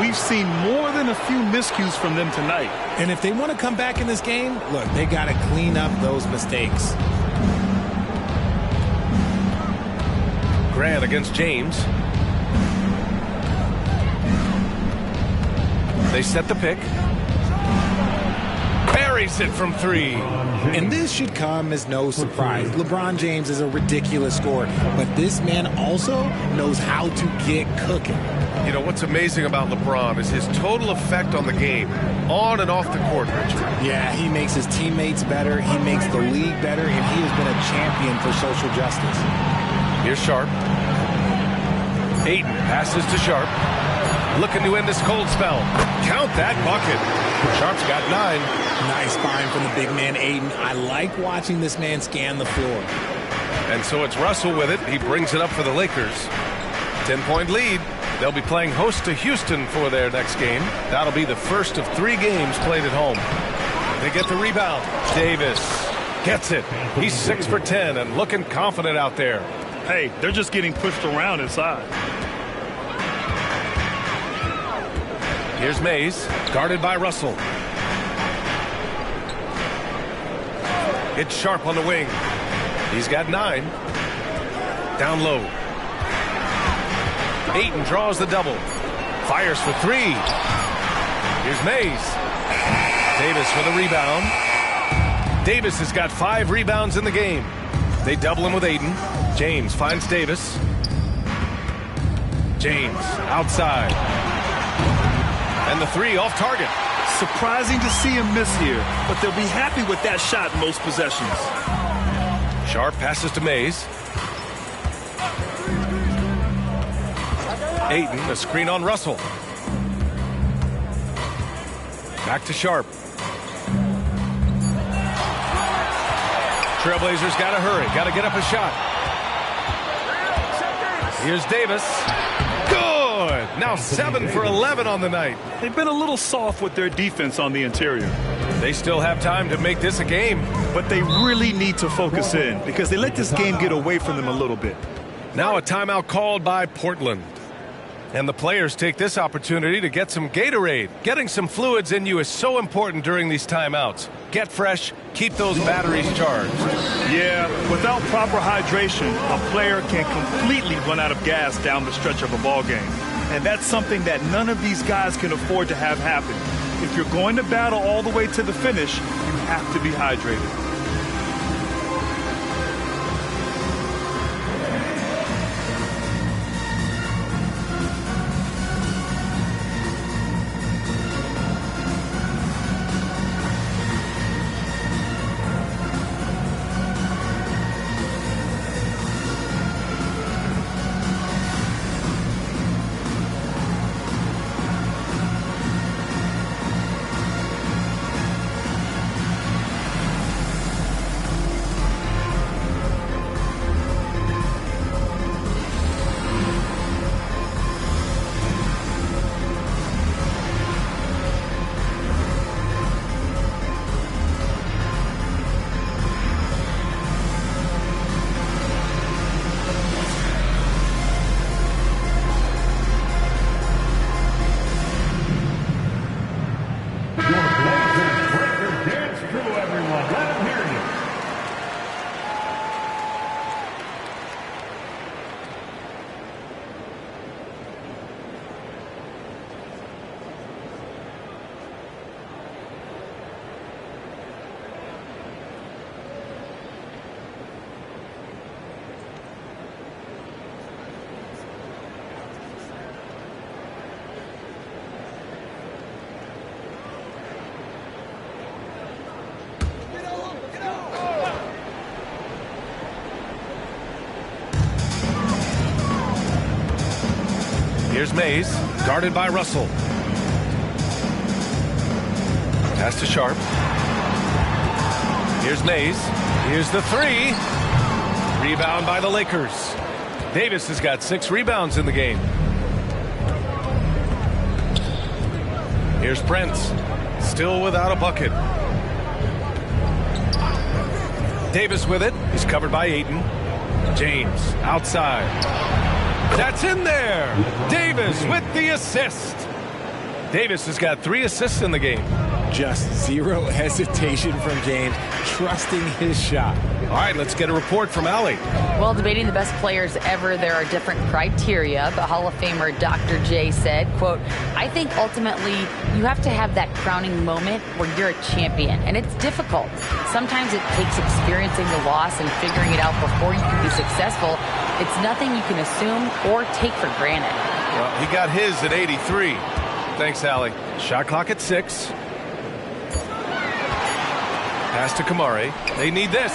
S16: We've seen more than a few miscues from them tonight.
S17: And if they want to come back in this game, look, they got to clean up those mistakes.
S14: Grant against James. They set the pick. Buries it from 3.
S17: And this should come as no surprise. LeBron James is a ridiculous scorer, but this man also knows how to get cooking.
S14: You know, what's amazing about LeBron is his total effect on the game, on and off the court, Richard.
S17: Yeah, he makes his teammates better, he makes the league better, and he has been a champion for social justice.
S14: Here's Sharpe. Ayton passes to Sharpe. Looking to end this cold spell. Count that bucket. Sharpe's got 9.
S17: Nice find from the big man, Ayton. I like watching this man scan the floor.
S14: And so it's Russell with it. He brings it up for the Lakers. 10-point lead. They'll be playing host to Houston for their next game. That'll be the first of 3 games played at home. They get the rebound. Davis gets it. He's 6 for 10 and looking confident out there.
S16: Hey, they're just getting pushed around inside.
S14: Here's Mays, guarded by Russell. It's Sharpe on the wing. He's got 9. Down low. Ayton draws the double. Fires for 3. Here's Mays. Davis for the rebound. Davis has got 5 rebounds in the game. They double him with Ayton. James finds Davis. James outside. And the 3 off target.
S16: Surprising to see him miss here, but they'll be happy with that shot most possessions.
S14: Sharpe passes to Mays. Ayton, a screen on Russell. Back to Sharpe. Trailblazers got to hurry. Got to get up a shot. Here's Davis. Good. Now 7 for 11 on the night.
S16: They've been a little soft with their defense on the interior.
S14: They still have time to make this a game.
S16: But they really need to focus in because they let this game get away from them a little bit.
S14: Now a timeout called by Portland. And the players take this opportunity to get some Gatorade. Getting some fluids in you is so important during these timeouts. Get fresh, keep those batteries charged.
S16: Yeah, without proper hydration, a player can completely run out of gas down the stretch of a ball game. And that's something that none of these guys can afford to have happen. If you're going to battle all the way to the finish, you have to be hydrated.
S14: Here's Mays, guarded by Russell. Pass to Sharp. Here's Mays. Here's the three. Rebound by the Lakers. Davis has got 6 rebounds in the game. Here's Prince. Still without a bucket. Davis with it. He's covered by Ayton. James outside. That's in there. Davis with the assist. Davis has got 3 assists in the game.
S17: Just zero hesitation from James, trusting his shot.
S14: All right, let's get a report from Allie.
S18: Well, debating the best players ever, there are different criteria, but Hall of Famer Dr. J said, quote, I think ultimately you have to have that crowning moment where you're a champion, and it's difficult. Sometimes it takes experiencing the loss and figuring it out before you can be successful. It's nothing you can assume or take for granted.
S14: Well, he got his at 83. Thanks, Allie. Shot clock at 6. Pass to Kamari. They need this.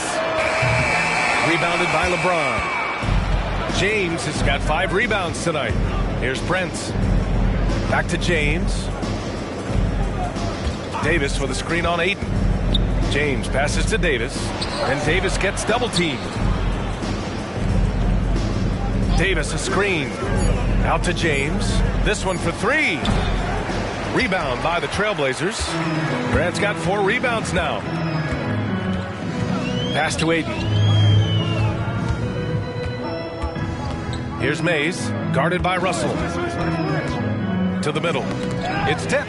S14: Rebounded by LeBron. James has got 5 rebounds tonight. Here's Prince. Back to James. Davis with a screen on Ayton. James passes to Davis. And Davis gets double teamed. Davis a screen. Out to James. This one for 3. Rebound by the Trailblazers. Grant's got 4 rebounds now. Pass to Ayton. Here's Mays, guarded by Russell. To the middle. It's tipped.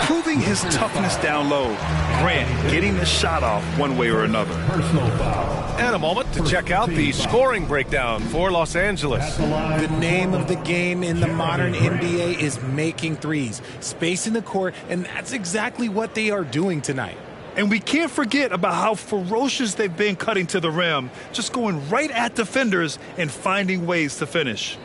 S16: Proving his toughness down low. Grant getting the shot off one way or another.
S14: And a moment to check out the scoring breakdown for Los Angeles.
S17: The name of the game in the modern NBA is making threes, spacing the court, and that's exactly what they are doing tonight.
S16: And we can't forget about how ferocious they've been cutting to the rim, just going right at defenders and finding ways to finish.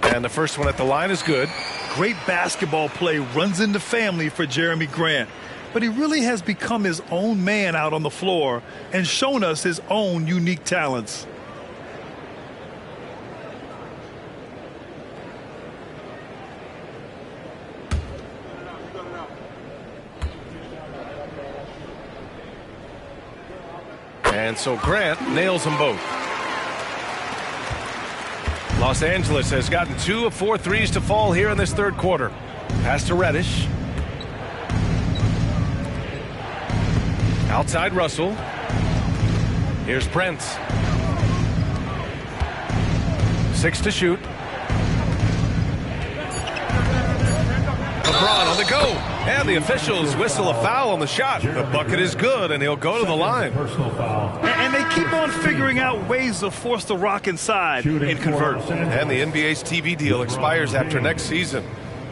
S14: And the first one at the line is good.
S16: Great basketball play runs into family for Jeremy Grant. But he really has become his own man out on the floor and shown us his own unique talents.
S14: And so Grant nails them both. Los Angeles has gotten 2 of 4 threes to fall here in this third quarter. Pass to Reddish. Outside Russell. Here's Prince. 6 to shoot. LeBron on the go. And the officials whistle a foul on the shot. The bucket is good, and he'll go to the line.
S16: And they keep on figuring out ways to force the rock inside and convert.
S14: And the NBA's TV deal expires after next season.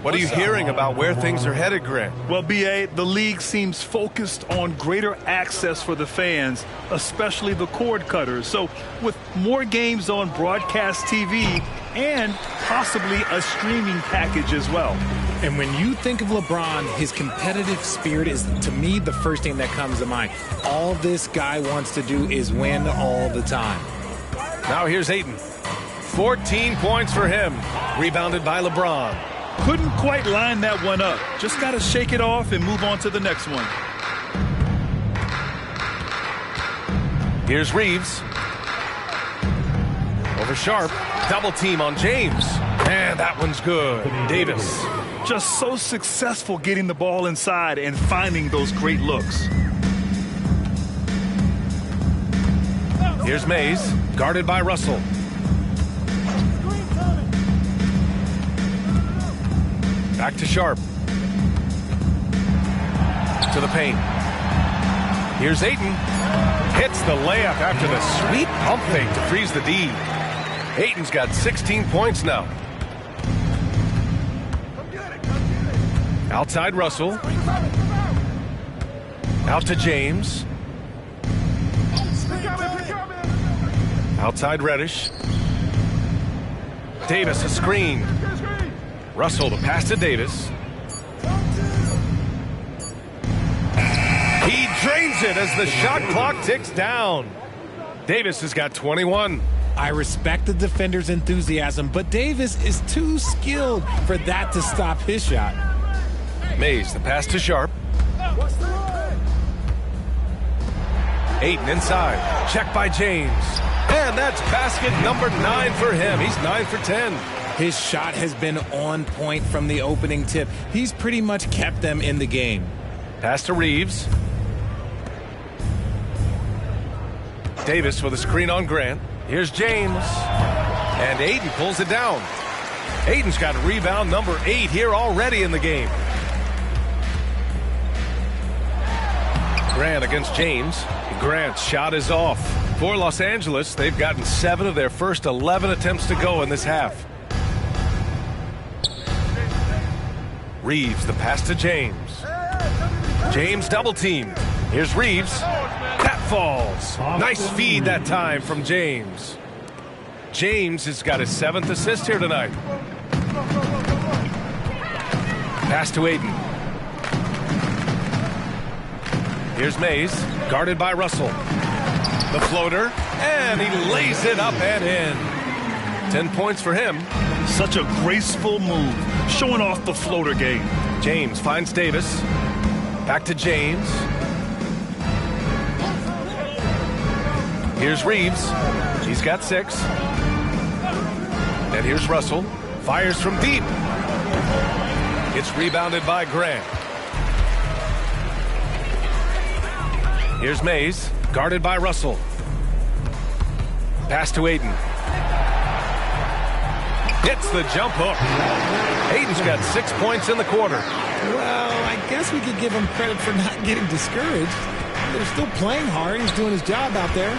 S14: What are you hearing about where things are headed, Grant?
S16: Well, B.A., the league seems focused on greater access for the fans, especially the cord cutters. So with more games on broadcast TV and possibly a streaming package as well.
S17: And when you think of LeBron, his competitive spirit is, to me, the first thing that comes to mind. All this guy wants to do is win all the time.
S14: Now here's Ayton. 14 points for him. Rebounded by LeBron.
S16: Couldn't quite line that one up. Just got to shake it off and move on to the next one.
S14: Here's Reeves. Over Sharp. Double team on James. And that one's good. Davis.
S16: Just so successful getting the ball inside and finding those great looks.
S14: Here's Mays. Guarded by Russell. Back to Sharp. To the paint. Here's Ayton. Hits the layup after the sweet pump fake to freeze the D. Ayton's got 16 points now. Outside Russell. Out to James. Outside Reddish. Davis a screen. Russell the pass to Davis. He drains it as the shot clock ticks down. Davis has got 21.
S17: I respect the defender's enthusiasm, but Davis is too skilled for that to stop his shot.
S14: Mays the pass to Sharp. Ayton inside. Check by James. And that's basket number 9 for him. He's 9 for 10.
S17: His shot has been on point from the opening tip. He's pretty much kept them in the game.
S14: Pass to Reeves. Davis with a screen on Grant. Here's James. And Ayton pulls it down. Ayton's got rebound number 8 here already in the game. Grant against James. Grant's shot is off. For Los Angeles, they've gotten 7 of their first 11 attempts to go in this half. Reeves, the pass to James. James double teamed. Here's Reeves. That falls. Nice feed that time from James. James has got his 7th assist here tonight. Pass to Ayton. Here's Mays, guarded by Russell. The floater, and he lays it up and in. 10 points for him.
S16: Such a graceful move, showing off the floater game.
S14: James finds Davis. Back to James. Here's Reeves. He's got 6. And here's Russell. Fires from deep. It's rebounded by Grant. Here's Mays, guarded by Russell. Pass to Ayton. Hits the jump hook. Ayton's got 6 points in the quarter.
S17: Well, I guess we could give him credit for not getting discouraged. They're still playing hard. He's doing his job out there.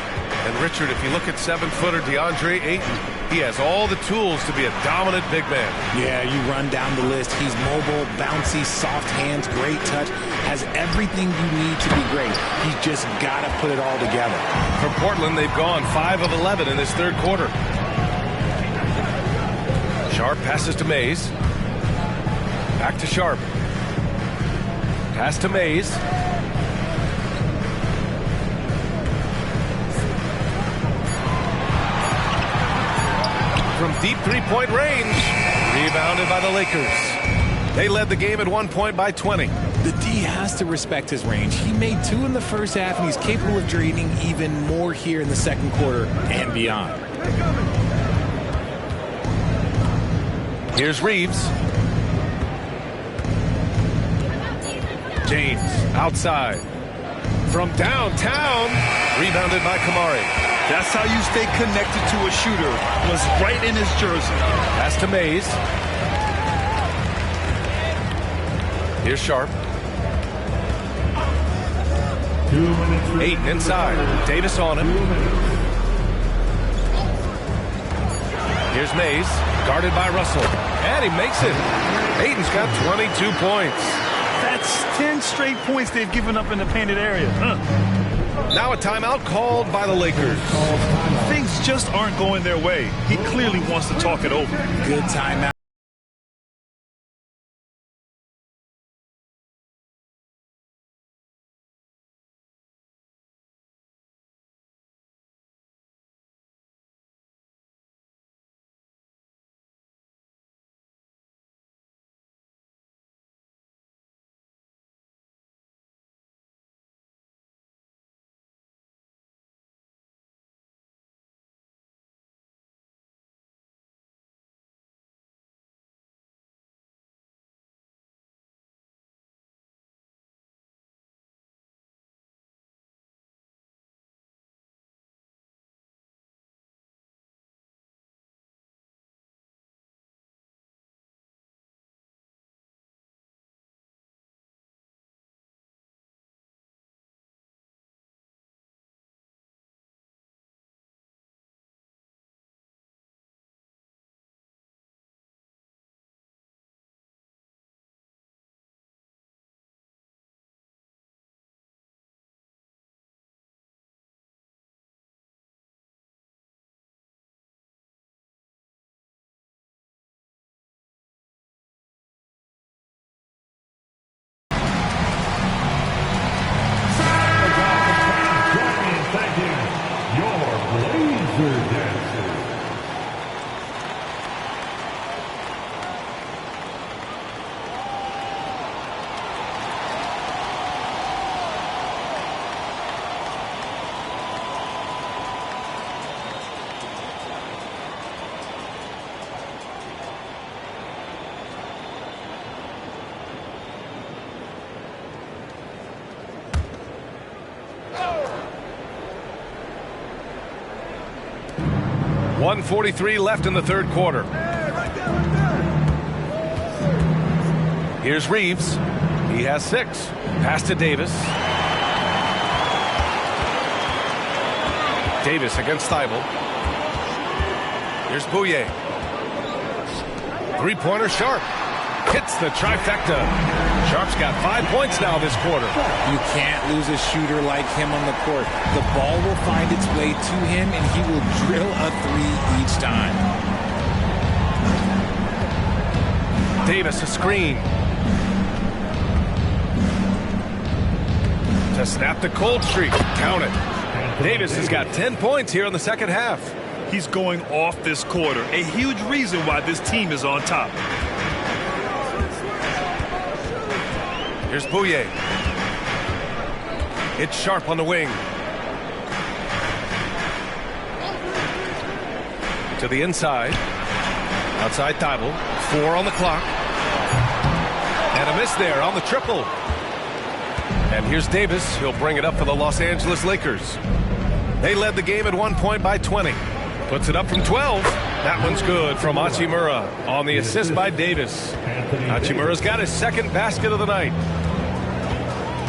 S14: And Richard, if you look at 7-footer DeAndre Ayton, he has all the tools to be a dominant big man.
S17: Yeah, you run down the list. He's mobile, bouncy, soft hands, great touch, has everything you need to be great. He's just got to put it all together.
S14: For Portland, they've gone 5 of 11 in this third quarter. Sharp passes to Mays. Back to Sharp. Pass to Mays. From deep three-point range. Rebounded by the Lakers. They led the game at 1 point by 20.
S17: The D has to respect his range. He made 2 in the first half, and he's capable of draining even more here in the second quarter and beyond.
S14: Here's Reeves. James outside. From downtown. Rebounded by Kamari.
S16: That's how you stay connected to a shooter. Was right in his jersey.
S14: Pass to Mays. Here's Sharp. Ayton inside. Davis on him. Here's Mays, guarded by Russell. And he makes it. Ayton's got 22 points.
S16: That's 10 straight points they've given up in the painted area.
S14: Now a timeout called by the Lakers.
S16: Things just aren't going their way. He clearly wants to talk it over.
S17: Good timeout.
S14: 1:43 left in the third quarter. Here's Reeves. He has 6. Pass to Davis. Davis against Thibault. Here's Bouye. Three-pointer Sharp. Hits the trifecta. Sharp's got 5 points now this quarter.
S17: You can't lose a shooter like him on the court. The ball will find its way to him, and he will drill a 3 each time.
S14: Davis a screen. To snap the cold streak. Count it. Davis has got 10 points here in the second half.
S16: He's going off this quarter. A huge reason why this team is on top.
S14: Here's Bouye. It's Sharp on the wing. To the inside. Outside Thibault. 4 on the clock. And a miss there on the triple. And here's Davis. He'll bring it up for the Los Angeles Lakers. They led the game at 1 point by 20. Puts it up from 12. That one's good from Hachimura on the assist by Davis. Hachimura's got his second basket of the night.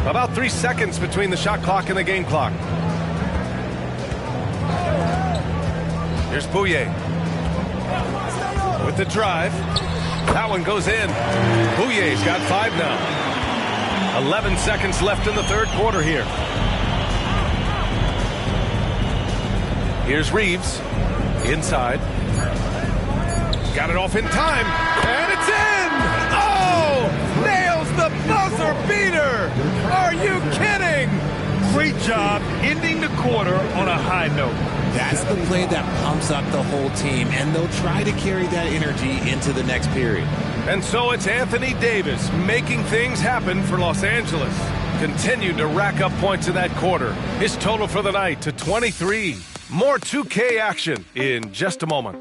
S14: About 3 seconds between the shot clock and the game clock. Here's Bouye. With the drive. That one goes in. Bouye's got 5 now. 11 seconds left in the third quarter here. Here's Reeves. Inside. Got it off in time. And it's in! Oh! Nails the buzzer beater! Are you kidding?
S16: Great job ending the quarter on a high note.
S17: That's the play that pumps up the whole team, and they'll try to carry that energy into the next period.
S14: And so it's Anthony Davis making things happen for Los Angeles. Continued to rack up points in that quarter. His total for the night to 23. More 2K action in just a moment.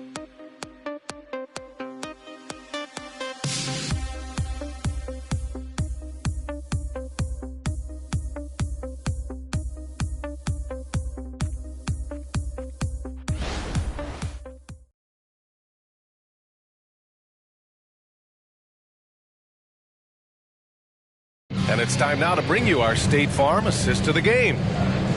S14: And it's time now to bring you our State Farm assist to the game.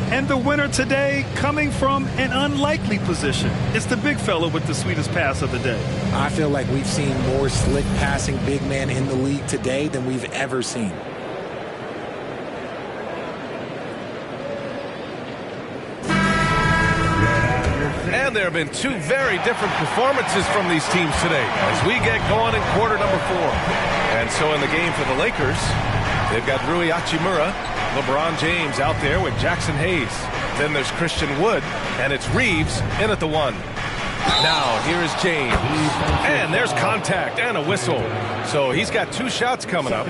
S16: And the winner today coming from an unlikely position. It's the big fella with the sweetest pass of the day.
S17: I feel like we've seen more slick passing big men in the league today than we've ever seen.
S14: And there have been 2 very different performances from these teams today as we get going in quarter number 4. And so in the game for the Lakers, they've got Rui Hachimura, LeBron James out there with Jackson Hayes. Then there's Christian Wood, and it's Reeves in at the 1. Now, here is James. And there's contact and a whistle. So he's got 2 shots coming up.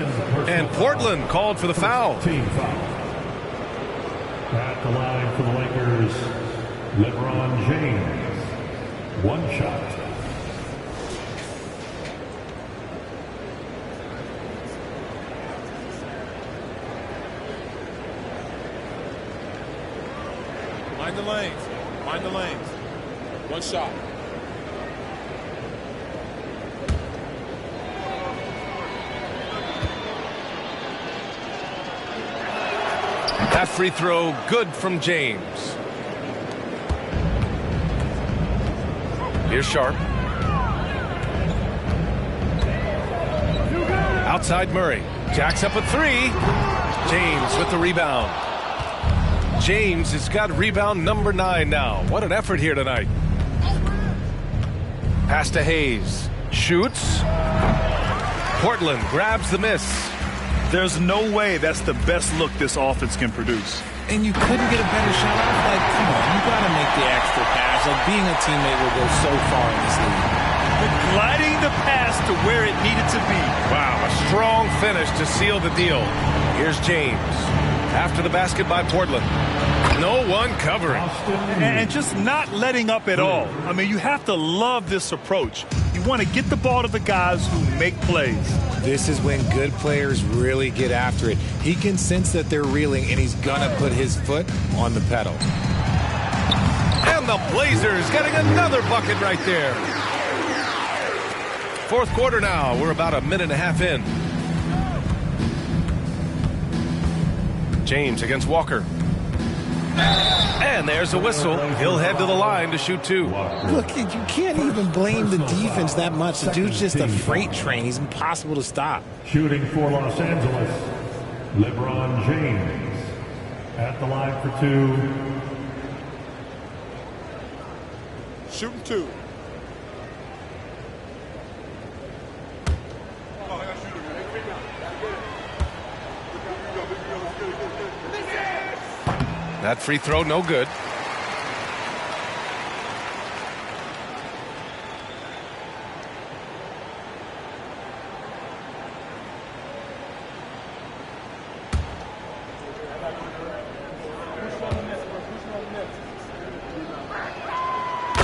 S14: And Portland called for the foul.
S4: Team foul. At the line for the Lakers, LeBron James. 1 shot.
S19: Mind the lanes. Mind the lanes. 1 shot.
S14: That free throw good from James. Here's Sharp. Outside Murray. Jacks up a 3. James with the rebound. James has got rebound number 9 now. What an effort here tonight. Pass to Hayes. Shoots. Portland grabs the miss.
S16: There's no way that's the best look this offense can produce.
S17: And you couldn't get a better shot off. Like, come on, you got to make the extra pass. Like, being a teammate will go so far in this league.
S16: Gliding the pass to where it needed to be.
S14: Wow, a strong finish to seal the deal. Here's James. After the basket by Portland. No one covering.
S16: And just not letting up at all. I mean, you have to love this approach. You want to get the ball to the guys who make plays.
S17: This is when good players really get after it. He can sense that they're reeling, and he's going to put his foot on the pedal.
S14: And the Blazers getting another bucket right there. Fourth quarter now. We're about a minute and a half in. James against Walker. And there's a whistle. He'll head to the line to shoot 2.
S17: Look, you can't even blame the defense that much. The dude's just a freight train. He's impossible to stop.
S4: Shooting for Los Angeles, LeBron James at the line for 2.
S13: Shooting 2.
S14: That free throw, no good.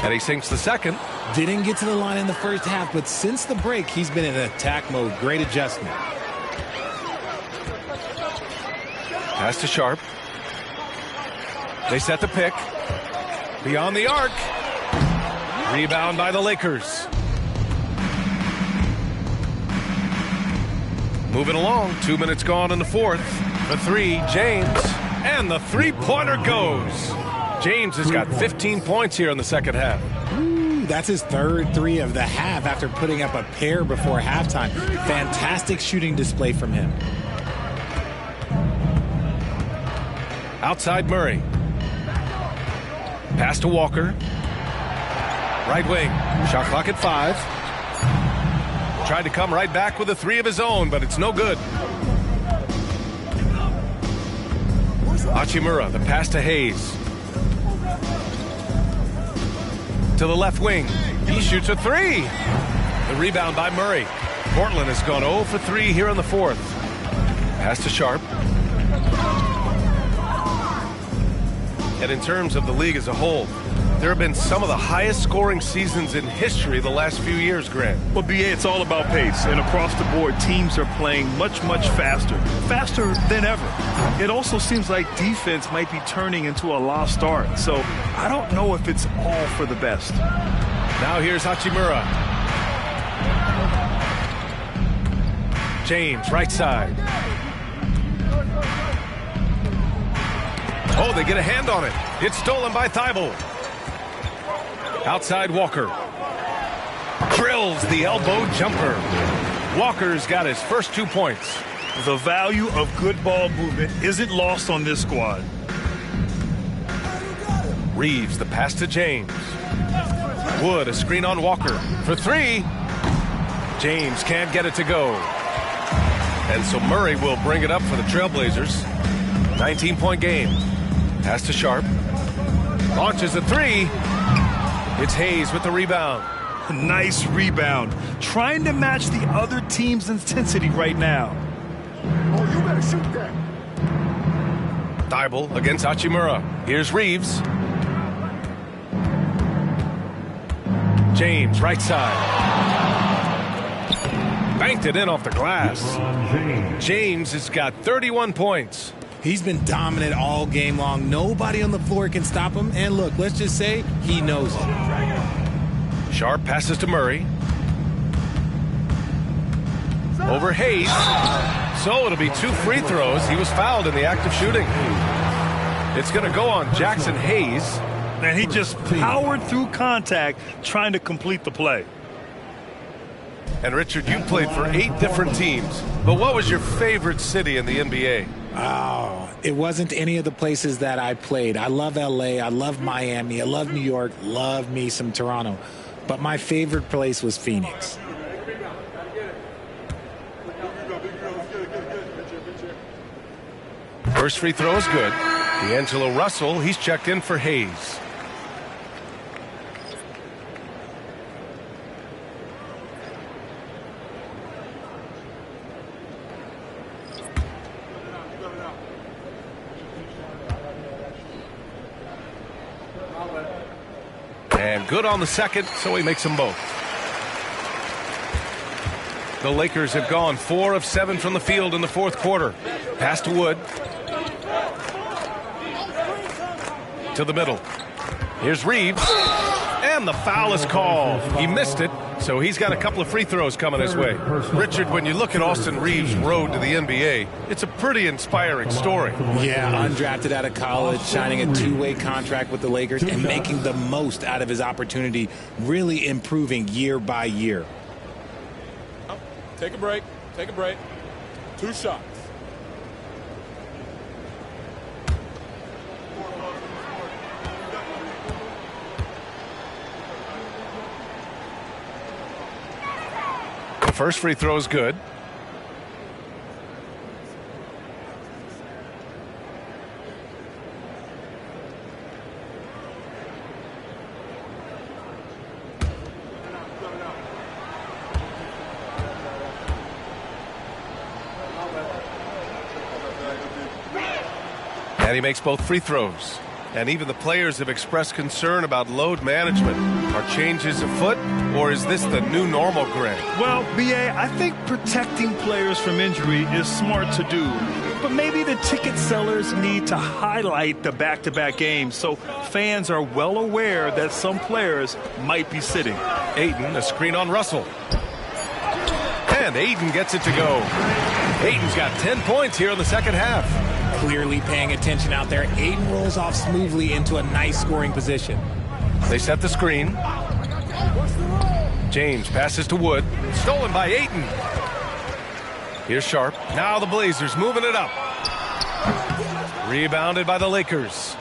S14: And he sinks the second.
S17: Didn't get to the line in the first half, but since the break, he's been in attack mode. Great adjustment.
S14: Pass to Sharp. They set the pick. Beyond the arc. Rebound by the Lakers. Moving along. 2 minutes gone in the fourth. The 3, James. And the three-pointer goes. James has got 15 points here in the second half.
S17: Ooh, that's his third 3 of the half after putting up a pair before halftime. Fantastic shooting display from him.
S14: Outside Murray. Pass to Walker. Right wing. Shot clock at 5. Tried to come right back with a 3 of his own, but it's no good. Hachimura, the pass to Hayes. To the left wing. He shoots a 3. The rebound by Murray. Portland has gone 0 for 3 here in the fourth. Pass to Sharp. And in terms of the league as a whole, there have been some of the highest scoring seasons in history the last few years, Grant.
S16: Well, BA, it's all about pace. And across the board, teams are playing much, much faster. Faster than ever. It also seems like defense might be turning into a lost art. So I don't know if it's all for the best.
S14: Now here's Hachimura. James, right side. Oh, they get a hand on it. It's stolen by Thibault. Outside Walker. Drills the elbow jumper. Walker's got his first 2 points.
S16: The value of good ball movement isn't lost on this squad.
S14: Reeves, the pass to James. Wood, a screen on Walker. For 3. James can't get it to go. And so Murray will bring it up for the Trailblazers. 19-point game. Pass to Sharp. Launches a 3. It's Hayes with the rebound.
S16: Nice rebound. Trying to match the other team's intensity right now.
S13: Oh, you better shoot that.
S14: Thibault against Hachimura. Here's Reeves. James, right side. Banked it in off the glass. James has got 31 points.
S17: He's been dominant all game long. Nobody on the floor can stop him. And look, let's just say he knows it.
S14: Sharp passes to Murray. Over Hayes. So it'll be 2 free throws. He was fouled in the act of shooting. It's going to go on Jackson Hayes.
S16: And he just powered through contact trying to complete the play.
S14: And Richard, you played for 8 different teams. But what was your favorite city in the NBA?
S17: Oh, it wasn't any of the places that I played. I love LA. I love Miami. I love New York. Love me some Toronto. But my favorite place was Phoenix.
S14: First free throw is good. D'Angelo Russell, he's checked in for Hayes. And good on the second, so he makes them both. The Lakers have gone 4 of 7 from the field in the fourth quarter. Pass to Wood. To the middle. Here's Reeves. And the foul is called. He missed it, so he's got a couple of free throws coming his way. Richard, when you look at Austin Reeves' road to the NBA, it's a pretty inspiring story.
S17: Yeah, undrafted out of college, signing a two-way contract with the Lakers and making the most out of his opportunity, really improving year by year.
S19: Take a break. Take a break. 2 shots.
S14: First free throw is good. And he makes both free throws. And even the players have expressed concern about load management. Are changes afoot, or is this the new normal, Greg?
S16: Well, B.A., I think protecting players from injury is smart to do. But maybe the ticket sellers need to highlight the back-to-back games so fans are well aware that some players might be sitting.
S14: Ayton, a screen on Russell. And Ayton gets it to go. Ayton's got 10 points here in the second half.
S17: Clearly paying attention out there. Ayton rolls off smoothly into a nice scoring position.
S14: They set the screen. James passes to Wood. Stolen by Ayton. Here's Sharp. Now the Blazers moving it up. Rebounded by the Lakers.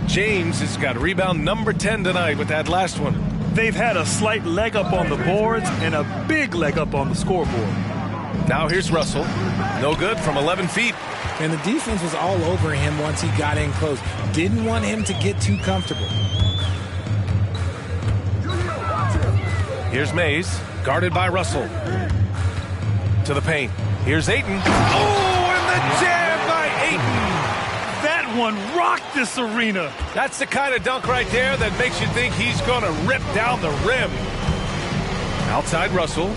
S14: James has got rebound number 10 tonight with that last one.
S16: They've had a slight leg up on the boards and a big leg up on the scoreboard.
S14: Now here's Russell. No good from 11 feet.
S17: And the defense was all over him once he got in close. Didn't want him to get too comfortable.
S14: Here's Mays, guarded by Russell. To the paint. Here's Ayton. Oh, and the jam by Ayton.
S16: That one rocked this arena.
S14: That's the kind of dunk right there that makes you think he's going to rip down the rim. Outside Russell.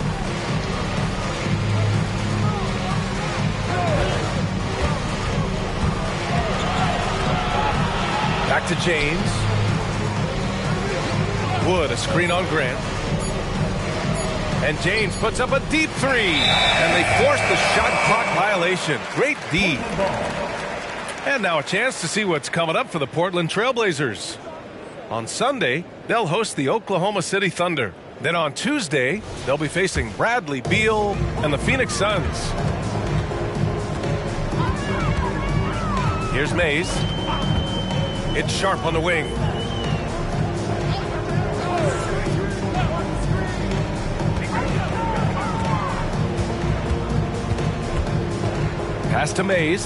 S14: Back to James. Wood, a screen on Grant. And James puts up a deep three. And they force the shot clock violation. Great D. And now a chance to see what's coming up for the Portland Trailblazers. On Sunday, they'll host the Oklahoma City Thunder. Then on Tuesday, they'll be facing Bradley Beal and the Phoenix Suns. Here's Mays. It's Sharp on the wing. Pass to Mays.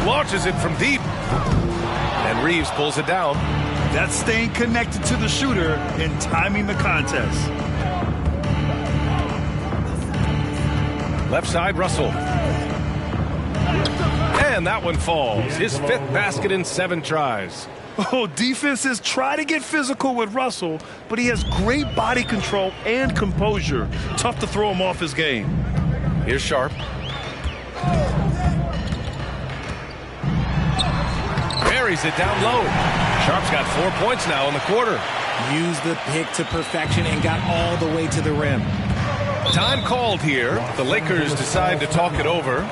S14: Launches it from deep. And Reeves pulls it down.
S16: That's staying connected to the shooter and timing the contest.
S14: Left side, Russell. And that one falls. His 5th basket in 7 tries.
S16: Oh, defenses try to get physical with Russell, but he has great body control and composure. Tough to throw him off his game.
S14: Here's Sharp. Buries it down low. Sharp's got 4 points now in the quarter.
S17: Used the pick to perfection and got all the way to the rim.
S14: Time called here. The Lakers decide to talk it over.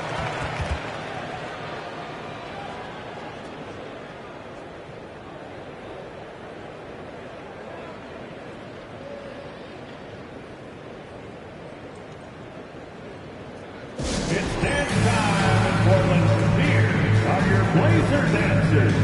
S4: Blazer dancers.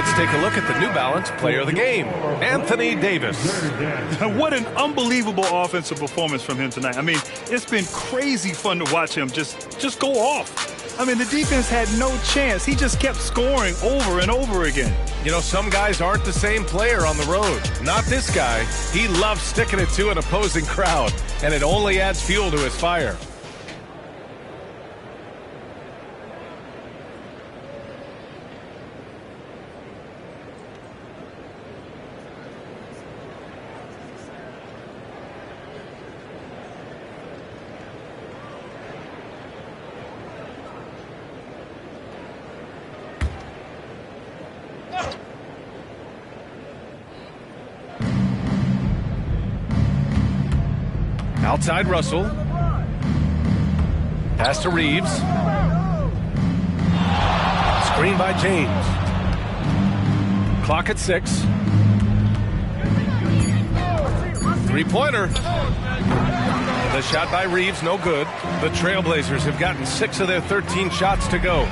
S14: let's take a look at the New Balance Player of the Game, Anthony Davis.
S16: What an unbelievable offensive performance from him tonight. I mean, it's been crazy fun to watch him just go off. I mean, the defense had no chance. He just kept scoring over and over again.
S14: You know, some guys aren't the same player on the road. Not this guy. He loves sticking it to an opposing crowd, and it only adds fuel to his fire. Outside Russell. Pass to Reeves. Screen by James. Clock at 6. Three-pointer. The shot by Reeves, no good. The Trailblazers have gotten 6 of their 13 shots to go.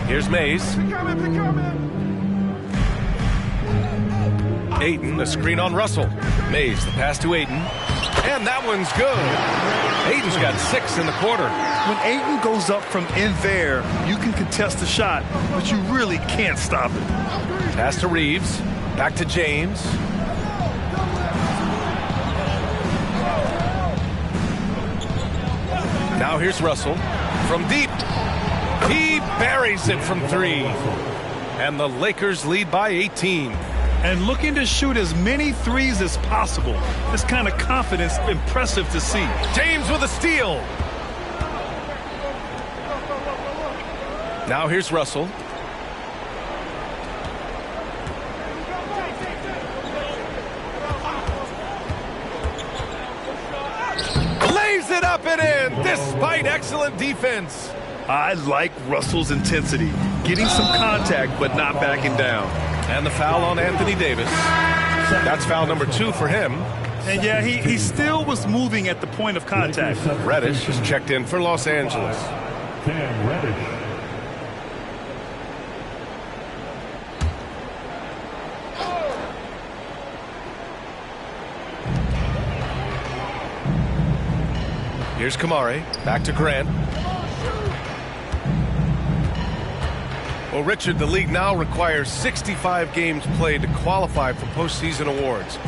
S14: Here's Mays. Ayton, a screen on Russell. Mays, the pass to Ayton. And that one's good. Ayton's got 6 in the quarter.
S16: When Ayton goes up from in there, you can contest the shot, but you really can't stop it.
S14: Pass to Reeves. Back to James. Now here's Russell. From deep. He buries it from 3. And the Lakers lead by 18.
S16: And looking to shoot as many threes as possible. This kind of confidence, impressive to see.
S14: James with a steal. Now here's Russell. Lays it up and in, despite excellent defense.
S16: I like Russell's intensity. Getting some contact, but not backing down.
S14: And the foul on Anthony Davis. That's foul number 2 for him.
S16: And yeah, he still was moving at the point of contact.
S14: Reddish is checked in for Los Angeles.
S4: Cam Reddish.
S14: Here's Kamari. Back to Grant. Well, Richard, the league now requires 65 games played to qualify for postseason awards.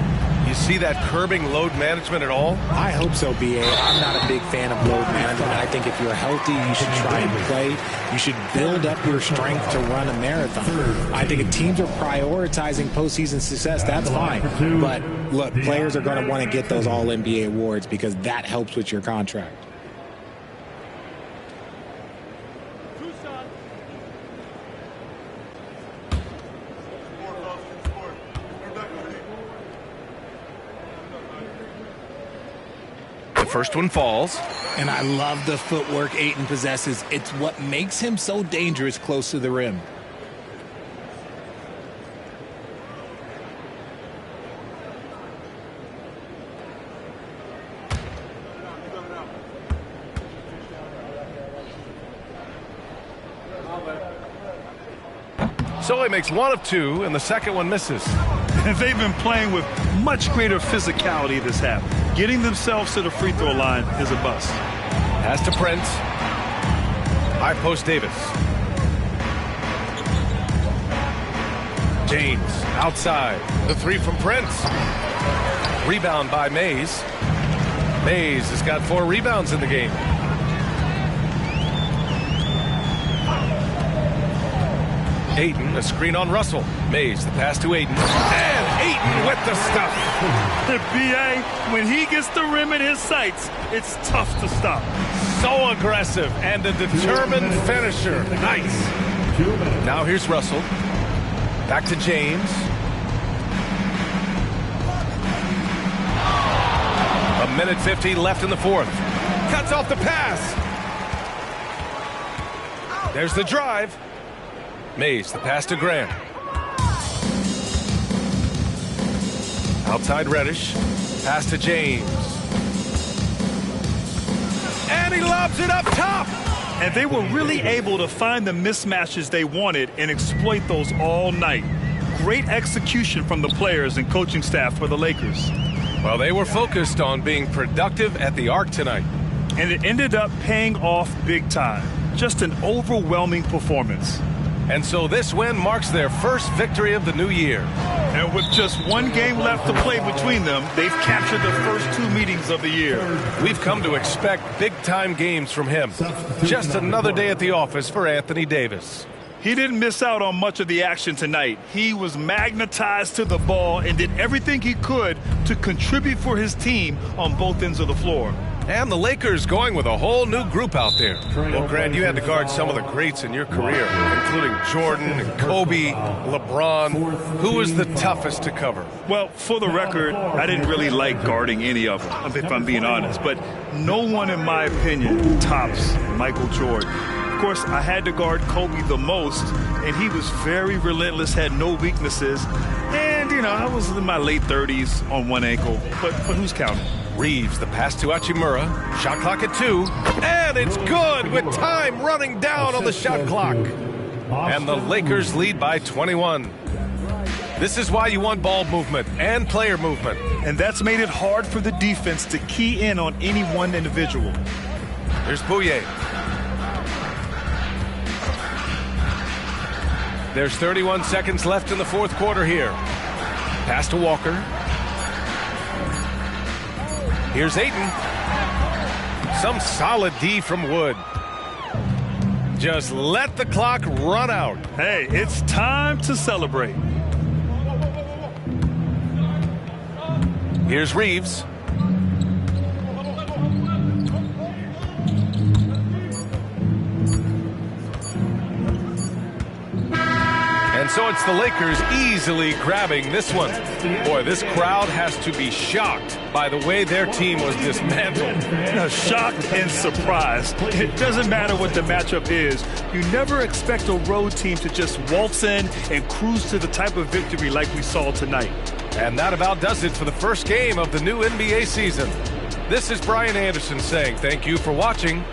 S14: You see that curbing load management at all?
S17: I hope so, B.A. I'm not a big fan of load management. I think if you're healthy, you should try and play. You should build up your strength to run a marathon. I think if teams are prioritizing postseason success, that's fine. But, look, players are going to want to get those All-NBA awards because that helps with your contract.
S14: First one falls.
S17: And I love the footwork Ayton possesses. It's what makes him so dangerous close to the rim.
S14: So he makes 1 of 2, and the second one misses.
S16: And they've been playing with much greater physicality this half. Getting themselves to the free throw line is a bust.
S14: Pass to Prince. High post Davis. James outside. The 3 from Prince. Rebound by Mays. Mays has got 4 rebounds in the game. Ayton, a screen on Russell. Mays, the pass to Ayton. And Ayton with the stuff.
S16: The B.A., when he gets the rim in his sights, it's tough to stop.
S14: So aggressive and a determined finisher. Nice. Now here's Russell. Back to James. A minute 50 left in the 4th. Cuts off the pass. There's the drive. Mays, the pass to Grant. Outside Reddish. Pass to James. And he lobs it up top.
S16: And they were really able to find the mismatches they wanted and exploit those all night. Great execution from the players and coaching staff for the Lakers.
S14: Well, they were focused on being productive at the arc tonight.
S16: And it ended up paying off big time. Just an overwhelming performance.
S14: And so this win marks their first victory of the new year.
S16: And with just one game left to play between them, they've captured the first 2 meetings of the year.
S14: We've come to expect big-time games from him. Just another day at the office for Anthony Davis.
S16: He didn't miss out on much of the action tonight. He was magnetized to the ball and did everything he could to contribute for his team on both ends of the floor.
S14: And the Lakers going with a whole new group out there. Well, Grant, you had to guard some of the greats in your career, including Jordan and Kobe, LeBron. Who was the toughest to cover?
S16: Well, for the record, I didn't really like guarding any of them, if I'm being honest. But no one, in my opinion, tops Michael Jordan. Of course, I had to guard Kobe the most, and he was very relentless, had no weaknesses. And, you know, I was in my late 30s on one ankle, but who's counting?
S14: Reeves, the pass to Hachimura. Shot clock at 2. And it's good with time running down on the shot clock. And the Lakers lead by 21. This is why you want ball movement and player movement.
S16: And that's made it hard for the defense to key in on any one individual.
S14: Here's Bouye. There's 31 seconds left in the fourth quarter here. Pass to Walker. Here's Ayton. Some solid D from Wood. Just let the clock run out.
S16: Hey, it's time to celebrate.
S14: Here's Reeves. And so it's the Lakers easily grabbing this one. Boy, this crowd has to be shocked by the way their team was dismantled.
S16: Shocked and surprised. It doesn't matter what the matchup is. You never expect a road team to just waltz in and cruise to the type of victory like we saw tonight.
S14: And that about does it for the first game of the new NBA season. This is Brian Anderson saying thank you for watching.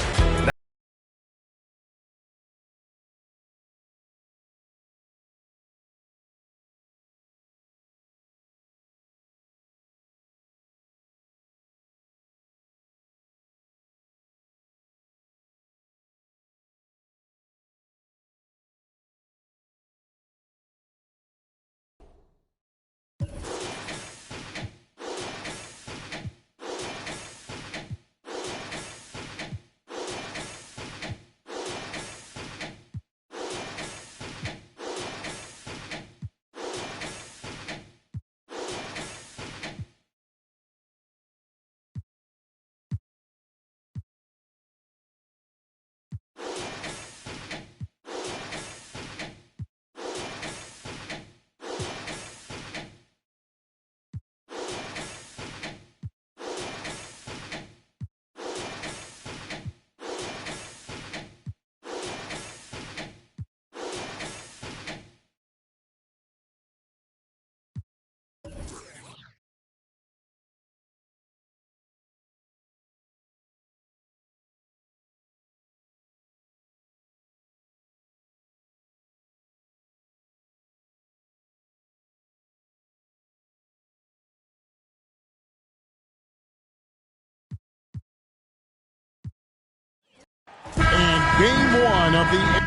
S1: And game one of the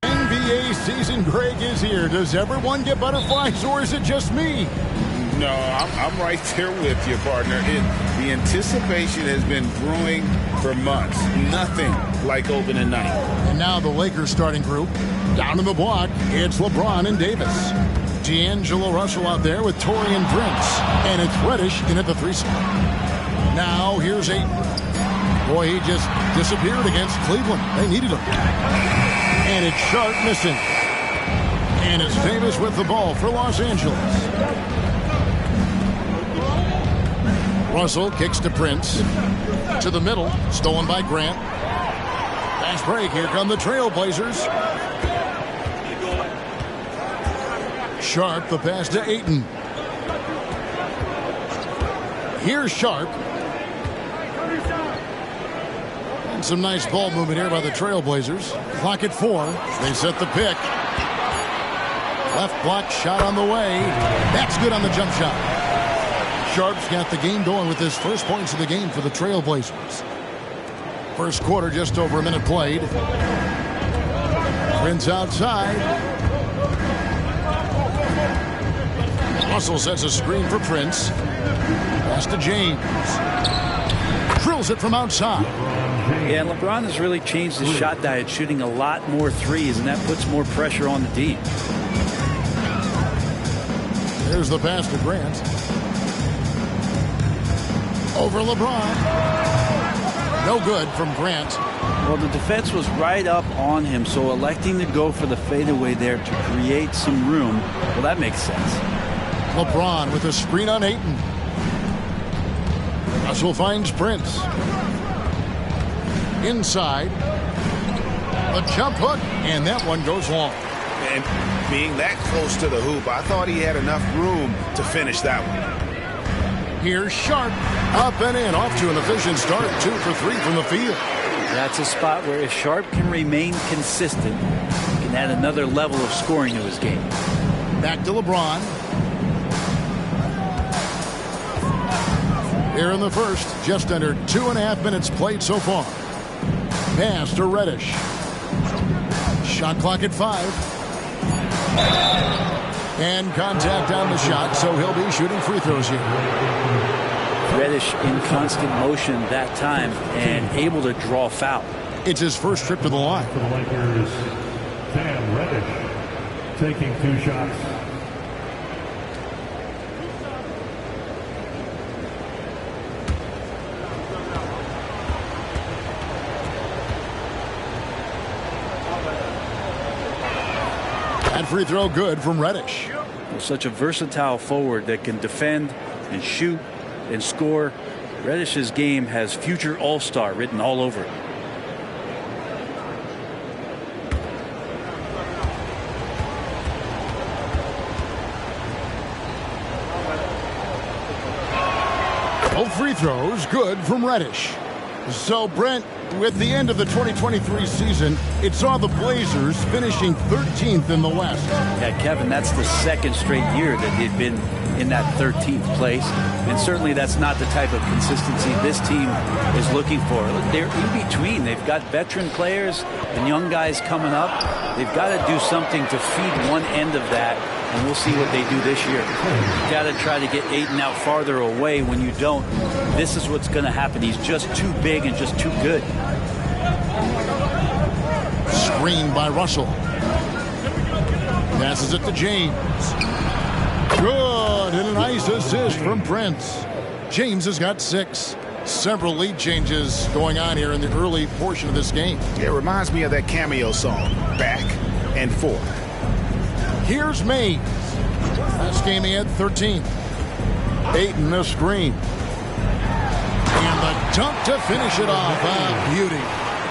S1: NBA season, Greg, is here. Does everyone get butterflies, or is it just me?
S2: No, I'm right there with you, partner. The anticipation has been brewing for months. Nothing like opening night.
S1: And now the Lakers starting group. Down in the block, it's LeBron and Davis. D'Angelo Russell out there with Taurean Prince. And it's Reddish in at the 3 spot. Now here's Ayton. Boy, he just disappeared against Cleveland. They needed him. And it's Sharp missing. And it's Davis with the ball for Los Angeles. Russell kicks to Prince. To the middle. Stolen by Grant. Fast break. Here come the Trailblazers. Sharp, the pass to Ayton. Here's Sharp. some nice ball movement here by the Trailblazers. Clock at 4. They set the pick. Left block shot on the way. That's good on the jump shot. Sharp's got the game going with his first points of the game for the Trailblazers. First quarter, just over a minute played. Prince outside. Russell sets a screen for Prince. Pass to James. Drills it from outside.
S20: Yeah, LeBron has really changed his shot diet, shooting a lot more threes, and that puts more pressure on the D.
S1: There's the pass to Grant. Over LeBron. No good from Grant.
S20: Well, the defense was right up on him, so electing to go for the fadeaway there to create some room, well, that makes sense.
S1: LeBron with a screen on Ayton. Russell finds Prince. Inside. A jump hook, and that one goes long.
S2: And being that close to the hoop, I thought he had enough room to finish that one.
S1: Here's Sharp. Up and in. Off to an efficient start. 2 for 3 from the field.
S20: That's a spot where if Sharp can remain consistent, he can add another level of scoring to his game.
S1: Back to LeBron. Here in the first, just under 2.5 minutes played so far. Pass to Reddish. Shot clock at 5. And contact on the shot, so he'll be shooting free throws here.
S20: Reddish in constant motion that time and able to draw foul.
S1: It's his first trip to the line.
S4: For the Lakers, Cam Reddish taking 2 shots.
S1: That free throw good from Reddish.
S20: Well, such a versatile forward that can defend and shoot and score. Reddish's game has future all-star written all over it.
S1: Both free throws good from Reddish. So, Brent, with the end of the 2023 season, it saw the Blazers finishing 13th in the West.
S20: Yeah, Kevin, that's the second straight year that they've been in that 13th place. And certainly that's not the type of consistency this team is looking for. Look, they're in between. They've got veteran players and young guys coming up. They've got to do something to feed one end of that, and we'll see what they do this year. You've got to try to get Ayton out farther away. When you don't, this is what's going to happen. He's just too big and just too good.
S1: Screen by Russell. Passes it to James. Good, and a nice assist from Prince. James has got 6. Several lead changes going on here in the early portion of this game.
S5: It reminds me of that cameo song, Back and Forth.
S1: Here's Mays. Last game he had 13. Ayton a screen. And the dunk to finish it off. Beauty.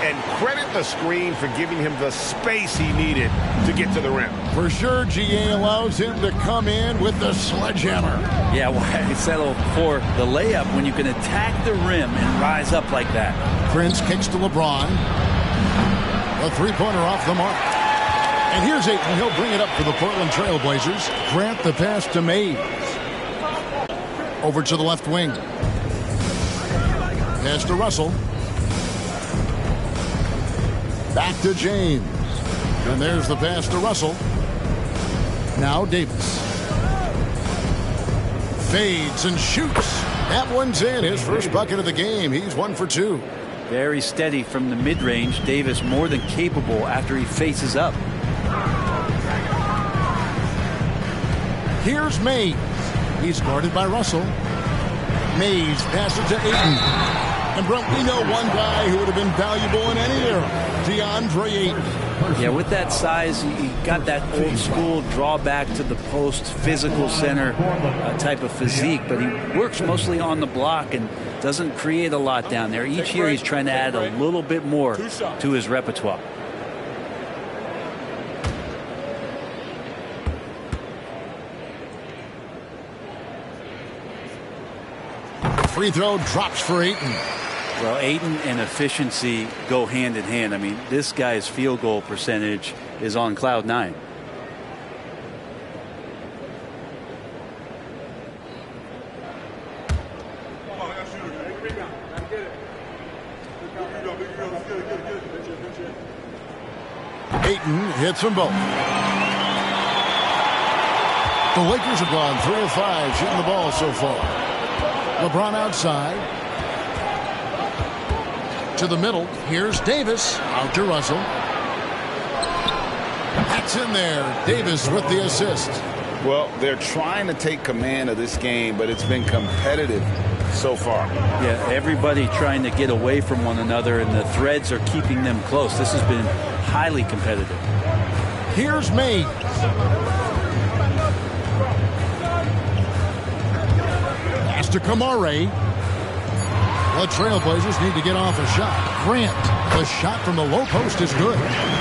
S5: And credit the screen for giving him the space he needed to get to the rim.
S1: For sure, GA allows him to come in with the sledgehammer.
S20: Yeah, why settle for the layup when you can attack the rim and rise up like that?
S1: Prince kicks to LeBron. A three-pointer off the mark. And here's Ayton. He'll bring it up for the Portland Trailblazers. Grant the pass to Mays. Over to the left wing. Pass to Russell. Back to James. And there's the pass to Russell. Now Davis. Fades and shoots. That one's in. His first bucket of the game. He's 1 for 2.
S20: Very steady from the mid-range. Davis more than capable after he faces up.
S1: Here's Mays. He's guarded by Russell. Mays passes to Ayton. And Brent, we know one guy who would have been valuable in any era. DeAndre Ayton.
S20: Yeah, with that size, he got that old school drawback to the post, physical center type of physique, but he works mostly on the block and doesn't create a lot down there. Each year he's trying to add a little bit more to his repertoire.
S1: Free throw drops for Ayton.
S20: Well, Ayton and efficiency go hand in hand. I mean, this guy's field goal percentage is on cloud 9.
S1: Ayton hits them both. The Lakers have gone 3 of 5 shooting the ball so far. LeBron outside. To the middle. Here's Davis. Out to Russell. That's in there. Davis with the assist.
S2: Well, they're trying to take command of this game, but it's been competitive so far.
S20: Yeah, everybody trying to get away from one another, and the threads are keeping them close. This has been highly competitive.
S1: Here's Mays. Pass to Kamare. The Trailblazers need to get off a shot. Grant, the shot from the low post is good.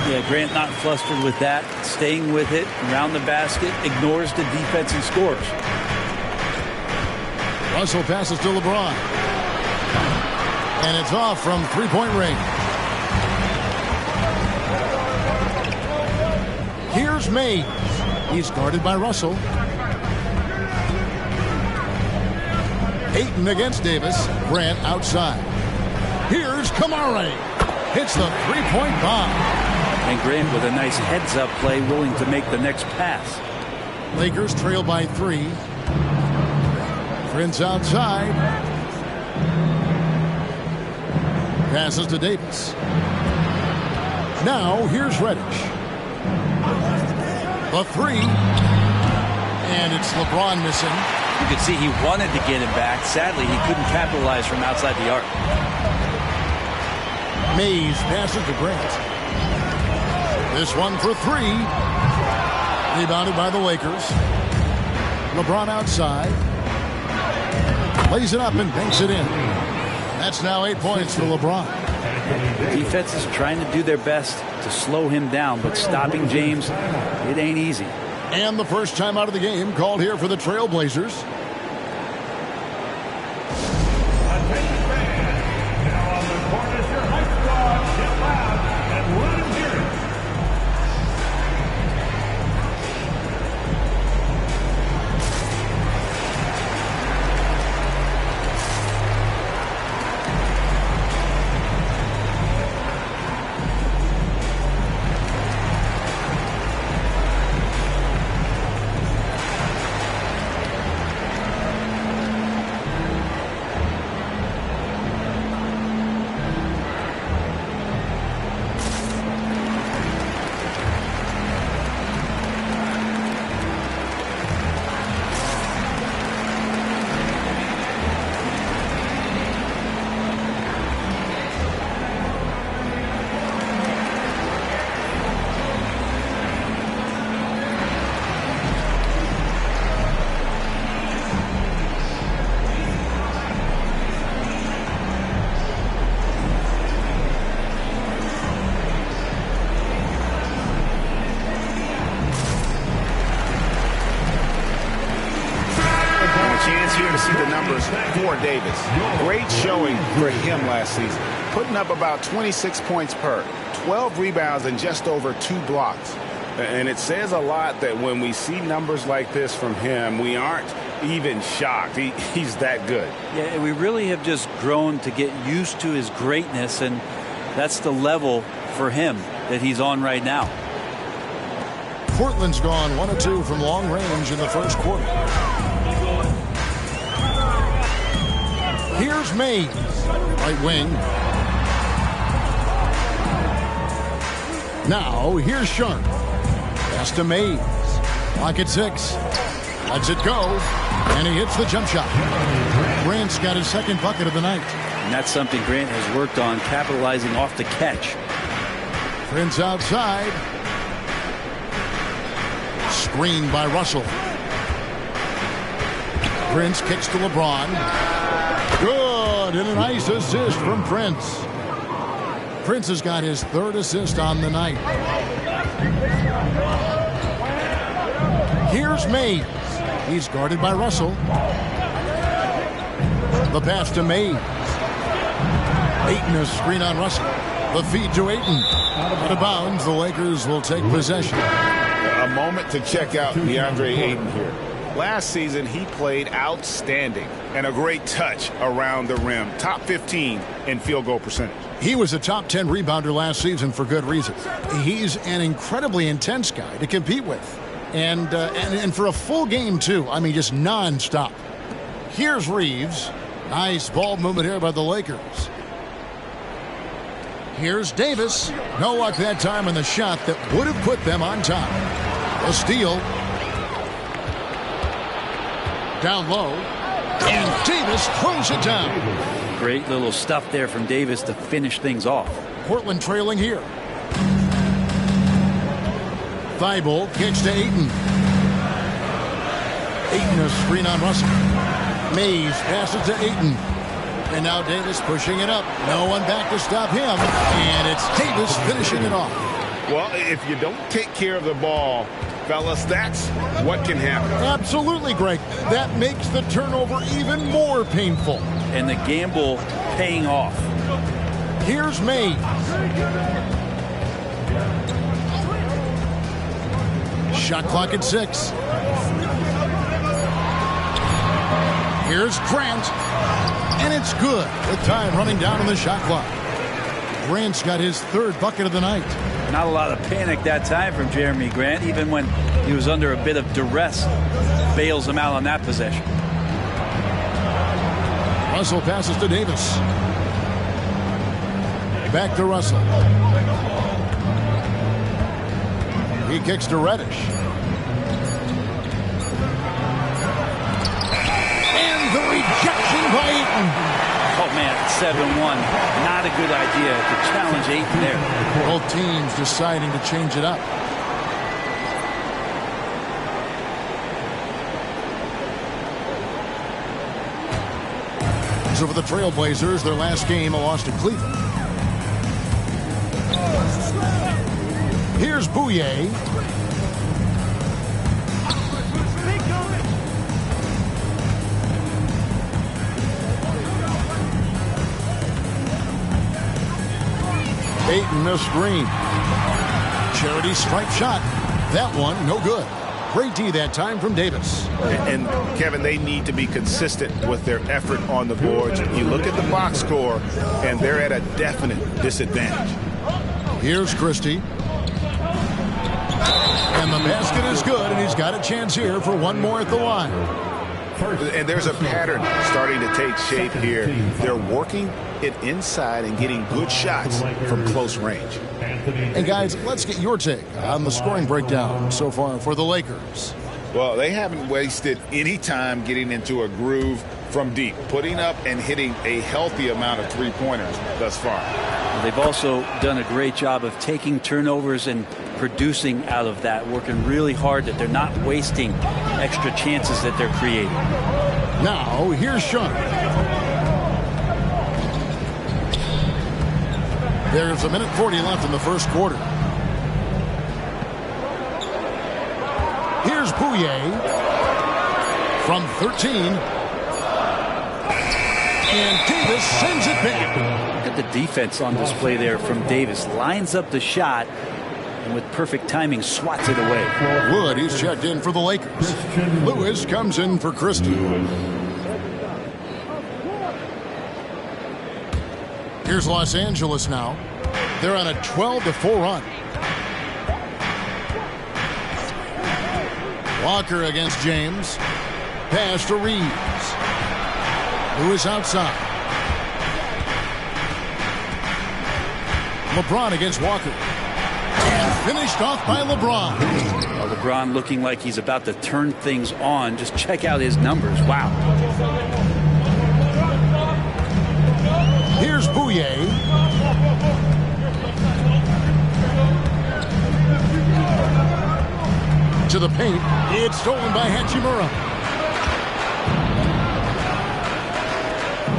S20: Yeah, Grant not flustered with that, staying with it around the basket, ignores the defense and scores.
S1: Russell passes to LeBron. And it's off from three-point range. Here's Mays. He's guarded by Russell. Ayton against Davis. Grant outside. Here's Kamare. Hits the three-point bomb.
S20: And Grant with a nice heads-up play, willing to make the next pass.
S1: Lakers trail by 3. Prince outside. Passes to Davis. Now here's Reddish. The 3. And it's LeBron missing.
S20: You could see he wanted to get it back. Sadly, he couldn't capitalize from outside the arc.
S1: Mays passes to Grant. This one for 3. Rebounded by the Lakers. LeBron outside. Lays it up and banks it in. That's now 8 points for LeBron.
S20: The defense is trying to do their best to slow him down, but stopping James, it ain't easy.
S1: And the first time out of the game called here for the Trailblazers.
S5: Here to see the numbers for Davis. Great showing for him last season. Putting up about 26 points per, 12 rebounds, and just over 2 blocks. And it says a lot that when we see numbers like this from him, we aren't even shocked. He's that good.
S20: Yeah, we really have just grown to get used to his greatness, and that's the level for him that he's on right now.
S1: Portland's gone 1 of 2 from long range in the first quarter. Here's Mays, right wing. Now here's Sharp. Pass to Mays. Clock at 6. Lets it go, and he hits the jump shot. Grant's got his second bucket of the night.
S20: And that's something Grant has worked on, capitalizing off the catch.
S1: Prince outside. Screened by Russell. Prince kicks to LeBron. Good, and a nice assist from Prince. Prince has got his 3rd assist on the night. Here's Mays. He's guarded by Russell. The pass to Mays. Ayton a screen on Russell. The feed to Ayton. Out of bounds, the Lakers will take possession.
S5: A moment to check out DeAndre Ayton here. Last season, he played outstanding and a great touch around the rim. Top 15 in field goal percentage.
S1: He was a top 10 rebounder last season for good reason. He's an incredibly intense guy to compete with. And for a full game, too. I mean, just nonstop. Here's Reeves. Nice ball movement here by the Lakers. Here's Davis. No luck that time on the shot that would have put them on top. A steal. Down low. And Davis throws it down.
S20: Great little stuff there from Davis to finish things off.
S1: Portland trailing here. Thibault kicks to Ayton. Ayton a screen on Russell. Mays passes to Ayton. And now Davis pushing it up. No one back to stop him. And it's Davis finishing it off.
S5: Well, if you don't take care of the ball, fellas, that's what can happen.
S1: Absolutely, Greg. That makes the turnover even more painful.
S20: And the gamble paying off.
S1: Here's Mays. Shot clock at 6. Here's Grant. And it's good with time running down on the shot clock. Grant's got his 3rd bucket of the night.
S20: Not a lot of panic that time from Jeremy Grant, even when he was under a bit of duress. Bails him out on that possession.
S1: Russell passes to Davis. Back to Russell. He kicks to Reddish. And the rejection by Ayton.
S20: Oh, man, 7-1. Not a good idea to challenge Ayton there.
S1: Both teams deciding to change it up. So for the Trailblazers, their last game, a loss to Cleveland. Here's Bouye. Ayton a screen. Charity stripe shot. That one, no good. Great D that time from Davis.
S5: And Kevin, they need to be consistent with their effort on the boards. You look at the box score, and they're at a definite disadvantage.
S1: Here's Christie. And the basket is good, and he's got a chance here for one more at the line.
S5: And there's a pattern starting to take shape here. They're working it inside and getting good shots from close range.
S1: Hey, guys, let's get your take on the scoring breakdown so far for the Lakers.
S5: Well, they haven't wasted any time getting into a groove from deep, putting up and hitting a healthy amount of three-pointers thus far.
S20: They've also done a great job of taking turnovers and producing out of that, working really hard that they're not wasting extra chances that they're creating.
S1: Now, here's Sean. There's a minute 40 left in the first quarter. Here's Bouye from 13. And Davis sends it back.
S20: Look at the defense on display there from Davis. Lines up the shot and with perfect timing swats it away.
S1: Wood, he's checked in for the Lakers. Lewis comes in for Christie. Here's Los Angeles now. They're on a 12-4 run. Walker against James. Pass to Reeves. Lewis outside. LeBron against Walker. And finished off by LeBron.
S20: Well, LeBron looking like he's about to turn things on. Just check out his numbers. Wow.
S1: Here's Bouye. To the paint. It's stolen by Hachimura.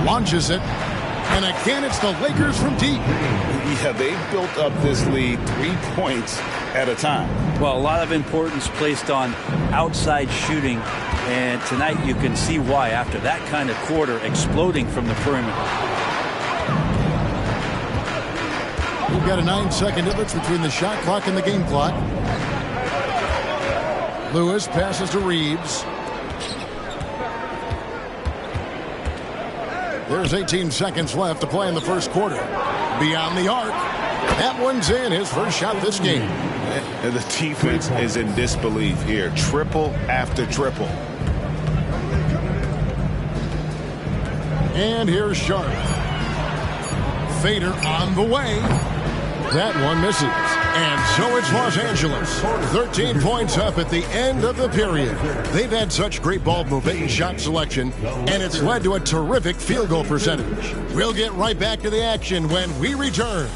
S1: Launches it. And again, it's the Lakers from deep.
S5: Yeah, they've built up this lead 3 points at a time.
S20: Well, a lot of importance placed on outside shooting. And tonight you can see why after that kind of quarter exploding from the perimeter.
S1: got a 9-second difference between the shot clock and the game clock. Lewis passes to Reeves. There's 18 seconds left to play in the first quarter. Beyond the arc. That one's in. His first shot this game.
S5: And the defense is in disbelief here. Triple after triple.
S1: And here's Sharp. Fader on the way. That one misses. And so it's Los Angeles. 13 points up at the end of the period. They've had such great ball movement and shot selection, and it's led to a terrific field goal percentage. We'll get right back to the action when we return.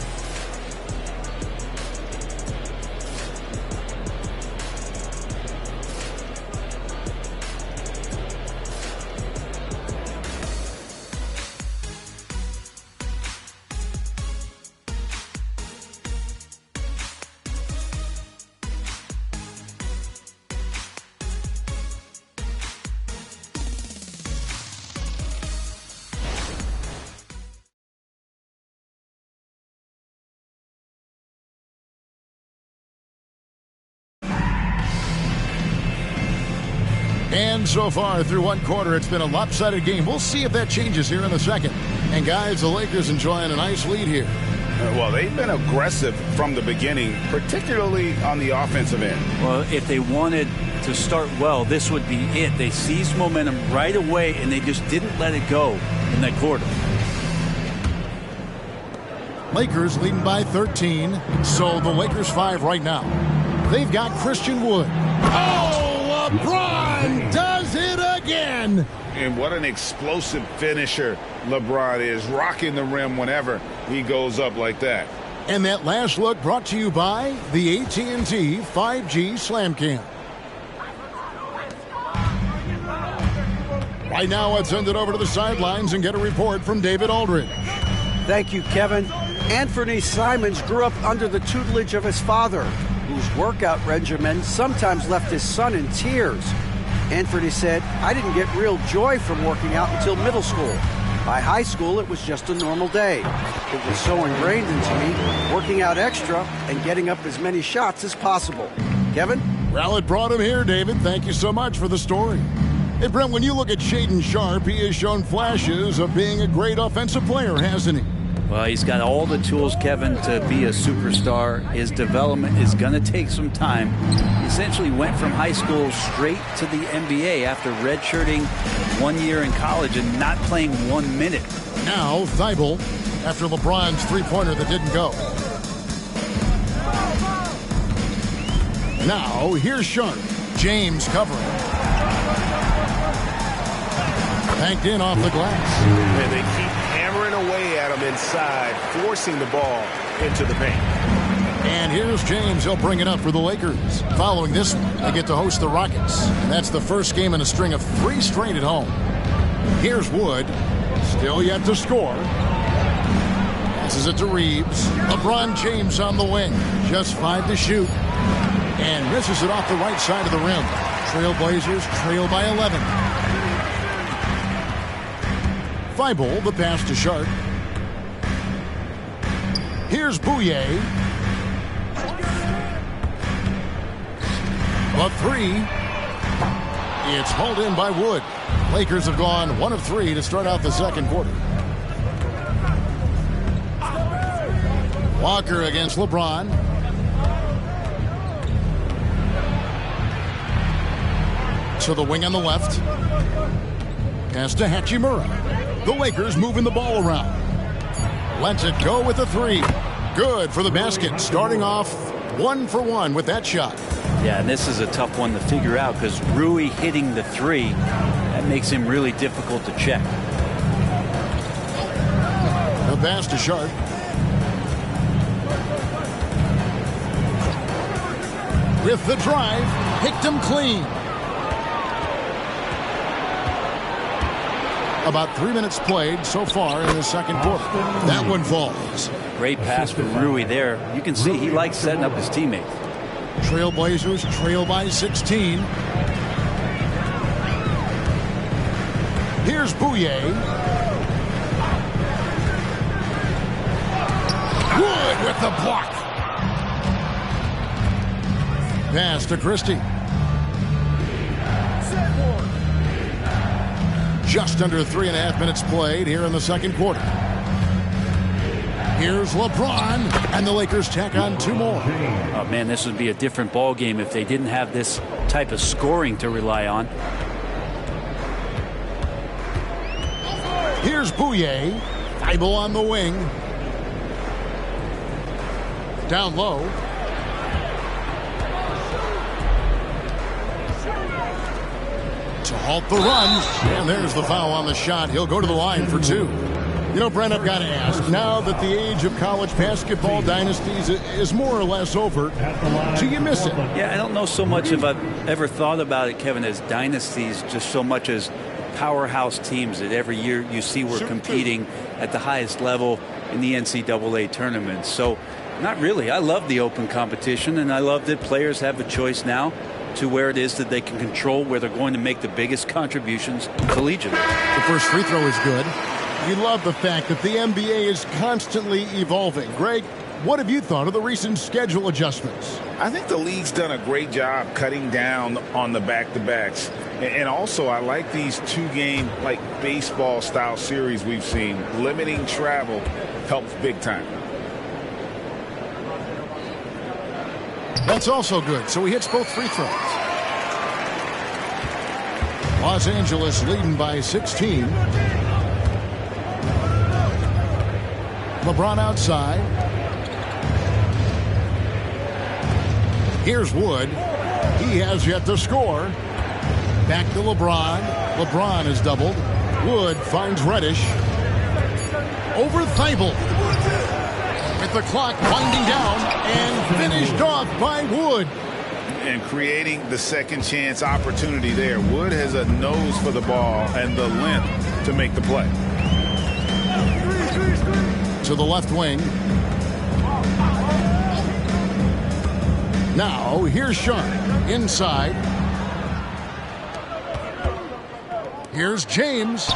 S1: And so far through one quarter, it's been a lopsided game. We'll see if that changes here in the second. And guys, the Lakers enjoying a nice lead here.
S5: Well, they've been aggressive from the beginning, particularly on the offensive end.
S20: Well, if they wanted to start well, this would be it. They seized momentum right away, and they just didn't let it go in that quarter.
S1: Lakers leading by 13. So the Lakers 5 right now. They've got Christian Wood. Oh, LeBron does it again.
S5: And what an explosive finisher LeBron is, rocking the rim whenever he goes up like that.
S1: And that last look brought to you by the AT&T 5G Slam Cam. Right now, let's send it over to the sidelines and get a report from David Aldridge.
S6: Thank you, Kevin. Anthony Simons grew up under the tutelage of his father, whose workout regimen sometimes left his son in tears. Anthony said, "I didn't get real joy from working out until middle school. By high school, it was just a normal day. It was so ingrained into me, working out extra and getting up as many shots as possible." Kevin?
S1: Well, it brought him here, David. Thank you so much for the story. Hey, Brent, when you look at Shaedon Sharpe, he has shown flashes of being a great offensive player, hasn't he?
S20: Well, he's got all the tools, Kevin, to be a superstar. His development is going to take some time. He essentially went from high school straight to the NBA after redshirting 1 year in college and not playing 1 minute.
S1: Now, Thibault, after LeBron's three-pointer that didn't go. Now, here's Sharpe. James covering. Banked in off the glass.
S12: And they keep hammering away at him inside, forcing the ball into the paint.
S1: And here's James. He'll bring it up for the Lakers. Following this one, they get to host the Rockets. And that's the first game in a string of 3 straight at home. Here's Wood. Still yet to score. Passes it to Reeves. LeBron James on the wing. Just 5 to shoot. And misses it off the right side of the rim. Trailblazers trail by 11. Thibault, the pass to Sharpe. Here's Bouye. A 3. It's hauled in by Wood. Lakers have gone 1 of 3 to start out the second quarter. Walker against LeBron. To the wing on the left. Pass to Hachimura. The Lakers moving the ball around. Lets it go with a 3. Good for the basket. Starting off 1 for 1 with that shot.
S20: Yeah, and this is a tough one to figure out because Rui hitting the 3, that makes him really difficult to check.
S1: The pass to Sharpe. With the drive, picked him clean. About 3 minutes played so far in the second quarter. That one falls.
S20: Great pass from Rui there. You can see he likes setting up his teammates.
S1: Trailblazers trail by 16. Here's Bouye. Wood with the block. Pass to Christie. Just under 3.5 minutes played here in the second quarter. Here's LeBron, and the Lakers tack on 2 more.
S20: Oh, man, this would be a different ball game if they didn't have this type of scoring to rely on.
S1: Here's Bouye. Thibault on the wing. Down low. To halt the run. And there's the foul on the shot. He'll go to the line for 2. You know, Brent, I've got to ask, now that the age of college basketball dynasties is more or less over, do you miss it?
S20: Yeah, I don't know so much if I've ever thought about it, Kevin, as dynasties, just so much as powerhouse teams that every year you see we're competing at the highest level in the NCAA tournament. So, not really. I love the open competition, and I love that players have a choice now to where it is that they can control where they're going to make the biggest contributions collegiately.
S1: The first free throw is good. You love the fact that the NBA is constantly evolving. Greg, what have you thought of the recent schedule adjustments?
S2: I think the league's done a great job cutting down on the back-to-backs. And also, I like these 2-game, like baseball-style series we've seen. Limiting travel helps big time.
S1: That's also good. So he hits both free throws. Los Angeles leading by 16. LeBron outside. Here's Wood. He has yet to score. Back to LeBron. LeBron is doubled. Wood finds Reddish. Over Thibault. With the clock winding down and finished off by Wood.
S2: And creating the second chance opportunity there. Wood has a nose for the ball and the length to make the play.
S1: To the left wing. Now, here's Sharp. Inside. Here's James.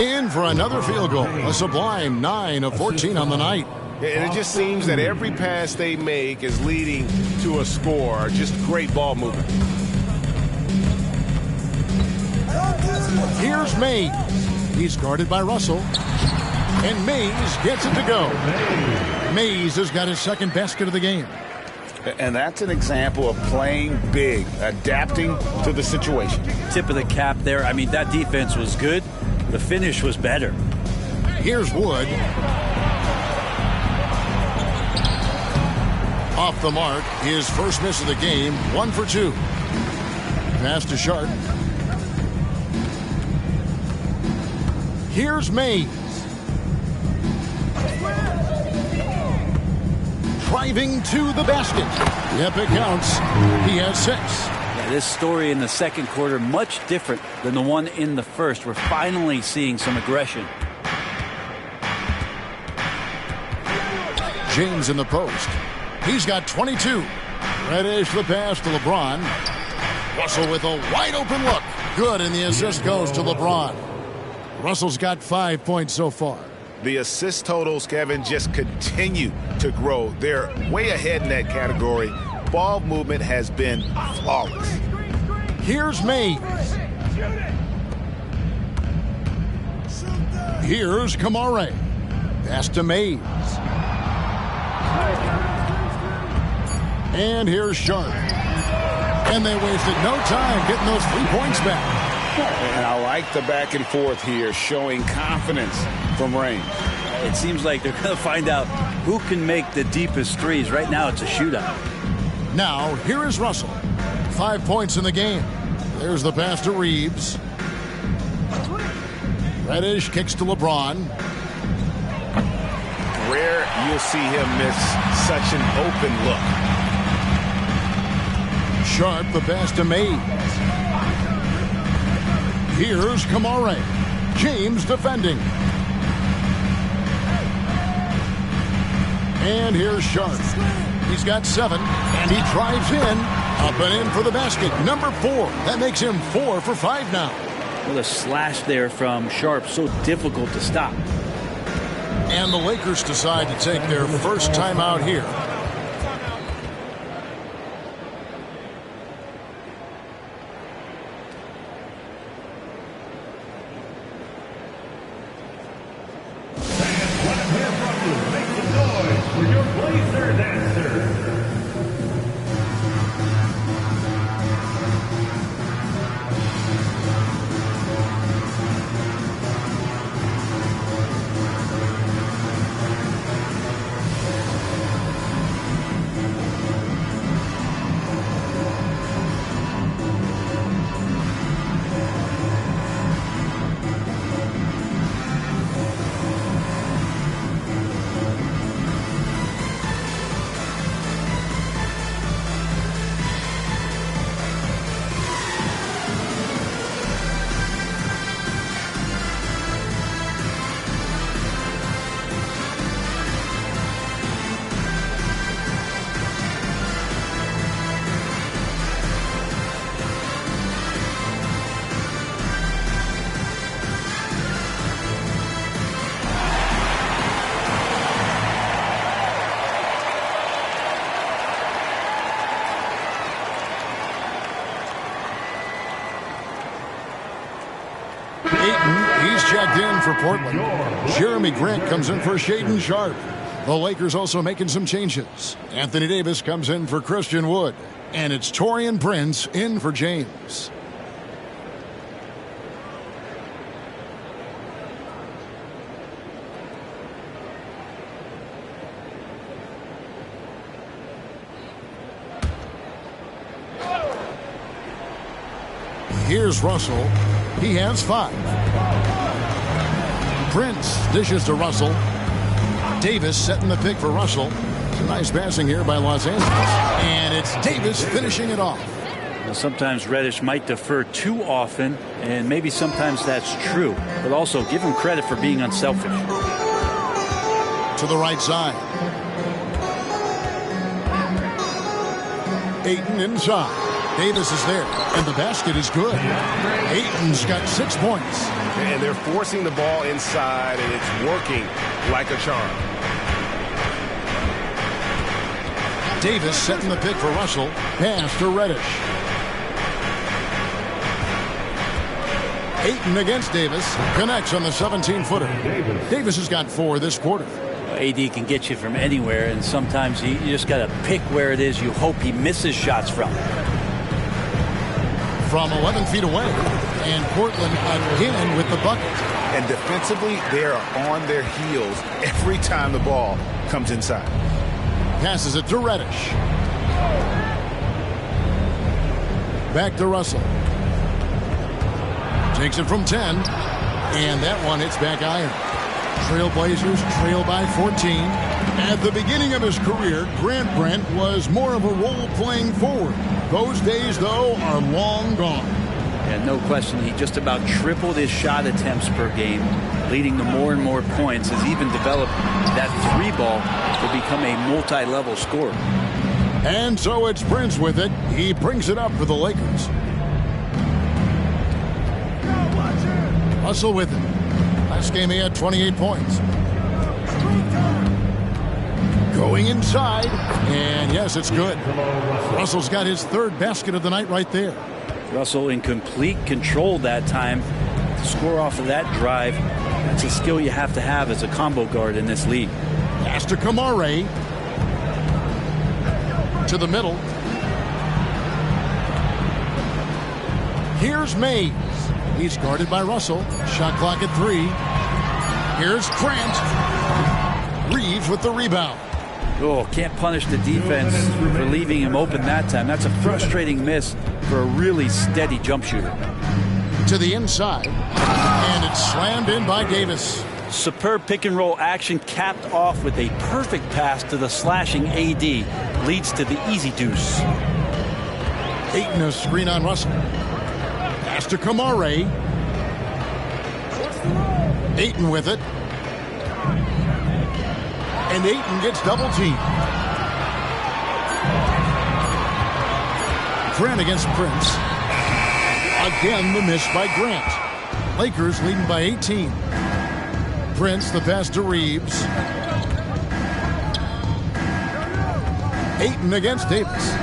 S1: In for another field goal. A sublime 9 of 14 on the night.
S12: And it just seems that every pass they make is leading to a score. Just great ball movement.
S1: Here's Mays. He's guarded by Russell. And Mays gets it to go. Mays has got his second basket of the game.
S2: And that's an example of playing big, adapting to the situation.
S20: Tip of the cap there. I mean, that defense was good. The finish was better.
S1: Here's Wood. Off the mark, his first miss of the game, 1 for 2. Pass to Sharp. Here's Mays. Driving to the basket. Yep, it counts. He has 6.
S20: Yeah, this story in the second quarter, much different than the one in the first. We're finally seeing some aggression.
S1: James in the post. He's got 22. Reddish the pass to LeBron. Russell with a wide open look. Good, and the assist goes to LeBron. Russell's got 5 points so far.
S2: The assist totals, Kevin, just continue to grow. They're way ahead in that category. Ball movement has been flawless.
S1: Here's Mays. Here's Kamare. Pass to Mays. And here's Sharp. And they wasted no time getting those 3 points back.
S2: And I like the back and forth here, showing confidence from range.
S20: It seems like they're going to find out who can make the deepest threes. Right now, it's a shootout.
S1: Now, here is Russell. 5 points in the game. There's the pass to Reeves. Reddish kicks to LeBron.
S2: Rare you'll see him miss such an open look.
S1: Sharp the pass to Mays. Here's Kamare. James defending. And here's Sharp. He's got 7, and he drives in. Up and in for the basket. Number 4. That makes him 4 for 5 now.
S20: Well, a slash there from Sharp. So difficult to stop.
S1: And the Lakers decide to take their first timeout here. He's checked in for Portland. Jeremy Grant comes in for Shaedon Sharpe. The Lakers also making some changes. Anthony Davis comes in for Christian Wood. And it's Taurean Prince in for James. Here's Russell. He has 5. Prince dishes to Russell. Davis setting the pick for Russell. Nice passing here by Los Angeles. And it's Davis finishing it off.
S20: Well, sometimes Reddish might defer too often, and maybe sometimes that's true. But also give him credit for being unselfish.
S1: To the right side. Ayton inside. Davis is there, and the basket is good. Ayton's got 6 points.
S12: And they're forcing the ball inside, and it's working like a charm.
S1: Davis setting the pick for Russell. Pass to Reddish. Ayton against Davis. Connects on the 17-footer. Davis has got 4 this quarter.
S20: AD can get you from anywhere, and sometimes you just got to pick where it is you hope he misses shots from.
S1: From 11 feet away. And Portland again with the bucket.
S5: And defensively, they are on their heels every time the ball comes inside.
S1: Passes it to Reddish. Back to Russell. Takes it from 10. And that one hits back iron. Trailblazers trail by 14. At the beginning of his career, Grant Brent was more of a role playing forward. Those days, though, are long gone.
S20: Yeah, no question. He just about tripled his shot attempts per game, leading to more and more points. Has even developed that 3-ball to become a multi-level scorer.
S1: And so it's Prince with it. He brings it up for the Lakers. Russell with it. Last game he had 28 points. Going inside, and yes, it's good. Russell's got his 3rd basket of the night right there.
S20: Russell in complete control that time. To score off of that drive, that's a skill you have to have as a combo guard in this league.
S1: Pass to Kamare. To the middle. Here's Mays. He's guarded by Russell. Shot clock at 3. Here's Grant. Reeves with the rebound.
S20: Oh, can't punish the defense for leaving him open that time. That's a frustrating miss for a really steady jump shooter.
S1: To the inside, and it's slammed in by Davis.
S20: Superb pick and roll action capped off with a perfect pass to the slashing AD. Leads to the easy deuce.
S1: Ayton a screen on Russell. Pass to Kamare. Ayton with it. And Ayton gets double teamed. Grant against Prince. Again, the miss by Grant. Lakers leading by 18. Prince, the pass to Reeves. Ayton against Davis.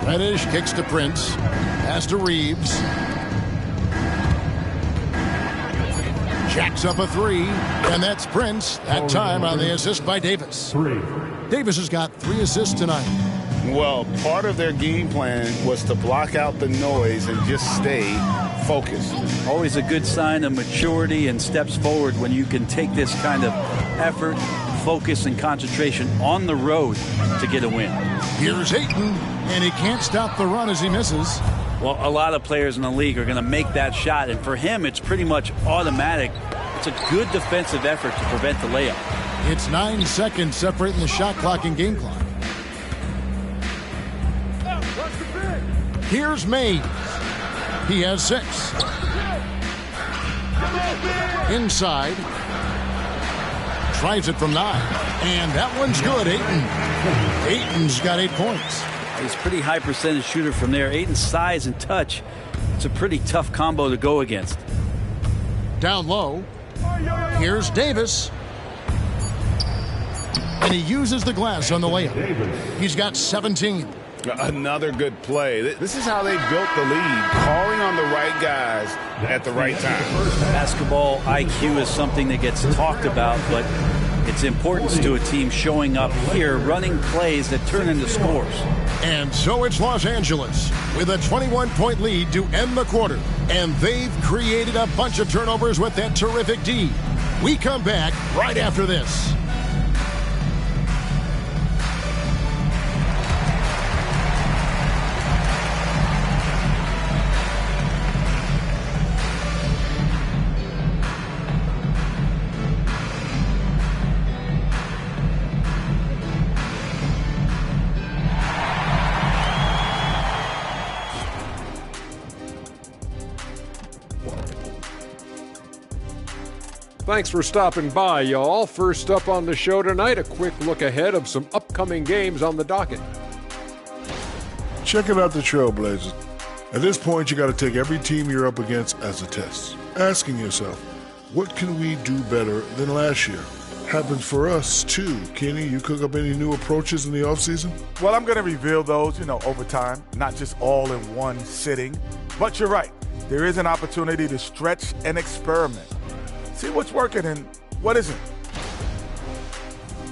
S1: Reddish kicks to Prince. Pass to Reeves. Jacks up a three, and that's Prince. That time on the assist by Davis. Davis has got 3 assists tonight.
S2: Well, part of their game plan was to block out the noise and just stay focused.
S20: Always a good sign of maturity and steps forward when you can take this kind of effort, focus, and concentration on the road to get a win.
S1: Here's Ayton, and he can't stop the run as he misses.
S20: Well, a lot of players in the league are going to make that shot, and for him, it's pretty much automatic. It's a good defensive effort to prevent the layup.
S1: It's 9 seconds separating the shot clock and game clock. Here's Mays. He has 6. Inside. Tries it from 9. And that one's good, Ayton. Ayton's got 8 points.
S20: He's a pretty high percentage shooter from there. Ayton's size and touch, it's a pretty tough combo to go against.
S1: Down low. Here's Davis. And he uses the glass on the layup. He's got 17.
S2: Another good play. This is how they built the lead, calling on the right guys at the right time.
S20: Basketball IQ is something that gets talked about, but its importance to a team showing up here, running plays that turn into scores.
S1: And so it's Los Angeles with a 21-point lead to end the quarter. And they've created a bunch of turnovers with that terrific D. We come back right after this.
S8: Thanks for stopping by, y'all. First up on the show tonight, a quick look ahead of some upcoming games on the docket.
S9: Checking out the Trailblazers. At this point, you got to take every team you're up against as a test. Asking yourself, what can we do better than last year? Happens for us, too. Kenny, you cook up any new approaches in the offseason?
S10: Well, I'm going to reveal those, over time, not just all in one sitting. But you're right. There is an opportunity to stretch and experiment. See what's working and what isn't.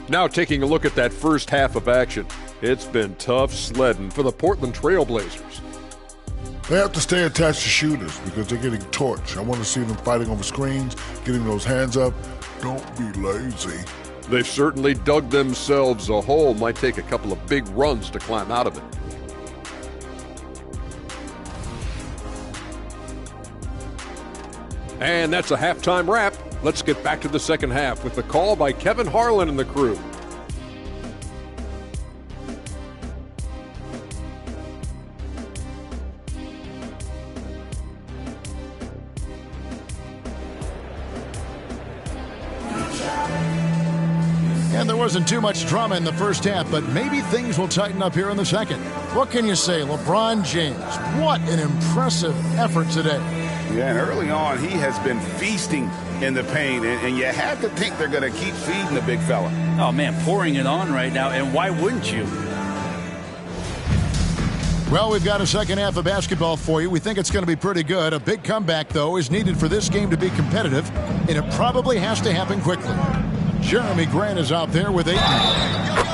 S8: Now taking a look at that first half of action. It's been tough sledding for the Portland Trailblazers.
S9: They have to stay attached to shooters because they're getting torched. I want to see them fighting over screens, getting those hands up. Don't be lazy.
S8: They've certainly dug themselves a hole. Might take a couple of big runs to climb out of it. And that's a halftime wrap. Let's get back to the second half with the call by Kevin Harlan and the crew.
S1: And there wasn't too much drama in the first half, but maybe things will tighten up here in the second. What can you say? LeBron James, what an impressive effort today.
S2: Yeah, and early on, he has been feasting in the paint, and you have to think they're going to keep feeding the big fella.
S20: Oh, man, pouring it on right now, and why wouldn't you?
S1: Well, we've got a second half of basketball for you. We think it's going to be pretty good. A big comeback, though, is needed for this game to be competitive, and it probably has to happen quickly. Jeremy Grant is out there with 8.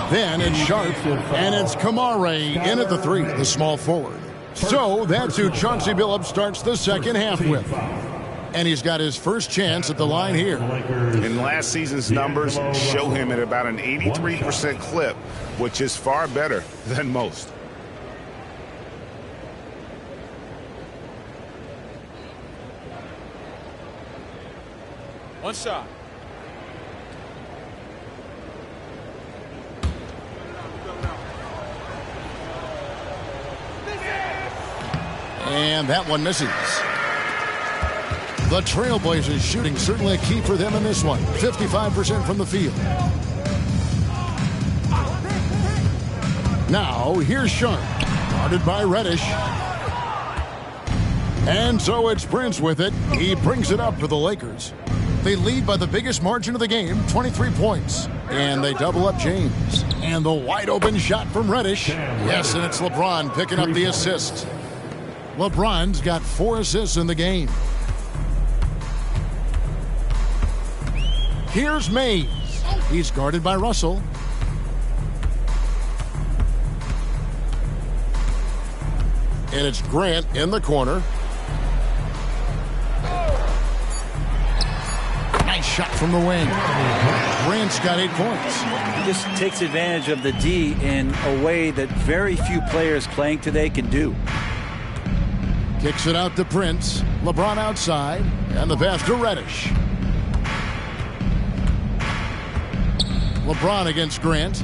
S1: Then it's Sharp, and it's Kamare in at the 3, the small forward. So that's who Chauncey Billups starts the second half with. And he's got his first chance at the line here.
S5: And last season's numbers show him at about an 83% clip, which is far better than most.
S19: One shot.
S1: And that one misses. The Trailblazers shooting certainly a key for them in this one. 55% from the field. Now, here's Sharp. Guarded by Reddish. And so it's Prince with it. He brings it up for the Lakers. They lead by the biggest margin of the game, 23 points. And they double up James. And the wide open shot from Reddish. Yes, and it's LeBron picking up the assist. LeBron's got 4 assists in the game. Here's Mays. He's guarded by Russell. And it's Grant in the corner. Nice shot from the wing. Grant's got 8 points.
S20: He just takes advantage of the D in a way that very few players playing today can do.
S1: Kicks it out to Prince. LeBron outside. And the pass to Reddish. LeBron against Grant.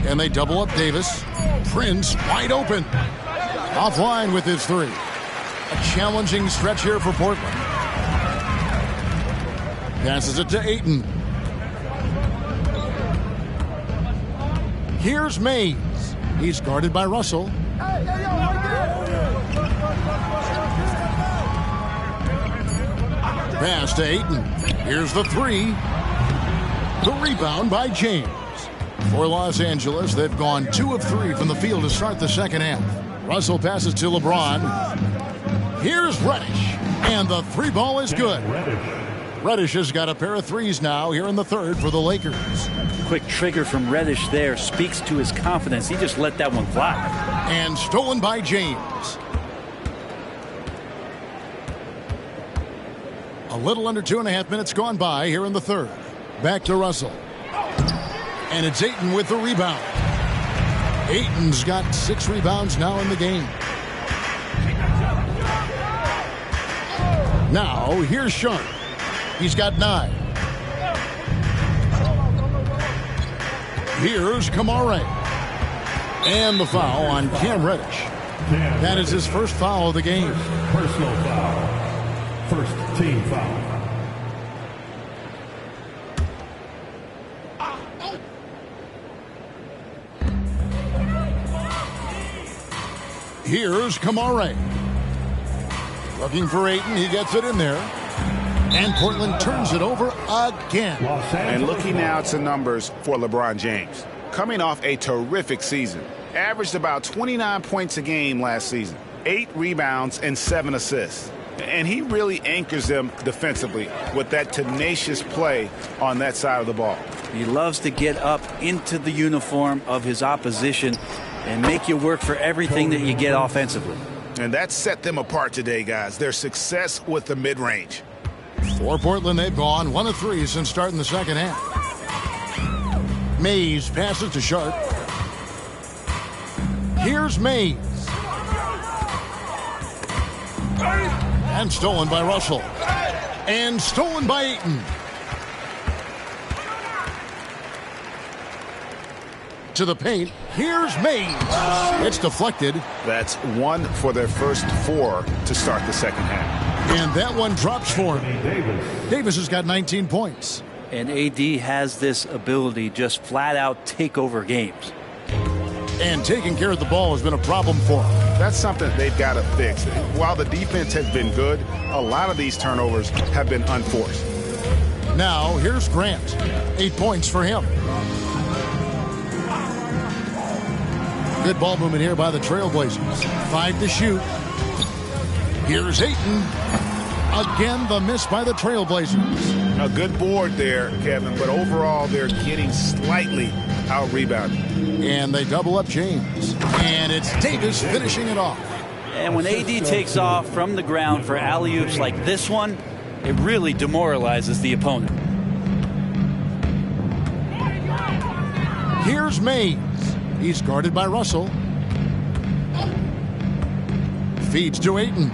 S1: And they double up Davis. Prince wide open. Offline with his 3. A challenging stretch here for Portland. Passes it to Ayton. Here's Mays. He's guarded by Russell. Pass to Ayton. Here's the 3. The rebound by James. For Los Angeles, they've gone 2 of 3 from the field to start the second half. Russell passes to LeBron. Here's Reddish. And the 3 ball is good. Reddish has got a pair of 3s now here in the third for the Lakers.
S20: Quick trigger from Reddish there speaks to his confidence. He just let that one fly.
S1: And stolen by James. A little under 2.5 minutes gone by here in the third. Back to Russell. And it's Ayton with the rebound. Ayton's got 6 rebounds now in the game. Now, here's Sharp. He's got 9. Here's Kamare. And the foul on Cam Reddish. That is his first foul of the game.
S4: Personal foul. First team foul.
S1: Here's Kamare. Looking for Ayton. He gets it in there. And Portland turns it over again.
S5: And looking now to numbers for LeBron James. Coming off a terrific season. Averaged about 29 points a game last season. 8 rebounds and 7 assists. And he really anchors them defensively with that tenacious play on that side of the ball.
S20: He loves to get up into the uniform of his opposition and make you work for everything that you get offensively.
S5: And that set them apart today, guys. Their success with the mid-range.
S1: For Portland, they've gone 1 of 3 since starting the second half. Mays passes to Sharp. Here's Mays. And stolen by Russell. And stolen by Ayton. To the paint. Here's Mays. It's deflected.
S5: That's 1 for their first 4 to start the second half.
S1: And that one drops for him. Davis has got 19 points.
S20: And AD has this ability just flat out take over games.
S1: And taking care of the ball has been a problem for him.
S5: That's something they've got to fix. While the defense has been good, a lot of these turnovers have been unforced.
S1: Now, here's Grant. 8 points for him. Good ball movement here by the Trailblazers. 5 to shoot. Here's Ayton. Again, the miss by the Trailblazers.
S5: A good board there, Kevin, but overall they're getting slightly out-rebounded.
S1: And they double up James. And it's Davis finishing it off.
S20: And when AD takes off from the ground for alley-oops like this one, it really demoralizes the opponent.
S1: Here's Mays. He's guarded by Russell. Feeds to Ayton.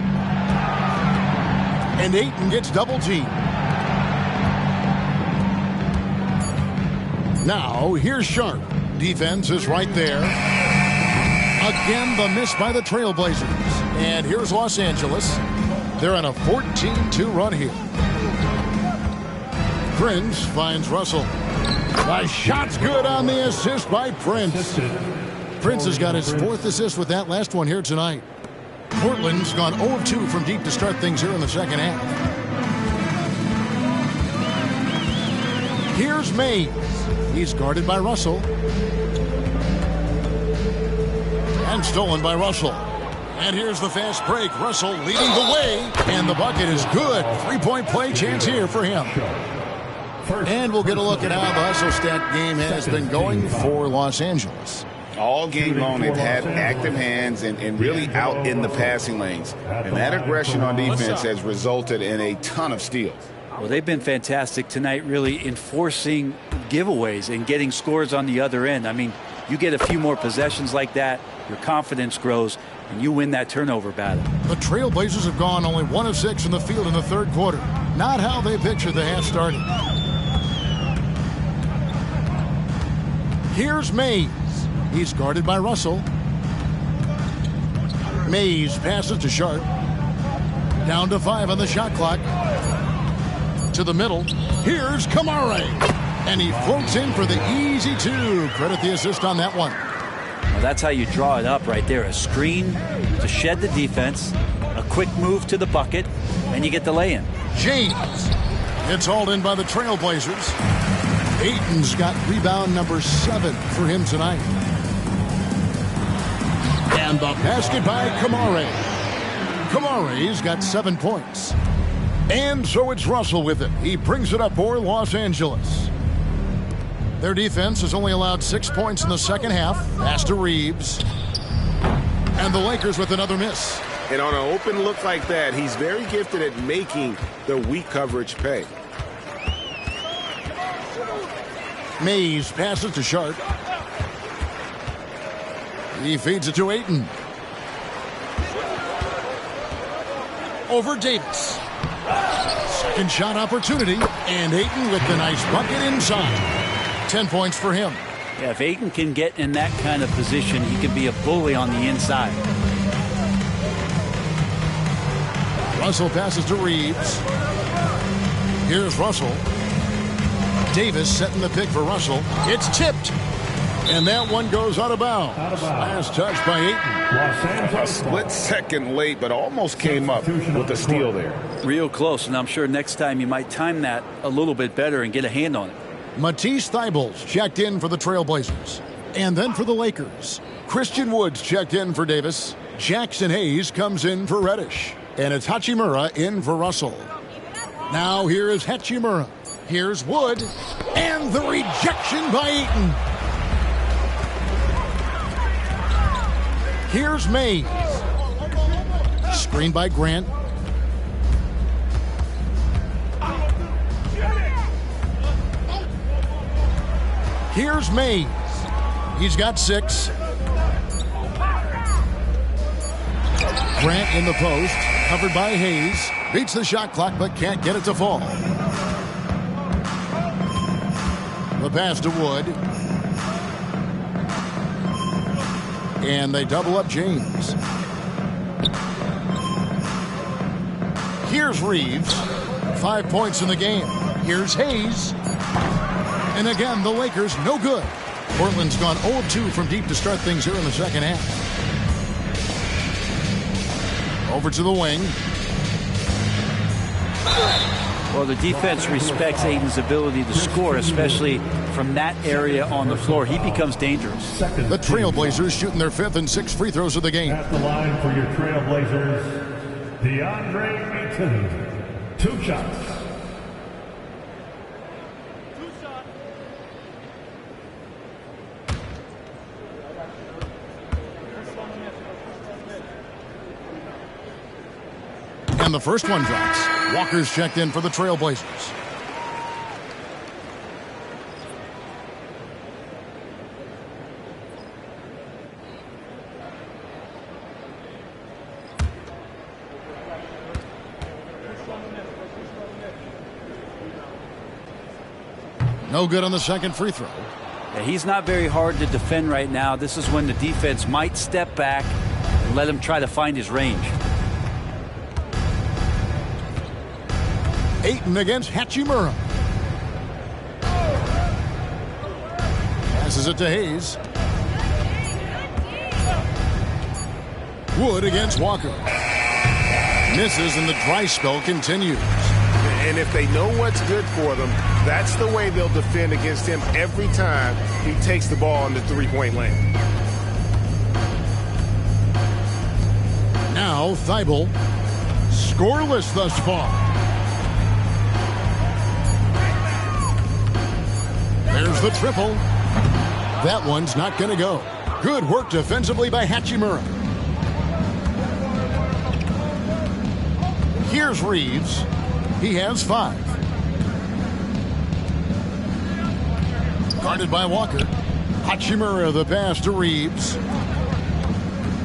S1: And Ayton gets double teamed. Now, here's Sharp. Defense is right there. Again, the miss by the Trailblazers. And here's Los Angeles. They're on a 14-2 run here. Prince finds Russell. The shot's good on the assist by Prince. Prince has got his 4th assist with that last one here tonight. Portland's gone 0 of 2 from deep to start things here in the second half. Here's Mays. He's guarded by Russell. And stolen by Russell. And here's the fast break. Russell leading the way. And the bucket is good. 3-point play chance here for him. And we'll get a look at how the hustle stat game has been going for Los Angeles.
S2: All game long, they've had active hands and really out in the passing lanes. And that aggression on defense has resulted in a ton of steals.
S20: Well, they've been fantastic tonight, really enforcing giveaways and getting scores on the other end. I mean, you get a few more possessions like that, your confidence grows, and you win that turnover battle.
S1: The Trailblazers have gone only 1 of 6 in the field in the third quarter. Not how they pictured the half starting. Here's Mays. He's guarded by Russell. Mays passes to Sharp. Down to 5 on the shot clock. To the middle. Here's Kamare. And he floats in for the easy 2. Credit the assist on that one.
S20: Well, that's how you draw it up right there. A screen to shed the defense, a quick move to the bucket, and you get the lay-in.
S1: James. It's hauled in by the Trailblazers. Ayton's got rebound number 7 for him tonight. And the basket by Kamare. Kamare's got 7 points. And so it's Russell with it. He brings it up for Los Angeles. Their defense has only allowed 6 points in the second half. Pass to Reeves. And the Lakers with another miss.
S12: And on an open look like that, he's very gifted at making the weak coverage pay.
S1: Mays passes to Sharp. He feeds it to Ayton. Over Davis. Second shot opportunity. And Ayton with the nice bucket inside. 10 points for him.
S20: Yeah, if Ayton can get in that kind of position, he can be a bully on the inside.
S1: Russell passes to Reeves. Here's Russell. Davis setting the pick for Russell. It's tipped. And that one goes out of bounds. Last touch by Ayton.
S2: A split second late, but almost came up with the steal there.
S20: Real close, and I'm sure next time you might time that a little bit better and get a hand on it.
S1: Matisse Thybulle checked in for the Trailblazers. And then for the Lakers. Christian Woods checked in for Davis. Jackson Hayes comes in for Reddish. And it's Hachimura in for Russell. Now here is Hachimura. Here's Wood. And the rejection by Ayton. Here's Mays. Screen by Grant. Here's Mays. He's got 6. Grant in the post. Covered by Hayes. Beats the shot clock but can't get it to fall. The pass to Wood. And they double up James. Here's Reeves. 5 points in the game. Here's Hayes. And again, the Lakers no good. Portland's gone 0-2 from deep to start things here in the second half. Over to the wing.
S20: Well, the defense respects Ayton's ability to score, especially from that area on the floor. He becomes dangerous.
S1: The Trailblazers shooting their 5th and 6th free throws of the game.
S4: At the line for your Trailblazers, DeAndre Ayton. 2 shots.
S1: And the first one drops. Walker's checked in for the Trailblazers. No good on the second free throw.
S20: Yeah, he's not very hard to defend right now. This is when the defense might step back and let him try to find his range.
S1: Ayton against Hachimura. Passes it to Hayes. Wood against Walker. Misses and the dry spell continues.
S12: And if they know what's good for them, that's the way they'll defend against him every time he takes the ball in the three-point lane.
S1: Now Thibault, scoreless thus far. There's the triple. That one's not going to go. Good work defensively by Hachimura. Here's Reeves. He has 5. Guarded by Walker. Hachimura the pass to Reeves.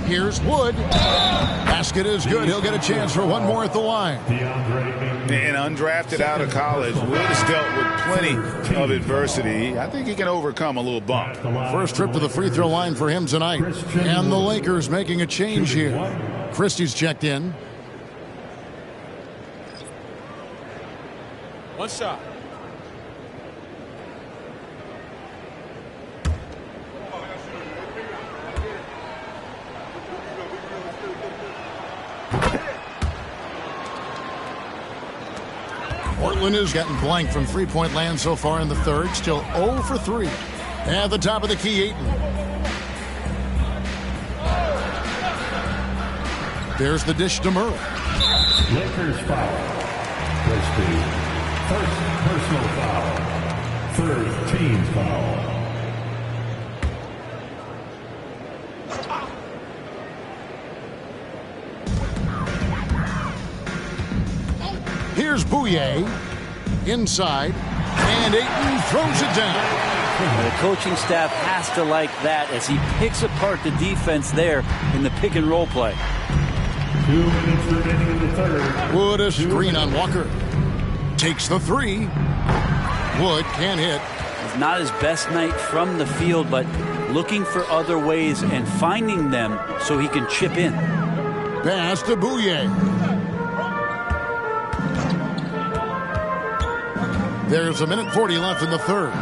S1: Here's Wood. Basket is good. He'll get a chance for one more at the line.
S5: And undrafted out of college, Wood has dealt with plenty of adversity. I think he can overcome a little bump.
S1: First trip to the free throw line for him tonight. And the Lakers making a change here. Christie's checked in.
S19: One shot.
S1: Portland has gotten blank from three-point land so far in the third. Still 0 for 3. At the top of the key, Ayton. There's the dish to Murray.
S4: Lakers foul. Christie. First personal foul. Third team foul.
S1: Here's Bouye. Inside. And Ayton throws it down.
S20: The coaching staff has to like that as he picks apart the defense there in the pick and roll play.
S4: 2 minutes remaining in the third.
S1: Wood a screen on Walker. Takes the 3. Wood can't hit.
S20: It's not his best night from the field, but looking for other ways and finding them so he can chip in.
S1: Pass to Bouye. There's 1:40 left in the third.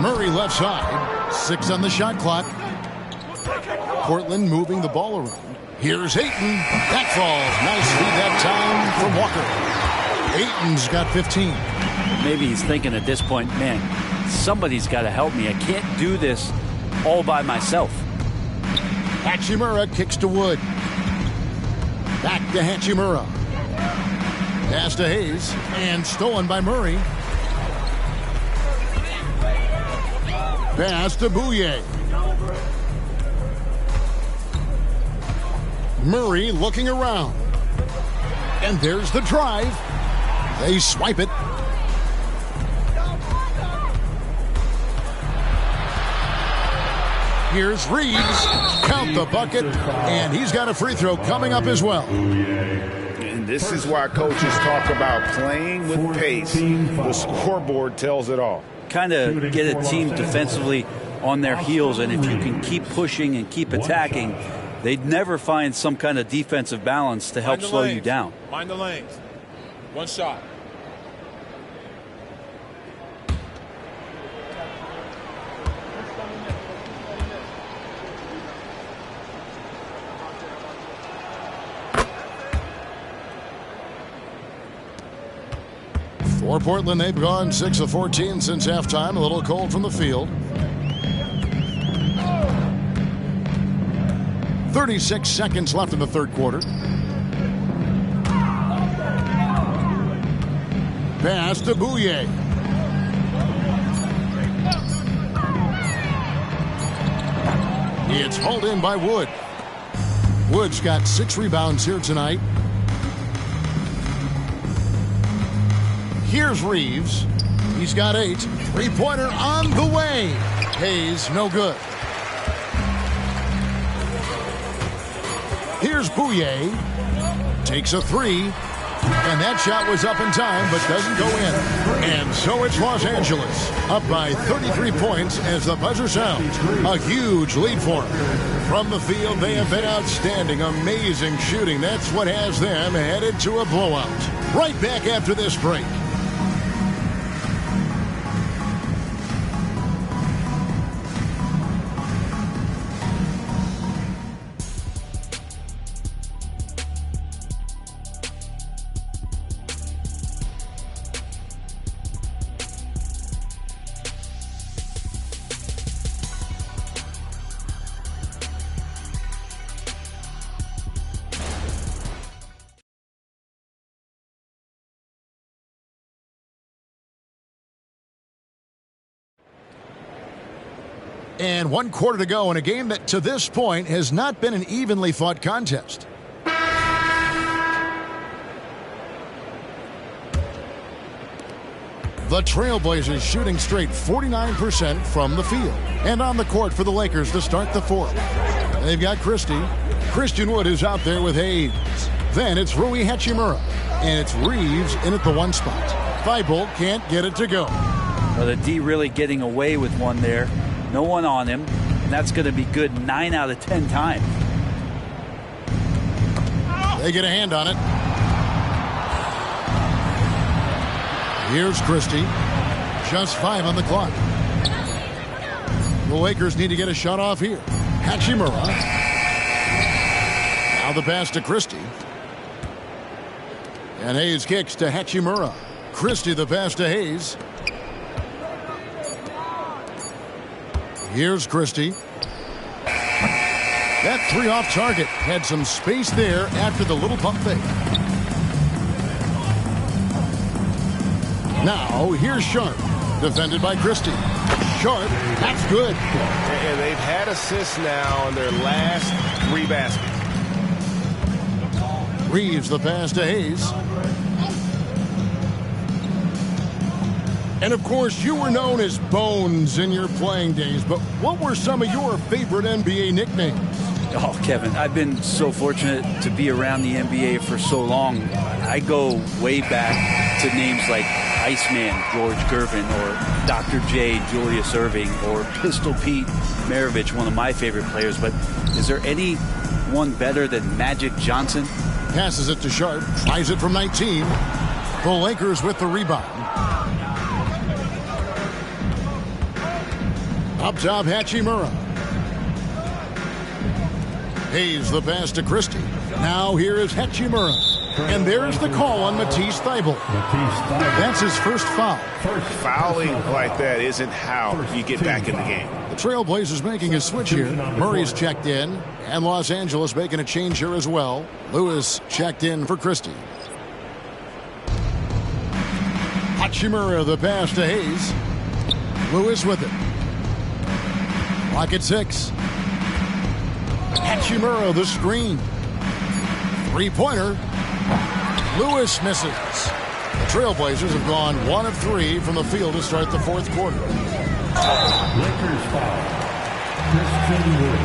S1: Murray left side. 6 on the shot clock. Portland moving the ball around. Here's Ayton. That falls. Nice feed that time from Walker. Ayton's got 15.
S20: Maybe he's thinking at this point, man, somebody's got to help me. I can't do this all by myself.
S1: Hachimura kicks to Wood. Back to Hachimura. Pass to Hayes. And stolen by Murray. Pass to Bouye. Murray looking around. And there's the drive. They swipe it. Here's Reeves. Count the bucket. And he's got a free throw coming up as well.
S5: And this is why coaches talk about playing with pace. The scoreboard tells it all.
S20: Kind of get a team defensively on their heels, and if you can keep pushing and keep attacking, they'd never find some kind of defensive balance to help slow you down.
S19: Mind the lanes. One shot.
S1: For Portland, they've gone 6 of 14 since halftime. A little cold from the field. 36 seconds left in the third quarter. Pass to Bouye. It's hauled in by Wood. Wood's got 6 rebounds here tonight. Here's Reeves. He's got 8. Three-pointer on the way. Hayes, no good. Here's Bouye. Takes a 3. And that shot was up in time, but doesn't go in. And so it's Los Angeles, up by 33 points as the buzzer sounds. A huge lead for them. From the field, they have been outstanding. Amazing shooting. That's what has them headed to a blowout. Right back after this break. And 1 quarter to go in a game that to this point has not been an evenly fought contest. The Trailblazers shooting straight 49% from the field. And on the court for the Lakers to start the fourth. They've got Christie. Christian Wood is out there with Hayes. Then it's Rui Hachimura. And it's Reeves in at the 1 spot. Thibault can't get it to go.
S20: Well, the D really getting away with one there. No one on him. And that's going to be good 9 out of 10 times.
S1: They get a hand on it. Here's Christie. Just 5 on the clock. The Lakers need to get a shot off here. Hachimura. Now the pass to Christie. And Hayes kicks to Hachimura. Christie the pass to Hayes. Here's Christie. That 3 off target. Had some space there after the little pump fake. Now, here's Sharp. Defended by Christie. Sharp, that's good.
S12: And they've had assists now on their last 3 baskets.
S1: Reeves the pass to Hayes. And of course, you were known as Bones in your playing days, but what were some of your favorite NBA nicknames?
S20: Oh, Kevin, I've been so fortunate to be around the NBA for so long. I go way back to names like Iceman, George Gervin, or Dr. J, Julius Erving, or Pistol Pete Maravich, one of my favorite players. But is there any one better than Magic Johnson?
S1: Passes it to Sharp, tries it from 19. The Lakers with the rebound. Up top, Hachimura. Hayes the pass to Christie. Now here is Hachimura. And there's the call on Matisse Thybulle. That's his first foul.
S5: Fouling like that isn't how you get back in the game.
S1: The Trailblazers making a switch here. Murray's checked in. And Los Angeles making a change here as well. Lewis checked in for Christie. Hachimura the pass to Hayes. Lewis with it. Clock at 6. Hachimura the screen. 3-pointer. Lewis misses. The Trailblazers have gone 1 of 3 from the field to start the 4th quarter.
S4: Lakers foul. Christian Wood.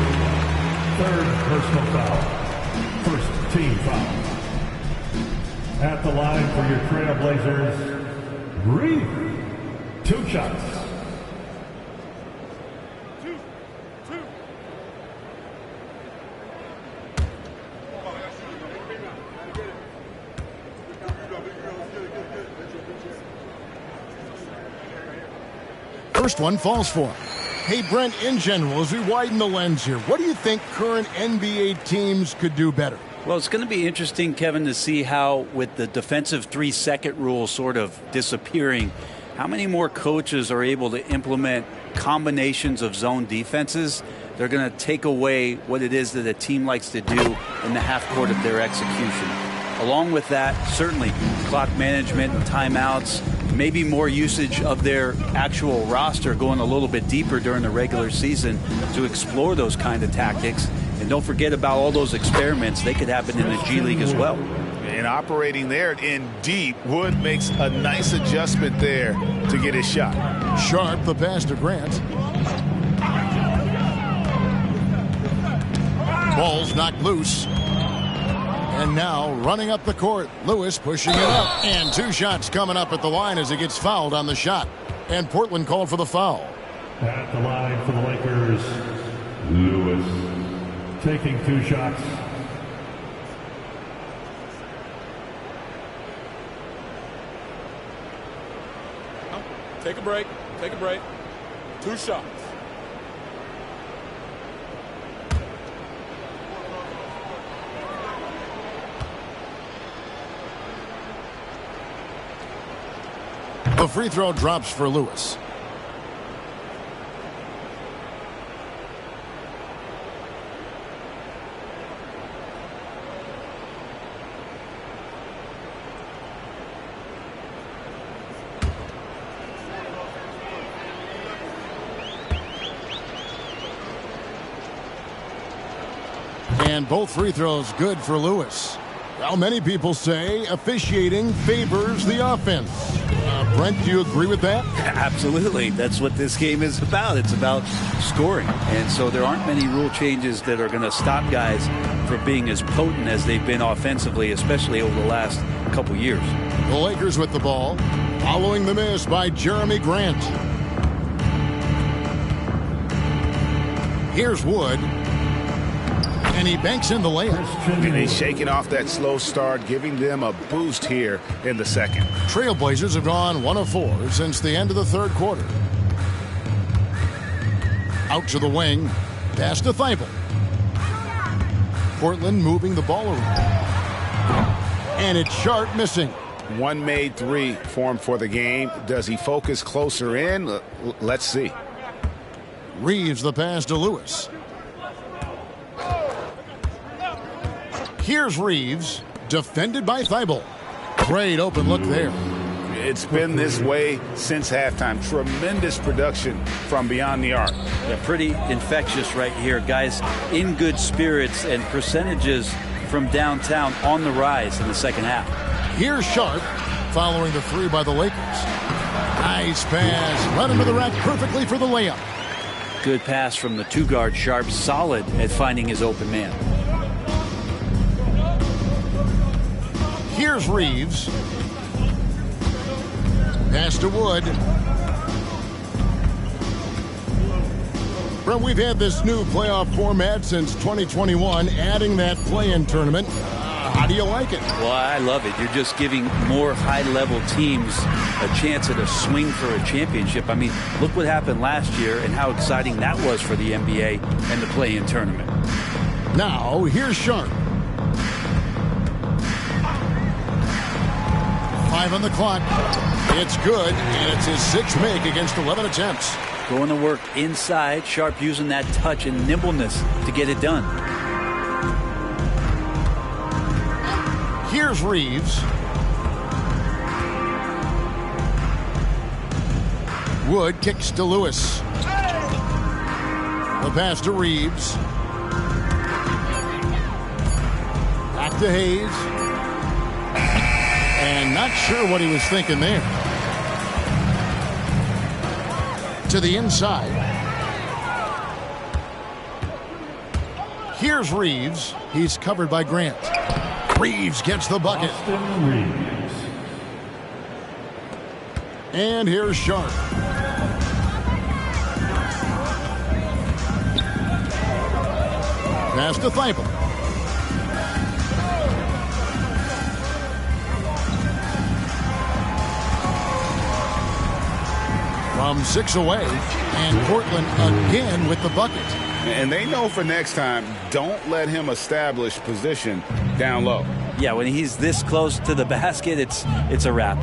S4: 3rd personal foul. 1st team foul. At the line for your Trailblazers, Reeves. 2 shots.
S1: First one falls for him. Hey, Brent, in general, as we widen the lens here, what do you think current NBA teams could do better?
S20: Well, it's going to be interesting, Kevin, to see how, with the defensive 3-second rule sort of disappearing, how many more coaches are able to implement combinations of zone defenses. They're going to take away what it is that a team likes to do in the half court of their execution. Along with that, certainly clock management and timeouts, maybe more usage of their actual roster going a little bit deeper during the regular season to explore those kind of tactics. And don't forget about all those experiments. They could happen in the G League as well.
S5: And operating there in deep, Wood makes a nice adjustment there to get his shot.
S1: Sharp the pass to Grant. Ball's knocked loose. And now running up the court, Lewis pushing it up. And 2 shots coming up at the line as he gets fouled on the shot. And Portland called for the foul.
S4: At the line for the Lakers, Lewis taking 2 shots.
S7: Take a break. Take a break. 2 shots.
S1: The free throw drops for Lewis. And both free throws good for Lewis. Well, many people say officiating favors the offense. Brent, do you agree with that?
S20: Absolutely. That's what this game is about. It's about scoring. And so there aren't many rule changes that are going to stop guys from being as potent as they've been offensively, especially over the last couple years.
S1: The Lakers with the ball, following the miss by Jeremy Grant. Here's Wood. And he banks in the layup.
S5: And he's shaking off that slow start, giving them a boost here in the second.
S1: Trailblazers have gone 1 of 4 since the end of the third quarter. Out to the wing. Pass to Thibault. Portland moving the ball around. And it's Sharp missing.
S5: One made three formed for the game. Does he focus closer in? Let's see.
S1: Reeves the pass to Lewis. Here's Reeves, defended by Thibault. Great open look there.
S5: It's been this way since halftime. Tremendous production from beyond the arc.
S20: Yeah, pretty infectious right here. Guys in good spirits and percentages from downtown on the rise in the second half.
S1: Here's Sharp, following the three by the Lakers. Nice pass, led him to the rack perfectly for the layup.
S20: Good pass from the two-guard Sharp, solid at finding his open man.
S1: Here's Reeves. Pass to Wood. Well, we've had this new playoff format since 2021, adding that play-in tournament. How do you like it?
S20: Well, I love it. You're just giving more high-level teams a chance at a swing for a championship. I mean, look what happened last year and how exciting that was for the NBA and the play-in tournament.
S1: Now, here's Sharp. 5 on the clock. It's good, and it's his 6th make against 11 attempts.
S20: Going to work inside. Sharp using that touch and nimbleness to get it done.
S1: Here's Reeves. Wood kicks to Lewis. The pass to Reeves. Back to Hayes. And not sure what he was thinking there. To the inside. Here's Reeves. He's covered by Grant. Reeves gets the bucket. And here's Sharp. Pass to Thibault. From 6 away, and Portland again with the bucket.
S5: And they know for next time, don't let him establish position down low.
S20: Yeah, when he's this close to the basket, it's a wrap.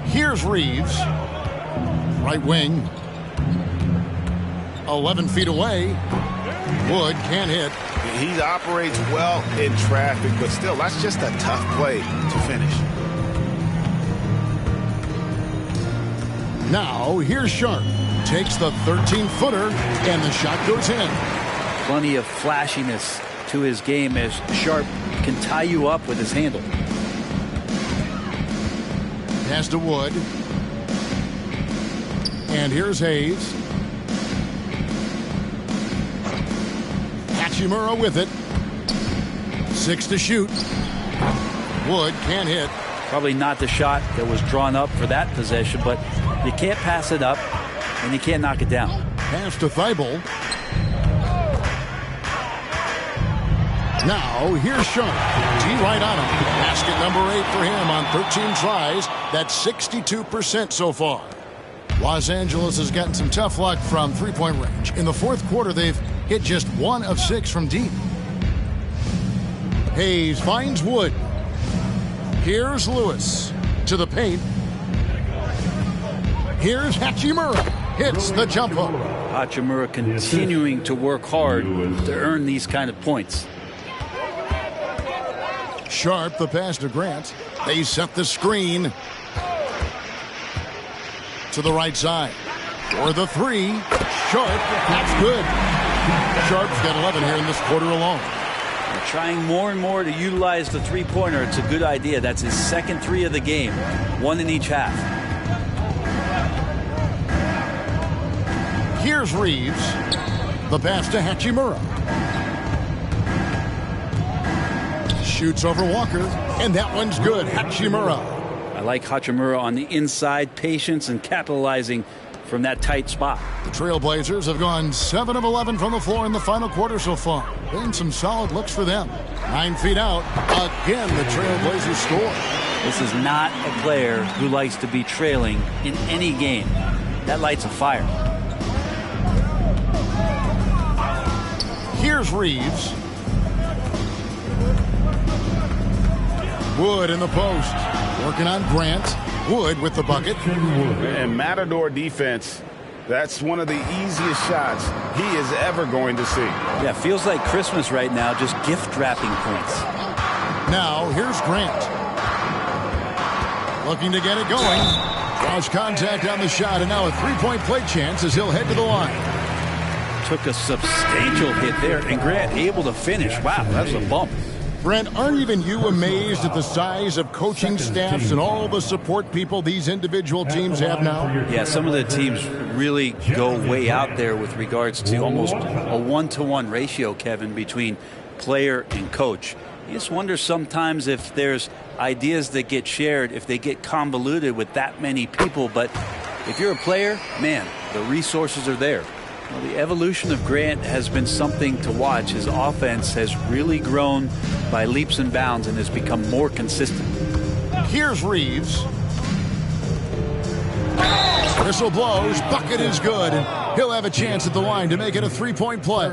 S1: Here's Reeves. Right wing. 11 feet away. Wood can't hit.
S5: He operates well in traffic, but still, that's just a tough play to finish.
S1: Now, here's Sharp. Takes the 13-footer, and the shot goes in.
S20: Plenty of flashiness to his game as Sharp can tie you up with his handle.
S1: Pass to Wood. And here's Hayes. Hachimura with it. 6 to shoot. Wood can't hit.
S20: Probably not the shot that was drawn up for that possession, but you can't pass it up, and you can't knock it down.
S1: Pass to Thibault. Now, here's Sharp. T right on him. Basket number 8 for him on 13 tries. That's 62% so far. Los Angeles has gotten some tough luck from three-point range. In the fourth quarter, they've hit just 1 of 6 from deep. Hayes finds Wood. Here's Lewis to the paint. Here's Hachimura. Hits the jump hook.
S20: Hachimura continuing to work hard to earn these kind of points.
S1: Sharp, the pass to Grant. They set the screen to the right side. For the 3. Sharp, that's good. Sharp's got 11 here in this quarter alone.
S20: Trying more and more to utilize the three-pointer. It's a good idea. That's his second three of the game, one in each half.
S1: Here's Reeves. The pass to Hachimura. Shoots over Walker, and that one's good. Hachimura.
S20: I like Hachimura on the inside, patience and capitalizing from that tight spot.
S1: The Trailblazers have gone 7 of 11 from the floor in the final quarter so far. Been some solid looks for them. 9 feet out. Again, the Trailblazers score.
S20: This is not a player who likes to be trailing in any game. That lights a fire.
S1: Here's Reeves. Wood in the post. Working on Grant. Wood with the bucket.
S5: And Matador defense, that's one of the easiest shots he is ever going to see.
S20: Yeah, feels like Christmas right now, just gift wrapping points.
S1: Now, here's Grant. Looking to get it going. Draws contact on the shot, and now a three-point play chance as he'll head to the line.
S20: Took a substantial hit there, and Grant able to finish. Wow, that was a bump.
S1: Brent, aren't even you amazed at the size of coaching staffs and all the support people these individual teams have now?
S20: Yeah, some of the teams really go way out there with regards to almost a one-to-one ratio, Kevin, between player and coach. You just wonder sometimes if there's ideas that get shared, if they get convoluted with that many people. But if you're a player, man, the resources are there. Well, the evolution of Grant has been something to watch. His offense has really grown by leaps and bounds and has become more consistent.
S1: Here's Reeves. Whistle blows. Bucket is good. And he'll have a chance at the line to make it a three-point play.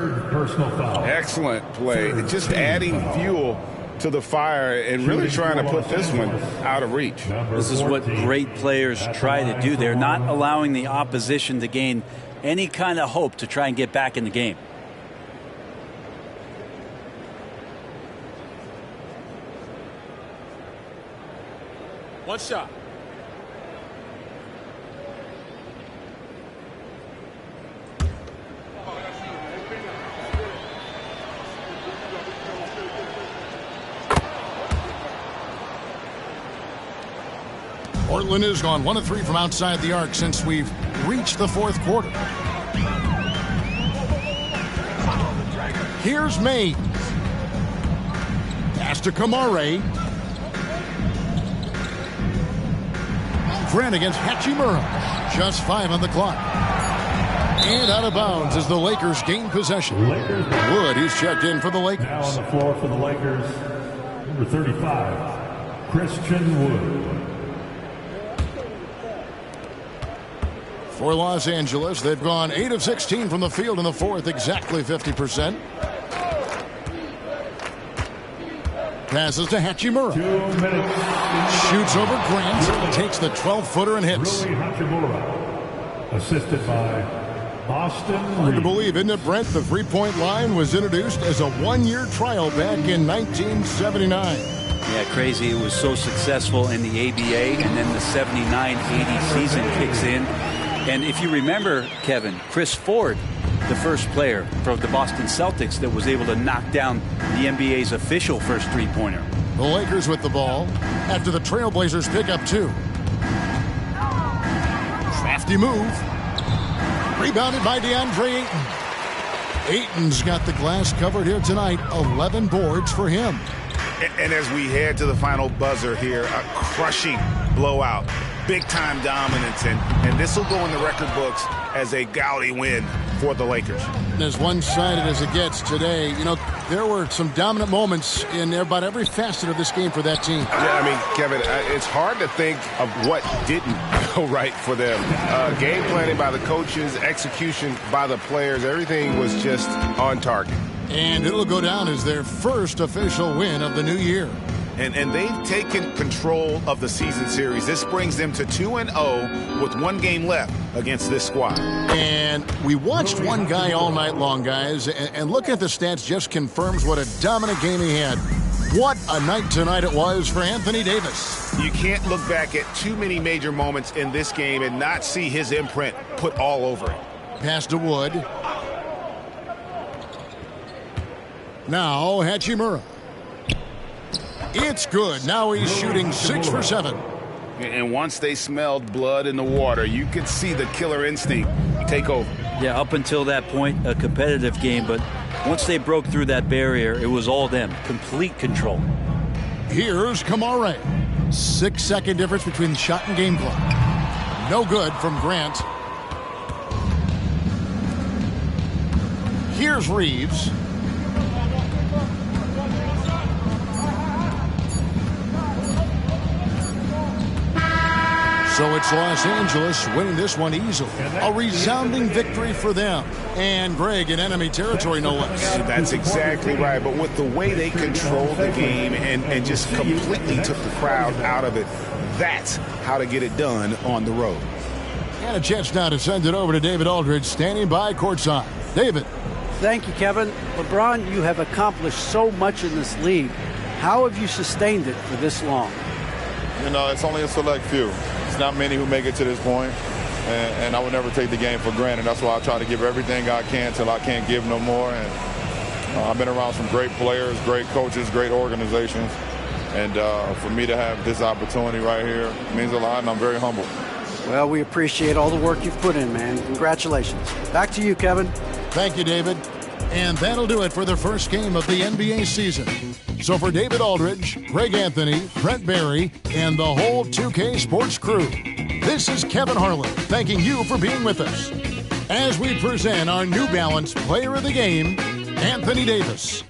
S5: Excellent play. Just adding fuel to the fire and really trying to put this one out of reach.
S20: This is what great players try to do. They're not allowing the opposition to gain any kind of hope to try and get back in the game.
S19: One shot.
S1: Portland has gone 1 of 3 from outside the arc since we've reached the fourth quarter. Here's Mays. Pass to Kamare. Grant against Hachimura. Just 5 on the clock. And out of bounds as the Lakers gain possession. Wood, he's checked in for the Lakers.
S4: Now on the floor for the Lakers, number 35, Christian Wood.
S1: For Los Angeles, they've gone 8 of 16 from the field in the fourth, exactly 50%. Passes to Hachimura.
S4: 2 minutes.
S1: Shoots over Grant. Takes the 12-footer and hits.
S4: Hachimura, assisted by Boston.
S1: Hard to believe, isn't it, Brent? The three-point line was introduced as a one-year trial back in 1979.
S20: Yeah, crazy. It was so successful in the ABA, and then the 79-80 season kicks in. And if you remember, Kevin, Chris Ford, the first player from the Boston Celtics that was able to knock down the NBA's official first three-pointer.
S1: The Lakers with the ball after the Trailblazers pick up 2. Crafty move. Rebounded by DeAndre Ayton. Ayton's got the glass covered here tonight. 11 boards for him.
S5: And as we head to the final buzzer here, a crushing blowout. Big-time dominance, and this will go in the record books as a gaudy win for the Lakers.
S1: And as one-sided as it gets today, you know, there were some dominant moments in about every facet of this game for that team.
S12: Yeah, I mean, Kevin, it's hard to think of what didn't go right for them. Game planning by the coaches, execution by the players, everything was just on target.
S1: And it'll go down as their first official win of the new year.
S5: And they've taken control of the season series. This brings them to 2-0 with 1 game left against this squad.
S1: And we watched one guy all night long, guys, and looking at the stats just confirms what a dominant game he had. What a night tonight it was for Anthony Davis.
S5: You can't look back at too many major moments in this game and not see his imprint put all over it.
S1: Pass to Wood. Now Hachimura. It's good. Now he's shooting 6 for 7.
S2: And once they smelled blood in the water, you could see the killer instinct take over.
S20: Yeah, up until that point, a competitive game, but once they broke through that barrier, it was all them. Complete control.
S1: Here's Kamare. 6-second difference between the shot and game clock. No good from Grant. Here's Reeves. So it's Los Angeles winning this one easily. A resounding victory for them. And Greg in enemy territory, no less.
S5: That's exactly right. But with the way they controlled the game and just completely took the crowd out of it, that's how to get it done on the road.
S1: And a chance now to send it over to David Aldridge, standing by courtside. David.
S6: Thank you, Kevin. LeBron, you have accomplished so much in this league. How have you sustained it for this long?
S21: You know, it's only a select few. It's not many who make it to this point, and I would never take the game for granted. That's why I try to give everything I can till I can't give no more. And I've been around some great players, great coaches, great organizations, and for me to have this opportunity right here means a lot, and I'm very humbled.
S6: Well, we appreciate all the work you've put in, man. Congratulations. Back to you, Kevin.
S1: Thank you, David. And that'll do it for the first game of the NBA season. So for David Aldridge, Greg Anthony, Brent Barry, and the whole 2K Sports crew, this is Kevin Harlan thanking you for being with us as we present our New Balance Player of the Game, Anthony Davis.